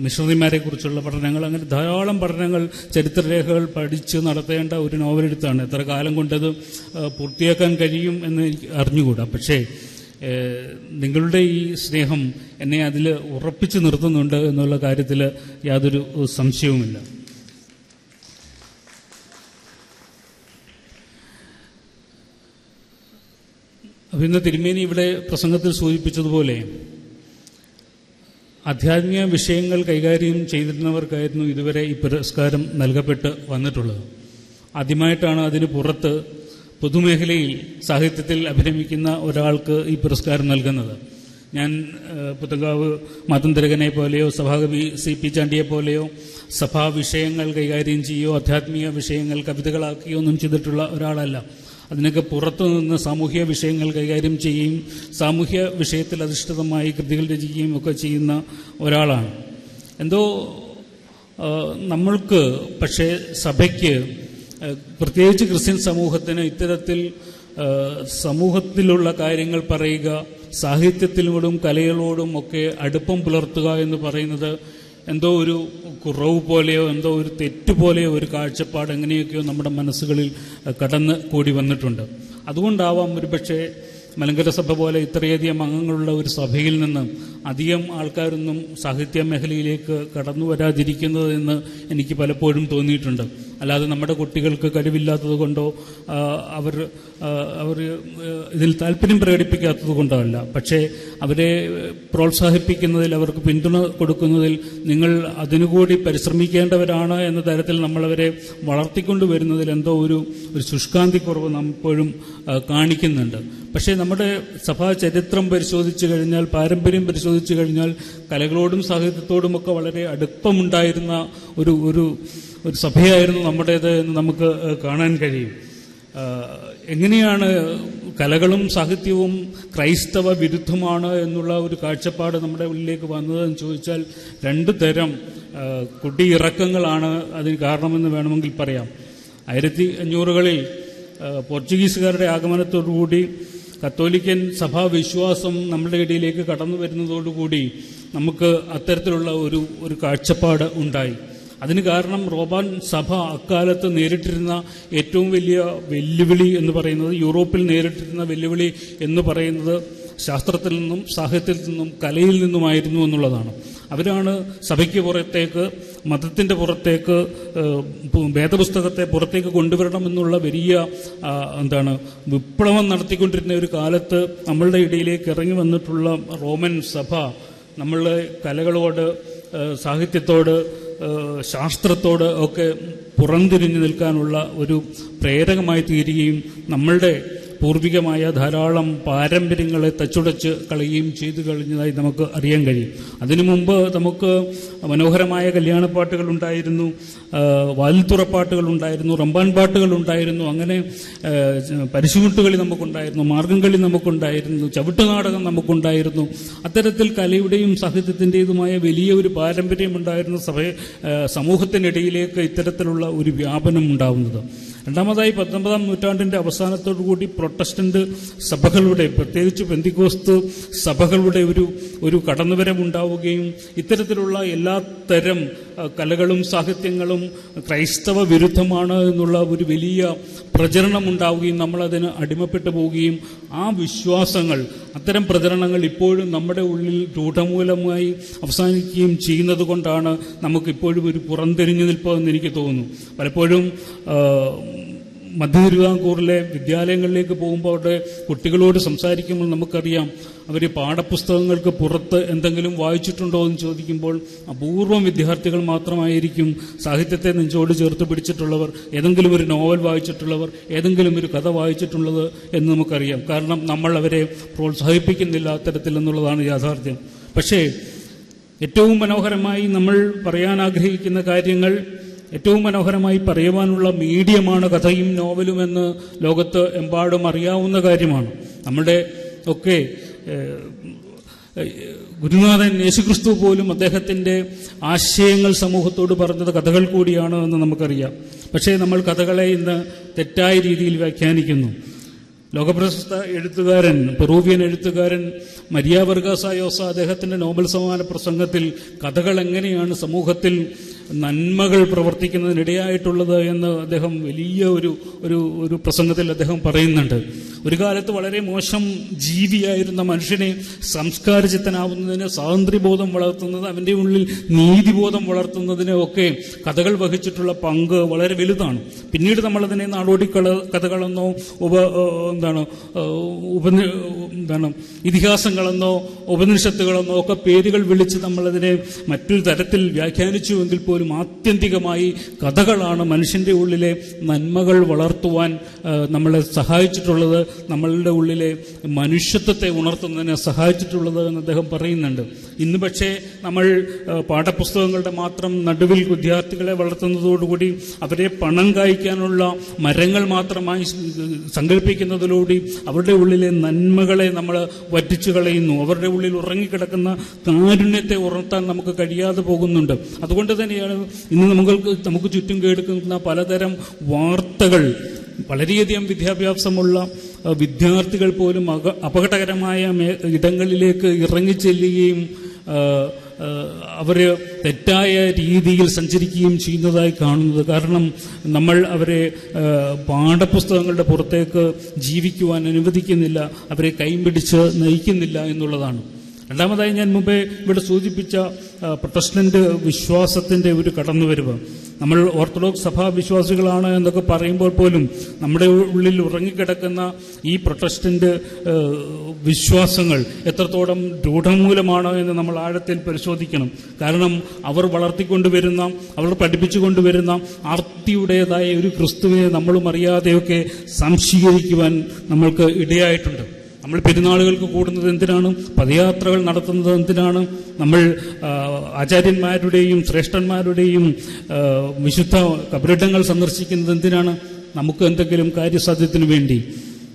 മിഷണറിമാരെ കുറിച്ചുള്ള പഠനങ്ങൾ, അങ്ങനെ ധാരാളം പഠനങ്ങൾ, ചരിത്രരേഖകൾ പഠിച്ച് നടത്തേണ്ട ഒരു നോവലെഴുത്താണ്. എത്ര കാലം കൊണ്ടത് പൂർത്തിയാക്കാൻ കഴിയും എന്ന് എനിക്ക് അറിഞ്ഞുകൂടാ. പക്ഷേ നിങ്ങളുടെ ഈ സ്നേഹം എന്നെ അതിൽ ഉറപ്പിച്ചു നിർത്തുന്നുണ്ട് എന്നുള്ള കാര്യത്തിൽ യാതൊരു സംശയവുമില്ല. അപ്പം ഇന്ന് തിരുമേനി ഇവിടെ പ്രസംഗത്തിൽ സൂചിപ്പിച്ചതുപോലെ ആധ്യാത്മിക വിഷയങ്ങൾ കൈകാര്യം ചെയ്തിരുന്നവർക്കായിരുന്നു ഇതുവരെ ഈ പുരസ്കാരം നൽകപ്പെട്ട് വന്നിട്ടുള്ളത്. ആദ്യമായിട്ടാണ് അതിന് പുറത്ത് പൊതുമേഖലയിൽ സാഹിത്യത്തിൽ അഭിനയിക്കുന്ന ഒരാൾക്ക് ഈ പുരസ്കാരം നൽകുന്നത്. ഞാൻ പുത്തങ്കാവ് മാത്തന്തരകനെ പോലെയോ സഭാകവി CP ചാണ്ടിയെ പോലെയോ സഭാ വിഷയങ്ങൾ കൈകാര്യം ചെയ്യുകയോ ആധ്യാത്മിക വിഷയങ്ങൾ കവിതകളാക്കുകയോ ഒന്നും ചെയ്തിട്ടുള്ള ഒരാളല്ല. അതിനൊക്കെ പുറത്തുനിന്ന് സാമൂഹ്യ വിഷയങ്ങൾ കൈകാര്യം ചെയ്യുകയും സാമൂഹ്യ വിഷയത്തിൽ അധിഷ്ഠിതമായി കൃതികൾ രചിക്കുകയും ഒക്കെ ചെയ്യുന്ന ഒരാളാണ്. എന്തോ നമ്മൾക്ക്, പക്ഷേ സഭയ്ക്ക്, പ്രത്യേകിച്ച് ക്രിസ്ത്യൻ സമൂഹത്തിന് ഇത്തരത്തിൽ സമൂഹത്തിലുള്ള കാര്യങ്ങൾ പറയുക, സാഹിത്യത്തിനോടും കലകളോടും ഒക്കെ അടുപ്പം പുലർത്തുക എന്ന് പറയുന്നത് എന്തോ ഒരു കുറവ് പോലെയോ എന്തോ ഒരു തെറ്റുപോലെയോ ഒരു കാഴ്ചപ്പാട് എങ്ങനെയൊക്കെയോ നമ്മുടെ മനസ്സുകളിൽ കടന്ന് കൂടി വന്നിട്ടുണ്ട്. അതുകൊണ്ടാവാം ഒരുപക്ഷെ മലങ്കര സഭ പോലെ ഇത്രയധികം അംഗങ്ങളുള്ള ഒരു സഭയിൽ നിന്ന് അധികം ആൾക്കാരൊന്നും സാഹിത്യ മേഖലയിലേക്ക് കടന്നു വരാതിരിക്കുന്നത് എന്ന് എനിക്ക് പലപ്പോഴും തോന്നിയിട്ടുണ്ട്. അല്ലാതെ നമ്മുടെ കുട്ടികൾക്ക് കഴിവില്ലാത്തത് കൊണ്ടോ അവർ ഇതിൽ താല്പര്യം പ്രകടിപ്പിക്കാത്തത് കൊണ്ടോ അല്ല. പക്ഷേ അവരെ പ്രോത്സാഹിപ്പിക്കുന്നതിൽ, അവർക്ക് പിന്തുണ കൊടുക്കുന്നതിൽ നിങ്ങൾ അതിനുകൂടി പരിശ്രമിക്കേണ്ടവരാണ് എന്ന തരത്തിൽ നമ്മളവരെ വളർത്തിക്കൊണ്ടുവരുന്നതിൽ എന്തോ ഒരു ശുഷ്കാന്തിക്കുറവ് നാം ഇപ്പോഴും കാണിക്കുന്നുണ്ട്. പക്ഷേ നമ്മുടെ സഭാ ചരിത്രം പരിശോധിച്ചു കഴിഞ്ഞാൽ, പാരമ്പര്യം പരിശോധിച്ചു കഴിഞ്ഞാൽ കലകളോടും സാഹിത്യത്തോടുമൊക്കെ വളരെ അടുപ്പമുണ്ടായിരുന്ന ഒരു സഭയായിരുന്നു നമ്മുടേത് എന്ന് നമുക്ക് കാണാൻ കഴിയും. എങ്ങനെയാണ് കലകളും സാഹിത്യവും ക്രൈസ്തവ വിരുദ്ധമാണ് എന്നുള്ള ഒരു കാഴ്ചപ്പാട് നമ്മുടെ ഉള്ളിലേക്ക് വന്നതെന്ന് ചോദിച്ചാൽ രണ്ടു തരം കുടിയിറക്കങ്ങളാണ് അതിന് കാരണമെന്ന് വേണമെങ്കിൽ പറയാം. 1500കളിൽ പോർച്ചുഗീസുകാരുടെ ആഗമനത്തോടുകൂടി കത്തോലിക്കൻ സഭാവിശ്വാസം നമ്മുടെ ഇടയിലേക്ക് കടന്നു വരുന്നതോടുകൂടി നമുക്ക് അത്തരത്തിലുള്ള ഒരു കാഴ്ചപ്പാട് ഉണ്ടായി. അതിന് കാരണം റോമാൻ സഭ അക്കാലത്ത് നേരിട്ടിരുന്ന ഏറ്റവും വലിയ വെല്ലുവിളി എന്ന് പറയുന്നത്, യൂറോപ്പിൽ നേരിട്ടിരുന്ന വെല്ലുവിളി എന്ന് പറയുന്നത് ശാസ്ത്രത്തിൽ നിന്നും സാഹിത്യത്തിൽ നിന്നും കലയിൽ നിന്നുമായിരുന്നു എന്നുള്ളതാണ്. അവരാണ് സഭയ്ക്ക് പുറത്തേക്ക്, മതത്തിൻ്റെ പുറത്തേക്ക്, വേദപുസ്തകത്തെ പുറത്തേക്ക് കൊണ്ടുവരണമെന്നുള്ള വലിയ വിപ്ലവം നടത്തിക്കൊണ്ടിരുന്ന ഒരു കാലത്ത് നമ്മളുടെ ഇടയിലേക്ക് ഇറങ്ങി വന്നിട്ടുള്ള റോമൻ സഭ നമ്മളുടെ കലകളോട്, സാഹിത്യത്തോട്, ശാസ്ത്രത്തോട് ഒക്കെ പുറംതിരിഞ്ഞു നിൽക്കാനുള്ള ഒരു പ്രേരകമായി തീരുകയും നമ്മളുടെ പൂർവികമായ ധാരാളം പാരമ്പര്യങ്ങളെ തച്ചുടച്ച് കളയുകയും ചെയ്തു കഴിഞ്ഞതായി നമുക്ക് അറിയാൻ കഴിയും. അതിനു മുമ്പ് നമുക്ക് മനോഹരമായ കല്യാണപ്പാട്ടുകൾ ഉണ്ടായിരുന്നു, വാൽത്തുറപ്പാട്ടുകൾ ഉണ്ടായിരുന്നു, റമ്പാൻ പാട്ടുകൾ ഉണ്ടായിരുന്നു, അങ്ങനെ പരിശുമുട്ടുകളി നമുക്കുണ്ടായിരുന്നു, മാർഗം കളി നമുക്കുണ്ടായിരുന്നു, ചവിട്ടുനാടകം നമുക്കുണ്ടായിരുന്നു. അത്തരത്തിൽ കലയുടെയും സാഹിത്യത്തിൻ്റെതുമായ വലിയ ഒരു പാരമ്പര്യമുണ്ടായിരുന്ന സമൂഹത്തിനിടയിലേക്ക് ഇത്തരത്തിലുള്ള ഒരു വ്യാപനം ഉണ്ടാവുന്നത്. രണ്ടാമതായി 19-ാം നൂറ്റാണ്ടിൻ്റെ അവസാനത്തോടുകൂടി പ്രൊട്ടസ്റ്റന്റ് സഭകളുടെ, പ്രത്യേകിച്ച് പെന്തിക്കോസ്ത് സഭകളുടെ ഒരു കടന്നുവരവുണ്ടാവുകയും ഇത്തരത്തിലുള്ള എല്ലാത്തരം കലകളും സാഹിത്യങ്ങളും ക്രൈസ്തവ വിരുദ്ധമാണ് എന്നുള്ള ഒരു വലിയ പ്രചരണം ഉണ്ടാവുകയും നമ്മളതിന് അടിമപ്പെട്ടു പോവുകയും ആ വിശ്വാസങ്ങൾ, അത്തരം പ്രചരണങ്ങൾ ഇപ്പോഴും നമ്മുടെ ഉള്ളിൽ രൂഢമൂലമായി അവസാനിക്കുകയും ചെയ്യുന്നത് കൊണ്ടാണ് നമുക്കിപ്പോഴും ഒരു പുറംതിരിഞ്ഞു നിൽപ്പതെന്ന് എനിക്ക് തോന്നുന്നു. പലപ്പോഴും മധ്യ തിരുവിതാംകൂറിലെ വിദ്യാലയങ്ങളിലേക്ക് പോകുമ്പോൾ അവിടെ കുട്ടികളോട് സംസാരിക്കുമ്പോൾ നമുക്കറിയാം, അവർ പാഠപുസ്തകങ്ങൾക്ക് പുറത്ത് എന്തെങ്കിലും വായിച്ചിട്ടുണ്ടോ എന്ന് ചോദിക്കുമ്പോൾ അപൂർവം വിദ്യാർത്ഥികൾ മാത്രമായിരിക്കും സാഹിത്യത്തെ നെഞ്ചോട് ചേർത്ത് പിടിച്ചിട്ടുള്ളവർ, ഏതെങ്കിലും ഒരു നോവൽ വായിച്ചിട്ടുള്ളവർ, ഏതെങ്കിലും ഒരു കഥ വായിച്ചിട്ടുള്ളത് എന്ന് നമുക്കറിയാം. കാരണം നമ്മൾ അവരെ പ്രോത്സാഹിപ്പിക്കുന്നില്ല അത്തരത്തിൽ എന്നുള്ളതാണ് യാഥാർത്ഥ്യം. പക്ഷേ ഏറ്റവും മനോഹരമായി നമ്മൾ പറയാൻ ആഗ്രഹിക്കുന്ന കാര്യങ്ങൾ, ഏറ്റവും മനോഹരമായി പറയുവാനുള്ള മീഡിയമാണ് കഥയും നോവലും എന്ന് ലോകത്ത് എമ്പാടും അറിയാവുന്ന കാര്യമാണ്. നമ്മുടെ ഒക്കെ ഗുരുനാഥൻ യേശുക്രിസ്തു പോലും അദ്ദേഹത്തിൻ്റെ ആശയങ്ങൾ സമൂഹത്തോട് പറഞ്ഞത് കഥകൾ കൂടിയാണ് എന്ന് നമുക്കറിയാം. പക്ഷേ നമ്മൾ കഥകളെ ഇന്ന് തെറ്റായ രീതിയിൽ വ്യാഖ്യാനിക്കുന്നു. ലോകപ്രശസ്ത എഴുത്തുകാരൻ, പെറൂവിയൻ എഴുത്തുകാരൻ മരിയ വർഗാസ യോസ അദ്ദേഹത്തിൻ്റെ നോബൽ സമ്മാന പ്രസംഗത്തിൽ കഥകൾ എങ്ങനെയാണ് സമൂഹത്തിൽ നന്മകൾ പ്രവർത്തിക്കുന്നതിനിടയായിട്ടുള്ളത് എന്ന് അദ്ദേഹം വലിയ ഒരു പ്രസംഗത്തിൽ അദ്ദേഹം പറയുന്നുണ്ട്. ഒരു കാലത്ത് വളരെ മോശം ജീവിയായിരുന്ന മനുഷ്യനെ സംസ്കാരചിത്തനാവുന്നതിന്, സ്വാതന്ത്ര്യബോധം വളർത്തുന്നത്, അവൻ്റെ ഉള്ളിൽ നീതിബോധം വളർത്തുന്നതിന് ഒക്കെ കഥകൾ വഹിച്ചിട്ടുള്ള പങ്ക് വളരെ വലുതാണ്. പിന്നീട് നമ്മളതിനെ നാടോടി കഥകളെന്നോ ഇതിഹാസങ്ങളെന്നോ ഉപനിഷത്തുകളെന്നോ ഒക്കെ പേരുകൾ വിളിച്ച് നമ്മളതിനെ മറ്റൊരു തരത്തിൽ വ്യാഖ്യാനിച്ചുവെങ്കിൽ പോലും ആത്യന്തികമായി കഥകളാണ് മനുഷ്യൻ്റെ ഉള്ളിലെ നന്മകൾ വളർത്തുവാൻ നമ്മളെ സഹായിച്ചിട്ടുള്ളത്, നമ്മളുടെ ഉള്ളിലെ മനുഷ്യത്വത്തെ ഉണർത്തുന്നതിനെ സഹായിച്ചിട്ടുള്ളത് എന്ന് അദ്ദേഹം പറയുന്നുണ്ട്. ഇന്ന് പക്ഷേ നമ്മൾ പാഠപുസ്തകങ്ങളുടെ മാത്രം നടുവിൽ വിദ്യാർത്ഥികളെ വളർത്തുന്നതോടുകൂടി അവരെ പണം കായ്ക്കാനുള്ള മരങ്ങൾ മാത്രമായി സങ്കല്പിക്കുന്നതിലൂടെ അവരുടെ ഉള്ളിലെ നന്മകളെ നമ്മൾ വറ്റിച്ചു കളയുന്നു. അവരുടെ ഉള്ളിൽ ഉറങ്ങിക്കിടക്കുന്ന കാരുണ്യത്തെ ഉണർത്താൻ നമുക്ക് കഴിയാതെ പോകുന്നുണ്ട്. അതുകൊണ്ട് തന്നെയാണ് ഇന്ന് നമുക്ക് ചുറ്റും കേൾക്കുന്ന പലതരം വാർത്തകൾ വളരെയധികം വിദ്യാഭ്യാസമുള്ള വിദ്യാർത്ഥികൾ പോലും അപകടകരമായ ഇടങ്ങളിലേക്ക് ഇറങ്ങിച്ചെല്ലുകയും അവർ തെറ്റായ രീതിയിൽ സഞ്ചരിക്കുകയും ചെയ്യുന്നതായി കാണുന്നത്. കാരണം നമ്മൾ അവരെ പാഠപുസ്തകങ്ങളുടെ പുറത്തേക്ക് ജീവിക്കുവാൻ അനുവദിക്കുന്നില്ല, അവരെ കൈപിടിച്ച് നയിക്കുന്നില്ല എന്നുള്ളതാണ്. രണ്ടാമതായി ഞാൻ മുമ്പേ ഇവിടെ സൂചിപ്പിച്ച പ്രൊട്ടസ്റ്റന്റ് വിശ്വാസത്തിൻ്റെ ഒരു കടന്നുവരവ്. നമ്മൾ ഓർത്തഡോക്സ് സഭാവിശ്വാസികളാണ് എന്നൊക്കെ പറയുമ്പോൾ പോലും നമ്മുടെ ഉള്ളിൽ ഉറങ്ങിക്കിടക്കുന്ന ഈ പ്രൊട്ടസ്റ്റന്റ് വിശ്വാസങ്ങൾ എത്രത്തോളം രൂഢമൂലമാണ് എന്ന് നമ്മൾ ആഴത്തിൽ പരിശോധിക്കണം. കാരണം അവർ വളർത്തിക്കൊണ്ടുവരുന്ന, അവർ പഠിപ്പിച്ചുകൊണ്ടുവരുന്ന ആർത്തിയുടേതായ ഒരു ക്രിസ്തുവിനെ നമ്മളും അറിയാതെയൊക്കെ സംശീകരിക്കുവാൻ നമ്മൾക്ക് ഇടയായിട്ടുണ്ട്. നമ്മൾ പെരുന്നാളുകൾക്ക് കൂടുന്നത് എന്തിനാണ്? പദയാത്രകൾ നടത്തുന്നത് എന്തിനാണ്? നമ്മൾ ആചാര്യന്മാരുടെയും ശ്രേഷ്ഠന്മാരുടെയും വിശുദ്ധ കബറിടങ്ങൾ സന്ദർശിക്കുന്നത് എന്തിനാണ്? നമുക്ക് എന്തെങ്കിലും കാര്യസാധ്യത്തിനു വേണ്ടി,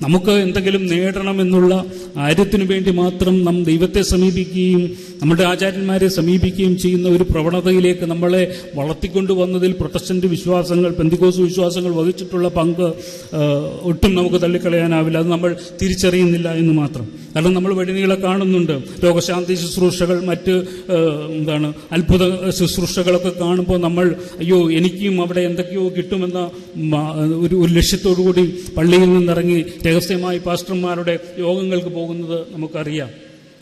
നമുക്ക് എന്തെങ്കിലും നേടണമെന്നുള്ള കാര്യത്തിനു വേണ്ടി മാത്രം നാം ദൈവത്തെ സമീപിക്കുകയും നമ്മുടെ ആചാര്യന്മാരെ സമീപിക്കുകയും ചെയ്യുന്ന ഒരു പ്രവണതയിലേക്ക് നമ്മളെ വളർത്തിക്കൊണ്ടുവന്നതിൽ പ്രൊട്ടസ്റ്റന്റ് വിശ്വാസങ്ങൾ, പെന്തിക്കോസ് വിശ്വാസങ്ങൾ വഹിച്ചിട്ടുള്ള പങ്ക് ഒട്ടും നമുക്ക് തള്ളിക്കളയാനാവില്ല. അത് നമ്മൾ തിരിച്ചറിയുന്നില്ല എന്ന് മാത്രം. കാരണം നമ്മൾ വഴിനീളെ കാണുന്നുണ്ട് രോഗശാന്തി ശുശ്രൂഷകൾ, മറ്റ് അത്ഭുത ശുശ്രൂഷകളൊക്കെ കാണുമ്പോൾ നമ്മൾ അയ്യോ എനിക്കും അവിടെ എന്തൊക്കെയോ കിട്ടുമെന്ന ഒരു ലക്ഷ്യത്തോടു കൂടി പള്ളിയിൽ നിന്നിറങ്ങി രഹസ്യമായി പാസ്റ്റർമാരുടെ യോഗങ്ങൾക്ക് പോകുന്നത് നമുക്കറിയാം.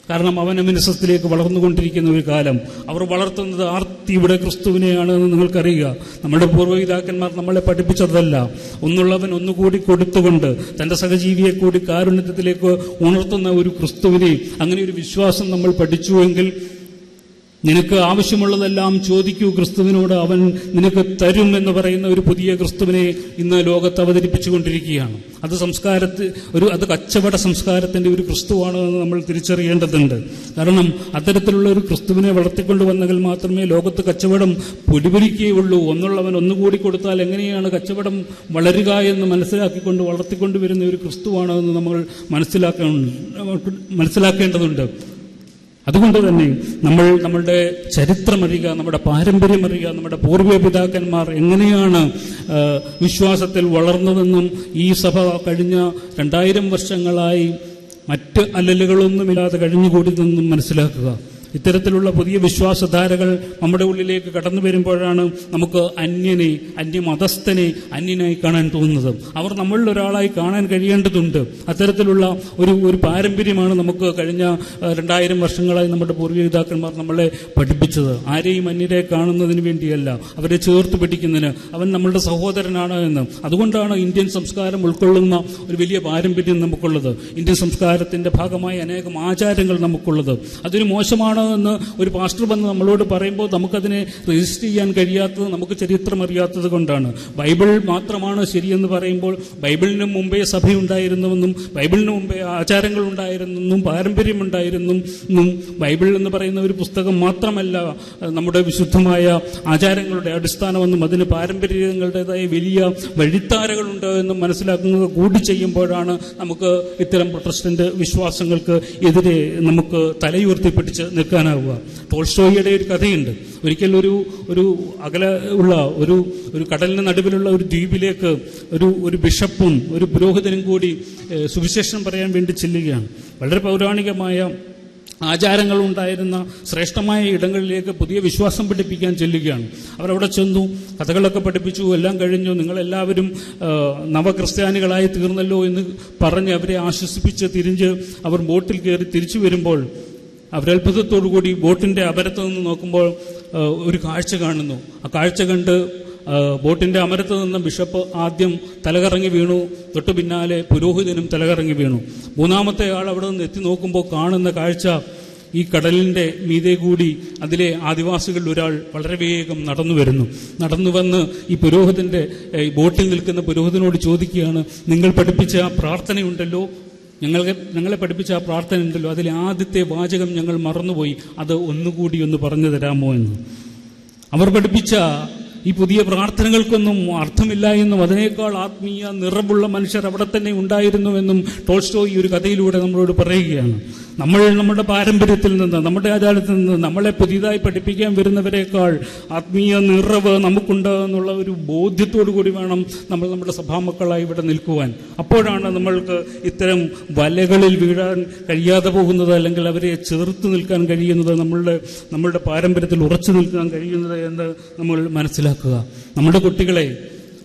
കാരണം അവനമിനിസത്തിലേക്ക് വളർന്നുകൊണ്ടിരിക്കുന്ന ഒരു കാലം. അവർ വളർത്തുന്നത് ആർത്തിയുടെ ക്രിസ്തുവിനെയാണ് എന്ന് നിങ്ങൾക്കറിയുക. നമ്മുടെ പൂർവ്വപിതാക്കന്മാർ നമ്മളെ പഠിപ്പിച്ചതല്ല. ഒന്നുള്ളവൻ ഒന്നുകൂടി കൊടുത്തുകൊണ്ട് തൻ്റെ സഹജീവിയെ കൂടി കാരുണ്യത്തിലേക്ക് ഉണർത്തുന്ന ഒരു ക്രിസ്തുവിനെ, അങ്ങനെ ഒരു വിശ്വാസം നമ്മൾ പഠിച്ചുവെങ്കിൽ നിനക്ക് ആവശ്യമുള്ളതെല്ലാം ചോദിക്കൂ ക്രിസ്തുവിനോട്, അവൻ നിനക്ക് തരും എന്ന് പറയുന്ന ഒരു പുതിയ ക്രിസ്തുവിനെ ഇന്ന് ലോകത്ത് അവതരിപ്പിച്ചുകൊണ്ടിരിക്കുകയാണ്. അത് അത് കച്ചവട സംസ്കാരത്തിന്റെ ഒരു ക്രിസ്തുവാണ് എന്ന് നമ്മൾ തിരിച്ചറിയേണ്ടതുണ്ട്. കാരണം അത്തരത്തിലുള്ള ഒരു ക്രിസ്തുവിനെ വളർത്തിക്കൊണ്ടുവന്നെങ്കിൽ മാത്രമേ ലോകത്ത് കച്ചവടം പൊടിപിടിക്കുകയുള്ളൂ. ഒന്നുള്ളവൻ ഒന്നുകൂടി കൊടുത്താൽ എങ്ങനെയാണ് കച്ചവടം വളരുക എന്ന് മനസ്സിലാക്കിക്കൊണ്ട് വളർത്തിക്കൊണ്ടുവരുന്ന ഒരു ക്രിസ്തുവാണ് എന്ന് നമ്മൾ മനസ്സിലാക്കേണ്ടതുണ്ട്. അതുകൊണ്ട് തന്നെ നമ്മളുടെ ചരിത്രമറിയുക, നമ്മുടെ പാരമ്പര്യമറിയുക, നമ്മുടെ പൂർവ്വ പിതാക്കന്മാർ എങ്ങനെയാണ് വിശ്വാസത്തിൽ വളർന്നതെന്നും ഈ സഭ കഴിഞ്ഞ 2000 വർഷങ്ങളായി മറ്റ് അല്ലലുകളൊന്നുമില്ലാതെ കഴിഞ്ഞുകൂടിയതെന്നും മനസ്സിലാക്കുക. ഇത്തരത്തിലുള്ള പുതിയ വിശ്വാസധാരകൾ നമ്മുടെ ഉള്ളിലേക്ക് കടന്നു വരുമ്പോഴാണ് നമുക്ക് അന്യമതസ്ഥനെ അന്യനായി കാണാൻ തോന്നുന്നത്. അവർ നമ്മളിൽ ഒരാളായി കാണാൻ കഴിയേണ്ടതുണ്ട്. അത്തരത്തിലുള്ള ഒരു പാരമ്പര്യമാണ് നമുക്ക് കഴിഞ്ഞ 2000 വർഷങ്ങളായി നമ്മുടെ പൂർവ്വപിതാക്കന്മാർ നമ്മളെ പഠിപ്പിച്ചത്. ആരെയും അന്യരെ കാണുന്നതിന് വേണ്ടിയല്ല, അവരെ ചേർത്ത് പിടിക്കുന്നതിന്. അവൻ നമ്മളുടെ സഹോദരനാണ് എന്ന്. അതുകൊണ്ടാണ് ഇന്ത്യൻ സംസ്കാരം ഉൾക്കൊള്ളുന്ന ഒരു വലിയ പാരമ്പര്യം നമുക്കുള്ളത്. ഇന്ത്യൻ സംസ്കാരത്തിന്റെ ഭാഗമായി അനേകം ആചാരങ്ങൾ നമുക്കുള്ളത്. അതൊരു മോശമാണ് എന്ന് ഒരു പാസ്റ്റർ വന്ന് നമ്മളോട് പറയുമ്പോൾ നമുക്കതിനെ രജിസ്റ്റർ ചെയ്യാൻ കഴിയാത്തത് നമുക്ക് ചരിത്രം അറിയാത്തത് കൊണ്ടാണ്. ബൈബിൾ മാത്രമാണ് ശരിയെന്ന് പറയുമ്പോൾ ബൈബിളിന് മുമ്പേ സഭയുണ്ടായിരുന്നുവെന്നും ബൈബിളിന് മുമ്പേ ആചാരങ്ങൾ ഉണ്ടായിരുന്നെന്നും പാരമ്പര്യമുണ്ടായിരുന്നെന്നും ബൈബിൾ എന്ന് പറയുന്ന ഒരു പുസ്തകം മാത്രമല്ല നമ്മുടെ വിശുദ്ധമായ ആചാരങ്ങളുടെ അടിസ്ഥാനമെന്നും അതിന് പാരമ്പര്യങ്ങളുടേതായ വലിയ വഴിത്താരകളുണ്ട് എന്നും മനസ്സിലാക്കുന്നത് കൂടി ചെയ്യുമ്പോഴാണ് നമുക്ക് ഇത്തരം പ്രൊട്ടസ്റ്റന്റ് വിശ്വാസങ്ങൾക്ക് എതിരെ നമുക്ക് തലയുയർത്തിപ്പിടിച്ച് നിൽക്കാനാവുക. ടോൾസ്റ്റോയിയുടെ ഒരു കഥയുണ്ട്. ഒരിക്കൽ ഒരു അകലെ ഉള്ള ഒരു കടലിന് നടുവിലുള്ള ഒരു ദ്വീപിലേക്ക് ഒരു ബിഷപ്പും ഒരു പുരോഹിതനും കൂടി സുവിശേഷം പറയാൻ വേണ്ടി ചെല്ലുകയാണ്. വളരെ പൗരാണികമായ ആചാരങ്ങൾ ഉണ്ടായിരുന്ന ശ്രേഷ്ഠമായ ഇടങ്ങളിലേക്ക് പുതിയ വിശ്വാസം പഠിപ്പിക്കാൻ ചെല്ലുകയാണ്. അവരവിടെ ചെന്നു, കഥകളൊക്കെ പഠിപ്പിച്ചു. എല്ലാം കഴിഞ്ഞു, നിങ്ങളെല്ലാവരും നവക്രിസ്ത്യാനികളായി തീർന്നല്ലോ എന്ന് പറഞ്ഞ് അവരെ ആശ്വസിപ്പിച്ച് തിരിഞ്ഞ് അവർ ബോട്ടിൽ കയറി തിരിച്ചു വരുമ്പോൾ അവരത്ഭുതത്തോടുകൂടി ബോട്ടിന്റെ അപരത്ത് നിന്ന് നോക്കുമ്പോൾ ഒരു കാഴ്ച കാണുന്നു. ആ കാഴ്ച കണ്ട് ബോട്ടിന്റെ അമരത്ത് നിന്ന ബിഷപ്പ് ആദ്യം തലകറങ്ങി വീണു. തൊട്ടു പിന്നാലെ പുരോഹിതനും തലകറങ്ങി വീണു. മൂന്നാമത്തെ ആൾ അവിടെ നിന്ന് എത്തി നോക്കുമ്പോൾ കാണുന്ന കാഴ്ച ഈ കടലിന്റെ മീതെ കൂടി അതിലെ ആദിവാസികളിൽ ഒരാൾ വളരെ വേഗം നടന്നു വന്ന് ഈ പുരോഹിതന്റെ ബോട്ടിൽ നിൽക്കുന്ന പുരോഹിതനോട് ചോദിക്കുകയാണ്, നിങ്ങൾ പഠിപ്പിച്ച ആ പ്രാർത്ഥനയുണ്ടല്ലോ, ഞങ്ങളെ പഠിപ്പിച്ച ആ പ്രാർത്ഥന ഉണ്ടല്ലോ, അതിലെ ആദ്യത്തെ വാചകം ഞങ്ങൾ മറന്നുപോയി, അത് ഒന്നുകൂടി ഒന്ന് പറഞ്ഞു തരാമോ എന്ന്. അവർ പഠിപ്പിച്ച ഈ പുതിയ പ്രാർത്ഥനകൾക്കൊന്നും അർത്ഥമില്ല എന്നും അതിനേക്കാൾ ആത്മീയ നിറവുള്ള മനുഷ്യർ അവിടെ തന്നെ ഉണ്ടായിരുന്നുവെന്നും ടോൾസ്റ്റോയി ഒരു കഥയിലൂടെ നമ്മളോട് പറയുകയാണ്. നമ്മുടെ പാരമ്പര്യത്തിൽ നിന്ന്, നമ്മുടെ ആചാരത്തിൽ നിന്ന് നമ്മളെ പുതിയതായി പഠിപ്പിക്കാൻ വരുന്നവരെക്കാൾ ആത്മീയ നിറവ് നമുക്കുണ്ട് എന്നുള്ള ഒരു ബോധ്യത്തോടു കൂടി വേണം നമ്മൾ നമ്മുടെ സഭാമക്കളായി ഇവിടെ നിൽക്കുവാൻ. അപ്പോഴാണ് നമ്മൾക്ക് ഇത്തരം വലകളിൽ വീഴാൻ കഴിയാതെ പോകുന്നത്, അല്ലെങ്കിൽ അവരെ ചേർത്ത് നിൽക്കാൻ കഴിയുന്നത്, നമ്മളുടെ പാരമ്പര്യത്തിൽ ഉറച്ചു നിൽക്കാൻ കഴിയുന്നത് എന്ന് നമ്മൾ മനസ്സിലാക്കുക. നമ്മുടെ കുട്ടികളെ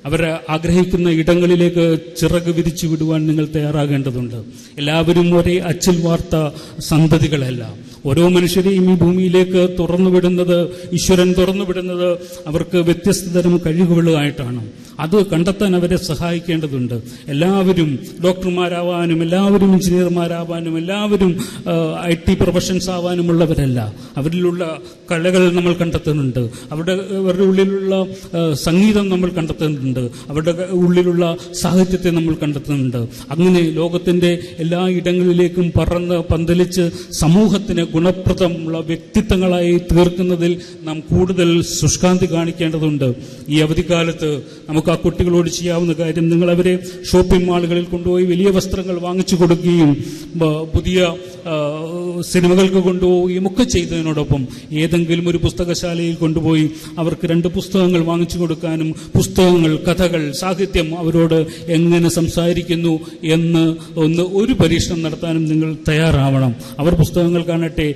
അവർ ആഗ്രഹിക്കുന്ന ഇടങ്ങളിലേക്ക് ചിറക് വിരിച്ചു വിടുവാൻ നിങ്ങൾ തയ്യാറാകേണ്ടതുണ്ട്. എല്ലാവരും ഒരേ അച്ചിൽ വാർത്ത സന്തതികളല്ല. ഓരോ മനുഷ്യരെയും ഈ ഭൂമിയിലേക്ക് തുറന്നുവിടുന്നത്, ഈശ്വരൻ തുറന്നുവിടുന്നത് അവർക്ക് വ്യത്യസ്ത തരം കഴിവുകളായിട്ടാണ്. അത് കണ്ടെത്താൻ അവരെ സഹായിക്കേണ്ടതുണ്ട്. എല്ലാവരും ഡോക്ടർമാരാവാനും എല്ലാവരും എഞ്ചിനീയർമാരാവാനും എല്ലാവരും IT പ്രൊഫഷൻസ് ആവാനുമുള്ളവരല്ല. അവരിലുള്ള കലകൾ നമ്മൾ കണ്ടെത്തുന്നുണ്ട്. അവരുടെ ഉള്ളിലുള്ള സംഗീതം നമ്മൾ കണ്ടെത്തുന്നുണ്ട്. അവരുടെ ഉള്ളിലുള്ള സാഹിത്യത്തെ നമ്മൾ കണ്ടെത്തുന്നുണ്ട്. അങ്ങനെ ലോകത്തിന്റെ എല്ലാ ഇടങ്ങളിലേക്കും പറന്ന് പന്തലിച്ച് സമൂഹത്തിന് ഗുണപ്രദമുള്ള വ്യക്തിത്വങ്ങളായി തീർക്കുന്നതിൽ നാം കൂടുതൽ ശുഷ്കാന്തി കാണിക്കേണ്ടതുണ്ട്. ഈ അവധിക്കാലത്ത് നമുക്ക് ആ കുട്ടികളോട് ചെയ്യാവുന്ന കാര്യം, നിങ്ങൾ അവരെ ഷോപ്പിംഗ് മാളുകളിൽ കൊണ്ടുപോയി വലിയ വസ്ത്രങ്ങൾ വാങ്ങിച്ചു കൊടുക്കുകയും പുതിയ സിനിമകൾക്ക് കൊണ്ടുപോവുകയും ഒക്കെ ചെയ്തതിനോടൊപ്പം ഏതെങ്കിലും ഒരു പുസ്തകശാലയിൽ കൊണ്ടുപോയി അവർക്ക് 2 പുസ്തകങ്ങൾ വാങ്ങിച്ചു കൊടുക്കാനും, പുസ്തകങ്ങൾ, കഥകൾ, സാഹിത്യം അവരോട് എങ്ങനെ സംസാരിക്കുന്നു എന്ന് ഒരു പരീക്ഷണം നടത്താനും നിങ്ങൾ തയ്യാറാവണം. അവർ പുസ്തകങ്ങൾ കാണട്ടെ,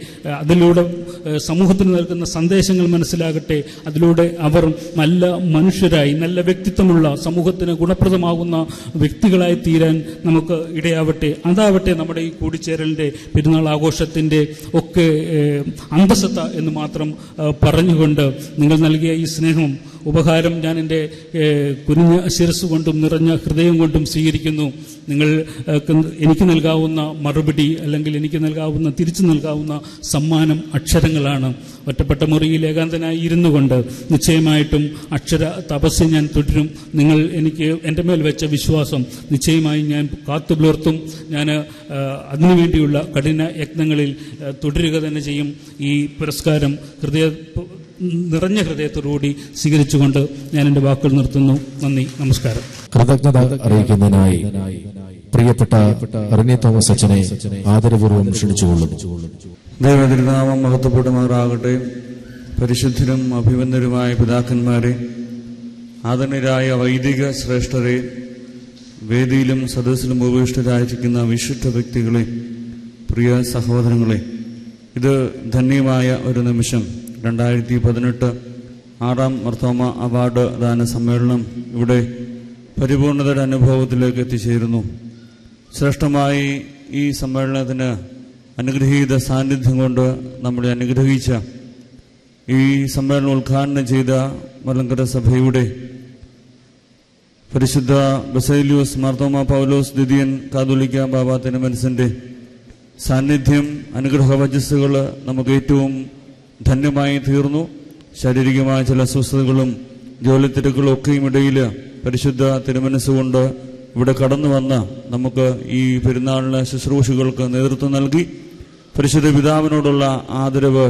അതിലൂടെ സമൂഹത്തിന് നൽകുന്ന സന്ദേശങ്ങൾ മനസ്സിലാകട്ടെ. അതിലൂടെ അവർ നല്ല മനുഷ്യരായി, നല്ല വ്യക്തിത്വമുള്ള, സമൂഹത്തിന് ഗുണപ്രദമാകുന്ന വ്യക്തികളായി തീരാൻ നമുക്ക് ഇടയാവട്ടെ. അതാവട്ടെ നമ്മുടെ ഈ കൂടിച്ചേരലിന്റെ, പെരുന്നാൾ ആഘോഷത്തിന്റെ ഒക്കെ അന്തസത്ത എന്ന് മാത്രം പറഞ്ഞുകൊണ്ട് നിങ്ങൾ നൽകിയ ഈ സ്നേഹം ഉപഹാരം ഞാൻ എൻ്റെ കുനിഞ്ഞ ശിരസ് കൊണ്ടും നിറഞ്ഞ ഹൃദയം കൊണ്ടും സ്വീകരിക്കുന്നു. നിങ്ങൾ എനിക്ക് നൽകാവുന്ന മറുപടി അല്ലെങ്കിൽ എനിക്ക് നൽകാവുന്ന തിരിച്ചു നൽകാവുന്ന സമ്മാനം അക്ഷരങ്ങളാണ്. ഒറ്റപ്പെട്ട മുറിയിൽ ഏകാന്തനായി ഇരുന്നു കൊണ്ട് നിശ്ചയമായിട്ടും അക്ഷര തപസ് ഞാൻ തുടരും. നിങ്ങൾ എനിക്ക് എൻ്റെ മേൽ വെച്ച വിശ്വാസം നിശ്ചയമായും ഞാൻ കാത്തു പുലർത്തും. ഞാൻ അതിനുവേണ്ടിയുള്ള കഠിന യത്നങ്ങളിൽ തുടരുക തന്നെ ചെയ്യും. ഈ പുരസ്കാരം നിറഞ്ഞ ഹൃദയത്തോടുകൂടി സ്വീകരിച്ചുകൊണ്ട് ഞാൻ എൻ്റെ വാക്കുകൾ നിർത്തുന്നു. നന്ദി, നമസ്കാരം. കൃതജ്ഞത അറിയിക്കുന്നതിനായി പ്രിയപ്പെട്ട റെനി തോമസ് അച്ഛനെ ആദരപൂർവ്വം ക്ഷണിച്ചുകൊള്ളുന്നു. ദൈവതിരുനാമം മഹത്വപ്പെടുമാറാകട്ടെ. പരിശുദ്ധരും അഭിമന്യരുമായ പിതാക്കന്മാരെ, ആദരണീയരായ വൈദിക ശ്രേഷ്ഠരെ, വേദിയിലും സദസ്സിലും ഉപവിഷ്ടരായിരിക്കുന്ന വിശുദ്ധ വ്യക്തികളെ, പ്രിയ സഹോദരങ്ങളെ, ഇത് ധന്യമായ ഒരു നിമിഷം. 2018 ആറാം മർത്തോമ അവാർഡ് ദാന സമ്മേളനം ഇവിടെ പരിപൂർണതയുടെ അനുഭവത്തിലേക്ക് എത്തിച്ചേരുന്നു. ശ്രേഷ്ഠമായി ഈ സമ്മേളനത്തിന് അനുഗ്രഹീത സാന്നിധ്യം കൊണ്ട് നമ്മളെ അനുഗ്രഹിച്ച ഈ സമ്മേളനം ഉദ്ഘാടനം ചെയ്ത മലങ്കര സഭയുടെ പരിശുദ്ധ ബസേലിയോസ് മാർത്തോമ പൗലോസ് ദ്വിതീയൻ കാതോലിക്ക ബാബ തിരുമനസിന്റെ സാന്നിധ്യം, അനുഗ്രഹവചസ്സുകൾ നമുക്ക് ഏറ്റവും ധന്യമായി തീർന്നു. ശാരീരികമായ ചില അസ്വസ്ഥതകളും ജോലിത്തിരക്കുകളും ഒക്കെയും ഇടയിൽ പരിശുദ്ധ തിരുമനസ്സുകൊണ്ട് ഇവിടെ കടന്നു വന്ന നമുക്ക് ഈ പെരുന്നാളിന് ശുശ്രൂഷകൾക്ക് നേതൃത്വം നൽകി പരിശുദ്ധ പിതാവിനോടുള്ള ആദരവ്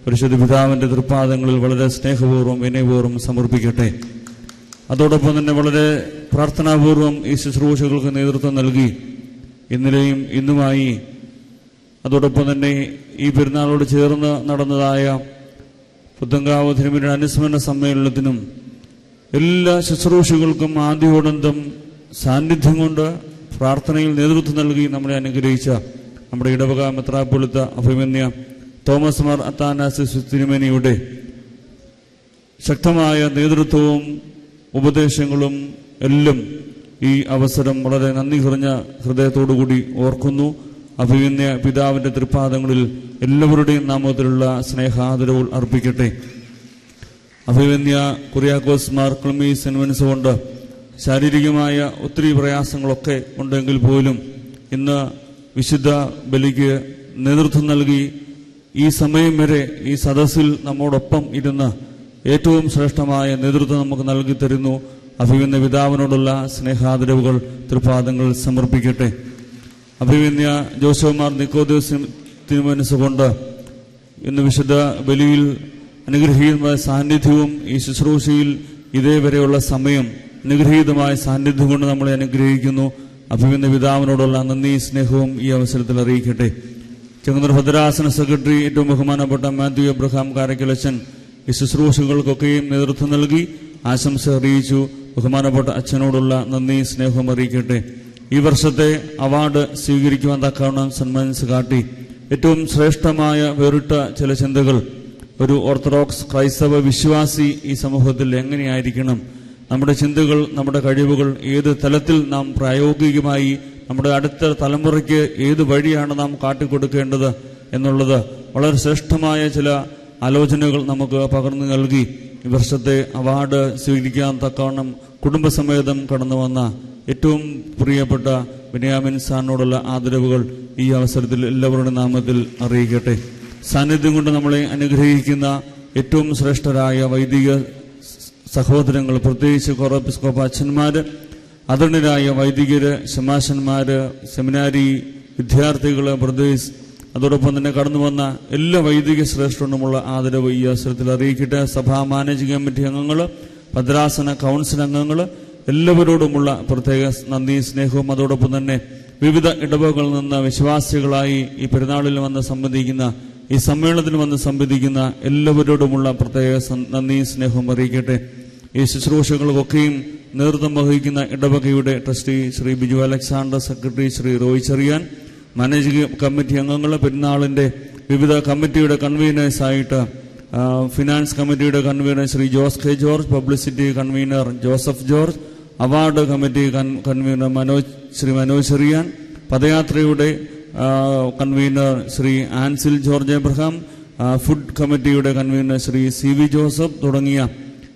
പരിശുദ്ധ പിതാവിൻ്റെ തൃപ്പാദങ്ങളിൽ വളരെ സ്നേഹപൂർവ്വം വിനയപൂർവ്വം സമർപ്പിക്കട്ടെ. അതോടൊപ്പം തന്നെ വളരെ പ്രാർത്ഥനാപൂർവം ഈ ശുശ്രൂഷകൾക്ക് നേതൃത്വം നൽകി ഇന്നലെയും ഇന്നുമായി അതോടൊപ്പം തന്നെ ഈ പെരുന്നാളോട് ചേർന്ന് നടന്നതായ പുത്തങ്കാവ് തിരുമേനിയുടെ അനുസ്മരണ സമ്മേളനത്തിനും എല്ലാ ശുശ്രൂഷകൾക്കും ആദ്യോടന്തം സാന്നിധ്യം കൊണ്ട് പ്രാർത്ഥനയിൽ നേതൃത്വം നൽകി നമ്മളെ അനുഗ്രഹിച്ച നമ്മുടെ ഇടവക മെത്രാപ്പൊലീത്ത അഭിമന്യ തോമസ് മാർ അത്താനാസിസ് തിരുമേനിയുടെ ശക്തമായ നേതൃത്വവും ഉപദേശങ്ങളും എല്ലാം ഈ അവസരം വളരെ നന്ദി നിറഞ്ഞ ഹൃദയത്തോടുകൂടി ഓർക്കുന്നു. അഭിമന്യ പിതാവിൻ്റെ തൃപ്പാദങ്ങളിൽ എല്ലാവരുടെയും നാമത്തിലുള്ള സ്നേഹാദരവുകൾ അർപ്പിക്കട്ടെ. അഭിമന്യ കുര്യാക്കോസ് മാർ ക്ലമീസ് സെൻവൻസ് കൊണ്ട് ശാരീരികമായ ഒത്തിരി പ്രയാസങ്ങളൊക്കെ ഉണ്ടെങ്കിൽ പോലും ഇന്ന് വിശുദ്ധ ബലിക്ക് നേതൃത്വം നൽകി ഈ സമയം വരെ ഈ സദസ്സിൽ നമ്മോടൊപ്പം ഇരുന്ന് ഏറ്റവും ശ്രേഷ്ഠമായ നേതൃത്വം നമുക്ക് നൽകി തരുന്നു. അഭിമന്യ പിതാവിനോടുള്ള സ്നേഹാദരവുകൾ തൃപ്പാദങ്ങൾ സമർപ്പിക്കട്ടെ. അഭിമന്യ ജോസഫ് മാർ നിക്കോദോസ് തിരുമനസ്സുകൊണ്ട് ഇന്ന് വിശുദ്ധ ബലിയിൽ അനുഗ്രഹീതമായ സാന്നിധ്യവും ഈ ശുശ്രൂഷയിൽ ഇതേവരെയുള്ള സമയം അനുഗ്രഹീതമായ സാന്നിധ്യം കൊണ്ട് നമ്മളെ അനുഗ്രഹിക്കുന്നു. അഭിമന്യ പിതാവിനോടുള്ള നന്ദി സ്നേഹവും ഈ അവസരത്തിൽ അറിയിക്കട്ടെ. ചെങ്ങന്നൂർ ഭദ്രാസന സെക്രട്ടറി ഏറ്റവും ബഹുമാനപ്പെട്ട മാത്യു എബ്രഹാം കാരക്കലച്ചൻ ഈ ശുശ്രൂഷകൾക്കൊക്കെയും നേതൃത്വം നൽകി ആശംസ അറിയിച്ചു. ബഹുമാനപ്പെട്ട അച്ഛനോടുള്ള നന്ദി സ്നേഹവും അറിയിക്കട്ടെ. ഈ വർഷത്തെ അവാർഡ് സ്വീകരിക്കുവാൻ തക്കവണ്ണം സന്മാനിച്ച് കാട്ടി ഏറ്റവും ശ്രേഷ്ഠമായ വേറിട്ട ചില ചിന്തകൾ ഒരു ഓർത്തഡോക്സ് ക്രൈസ്തവ വിശ്വാസി ഈ സമൂഹത്തിൽ എങ്ങനെയായിരിക്കണം, നമ്മുടെ ചിന്തകൾ, നമ്മുടെ കഴിവുകൾ ഏത് തലത്തിൽ നാം പ്രായോഗികമായി നമ്മുടെ അടുത്ത തലമുറയ്ക്ക് ഏത് വഴിയാണ് നാം കാട്ടിക്കൊടുക്കേണ്ടത് എന്നുള്ളത് വളരെ ശ്രേഷ്ഠമായ ചില ആലോചനകൾ നമുക്ക് പകർന്നു നൽകി ഈ വർഷത്തെ അവാർഡ് സ്വീകരിക്കാൻ തക്കവണ്ണം കുടുംബസമേതം കടന്നു വന്ന ഏറ്റവും പ്രിയപ്പെട്ട ബെന്യാമിൻ സാറിനോടുള്ള ആദരവുകൾ ഈ അവസരത്തിൽ എല്ലാവരുടെ നാമത്തിൽ അറിയിക്കട്ടെ. സാന്നിധ്യം കൊണ്ട് നമ്മളെ അനുഗ്രഹിക്കുന്ന ഏറ്റവും ശ്രേഷ്ഠരായ വൈദിക സഹോദരങ്ങൾ, പ്രത്യേകിച്ച് കോറോപ്പിസ്കോപ്പ അച്ഛന്മാര്, ആദരണീയരായ വൈദികര്, ശമാശന്മാര്, സെമിനാരി വിദ്യാർത്ഥികള്, ബ്രദേഴ്സ്, അതോടൊപ്പം തന്നെ കടന്നു വന്ന എല്ലാ വൈദിക ശ്രേഷ്ഠനുമുള്ള ആദരവ് ഈ അവസരത്തിൽ അറിയിക്കട്ടെ. സഭാ മാനേജിംഗ് കമ്മിറ്റി അംഗങ്ങൾ, ഭദ്രാസന കൗൺസിൽ അംഗങ്ങൾ എല്ലാവരോടുമുള്ള പ്രത്യേക നന്ദി സ്നേഹവും അതോടൊപ്പം തന്നെ വിവിധ ഇടവകളിൽ നിന്ന് വിശ്വാസികളായി ഈ പെരുന്നാളിൽ വന്ന് സംബന്ധിക്കുന്ന ഈ സമ്മേളനത്തിൽ വന്ന് സംബന്ധിക്കുന്ന എല്ലാവരോടുമുള്ള പ്രത്യേക നന്ദി സ്നേഹവും അറിയിക്കട്ടെ. ഈ ശുശ്രൂഷകൾക്കൊക്കെയും നേതൃത്വം വഹിക്കുന്ന ഇടവകയുടെ trustee Shri Biju Alexander, secretary Shri Roy Cherian, managing committee അംഗങ്ങൾ, പെരുന്നാളിൻ്റെ വിവിധ കമ്മിറ്റിയുടെ കൺവീനേഴ്സായിട്ട് ഫിനാൻസ് കമ്മിറ്റിയുടെ convener Shri Jose K George, publicity convener Joseph George, award committee convener Shri Manoj Cherian, പദയാത്രയുടെ convener Shri Ansil George Abraham, food കമ്മിറ്റിയുടെ convener Shri C V Joseph തുടങ്ങിയ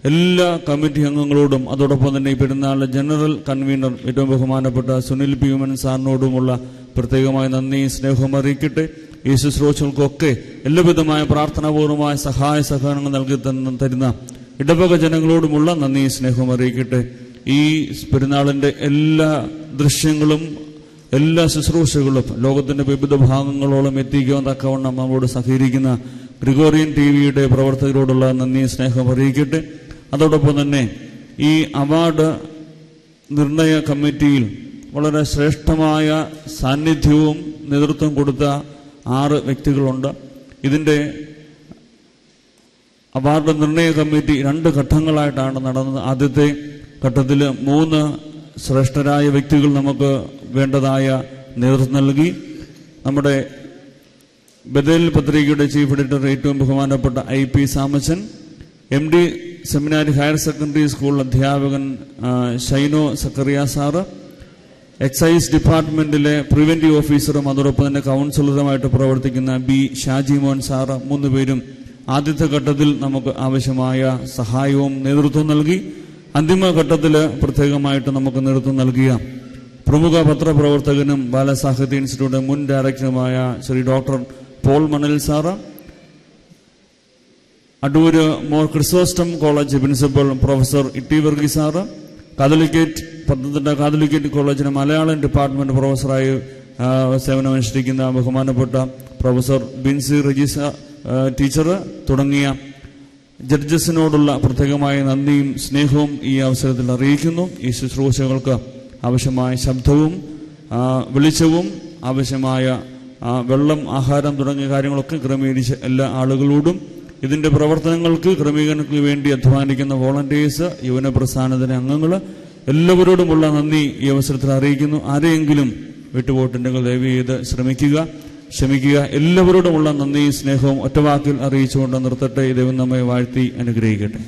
എല്ലാ കമ്മിറ്റി അംഗങ്ങളോടും അതോടൊപ്പം തന്നെ ഈ പെരുന്നാളിലെ ജനറൽ കൺവീനർ ഏറ്റവും ബഹുമാനപ്പെട്ട സുനിൽ പി ഉമ്മൻ സാറിനോടുമുള്ള പ്രത്യേകമായ നന്ദി സ്നേഹവും അറിയിക്കട്ടെ. ഈ ശുശ്രൂഷകൾക്കൊക്കെ എല്ലാവിധമായ പ്രാർത്ഥനാപൂർവമായ സഹായ സഹകരണങ്ങൾ നൽകി തരുന്ന ഇടവക ജനങ്ങളോടുമുള്ള നന്ദി സ്നേഹവും അറിയിക്കട്ടെ. ഈ പെരുന്നാളിന്റെ എല്ലാ ദൃശ്യങ്ങളും എല്ലാ ശുശ്രൂഷകളും ലോകത്തിന്റെ വിവിധ ഭാഗങ്ങളോളം എത്തിക്കുവാൻ തക്കവണ്ണം നമ്മോട് സഹകരിക്കുന്ന ഗ്രിഗോറിയൻ ടിവിയുടെ പ്രവർത്തകരോടുള്ള നന്ദി സ്നേഹം അറിയിക്കട്ടെ. അതോടൊപ്പം തന്നെ ഈ അവാർഡ് നിർണയ കമ്മിറ്റിയിൽ വളരെ ശ്രേഷ്ഠമായ സാന്നിധ്യവും നേതൃത്വം കൊടുത്ത 6 വ്യക്തികളുണ്ട്. ഇതിന്റെ അവാർഡ് നിർണയ കമ്മിറ്റി 2 ഘട്ടങ്ങളായിട്ടാണ് നടന്നത്. ആദ്യത്തെ ഘട്ടത്തിൽ 3 ശ്രേഷ്ഠരായ വ്യക്തികൾ നമുക്ക് വേണ്ടതായ നേതൃത്വം നൽകി. നമ്മുടെ ബദൽ പത്രികയുടെ ചീഫ് എഡിറ്റർ ഏറ്റവും ബഹുമാനപ്പെട്ട IP സാമച്ചൻ, MD സെമിനാരി ഹയർ സെക്കൻഡറി സ്കൂൾ അധ്യാപകൻ Shino Zacharia sir, excise ഡിപ്പാർട്ട്മെന്റിലെ preventive ഓഫീസറും അതോടൊപ്പം തന്നെ കൗൺസിലറുമായിട്ട് പ്രവർത്തിക്കുന്ന B ഷാജി മോൻ സാറ് 3 പേരും ആദ്യത്തെ ഘട്ടത്തിൽ നമുക്ക് ആവശ്യമായ സഹായവും നേതൃത്വം നൽകി. അന്തിമഘട്ടത്തിൽ പ്രത്യേകമായിട്ട് നമുക്ക് നേതൃത്വം നൽകിയ പ്രമുഖ പത്രപ്രവർത്തകനും ബാലസാഹിത്യ ഇൻസ്റ്റിറ്റ്യൂട്ട് മുൻ ഡയറക്ടറുമായ Shri doctor Paul Manal sir, Adoor Mor Chrysostom college principal professor Itty Varghese sir, Pathanamthitta Catholicate കോളേജിലെ മലയാളം ഡിപ്പാർട്ട്മെന്റ് പ്രൊഫസറായി സേവനമനുഷ്ഠിക്കുന്ന ബഹുമാനപ്പെട്ട പ്രൊഫസർ ബിൻസി റജീസ ടീച്ചർ തുടങ്ങിയ ജഡ്ജസിനോടുള്ള പ്രത്യേകമായ നന്ദിയും സ്നേഹവും ഈ അവസരത്തിൽ അറിയിക്കുന്നു. ഈ ശുശ്രൂഷകൾക്ക് ആവശ്യമായ ശബ്ദവും വെളിച്ചവും ആവശ്യമായ വെള്ളം, ആഹാരം തുടങ്ങിയ കാര്യങ്ങളൊക്കെ ക്രമീകരിച്ച എല്ലാ ആളുകളോടും ഇതിന്റെ പ്രവർത്തനങ്ങൾക്ക് ക്രമീകരണങ്ങൾക്ക് വേണ്ടി അധ്വാനിക്കുന്ന വോളണ്ടിയേഴ്സ്, യുവന പ്രസ്ഥാനത്തിലെ അംഗങ്ങൾ എല്ലാവരോടുമുള്ള നന്ദി ഈ അവസരത്തിൽ അറിയിക്കുന്നു. ആരെയെങ്കിലും വിട്ടുപോയിട്ടുണ്ടെങ്കിൽ ദയവ് ചെയ്ത് ക്ഷമിക്കുക. എല്ലാവരോടുമുള്ള നന്ദി സ്നേഹവും ഒറ്റവാക്കിൽ അറിയിച്ചുകൊണ്ട് നിർത്തട്ടെ. ദൈവം നമ്മെ വാഴ്ത്തി അനുഗ്രഹിക്കട്ടെ.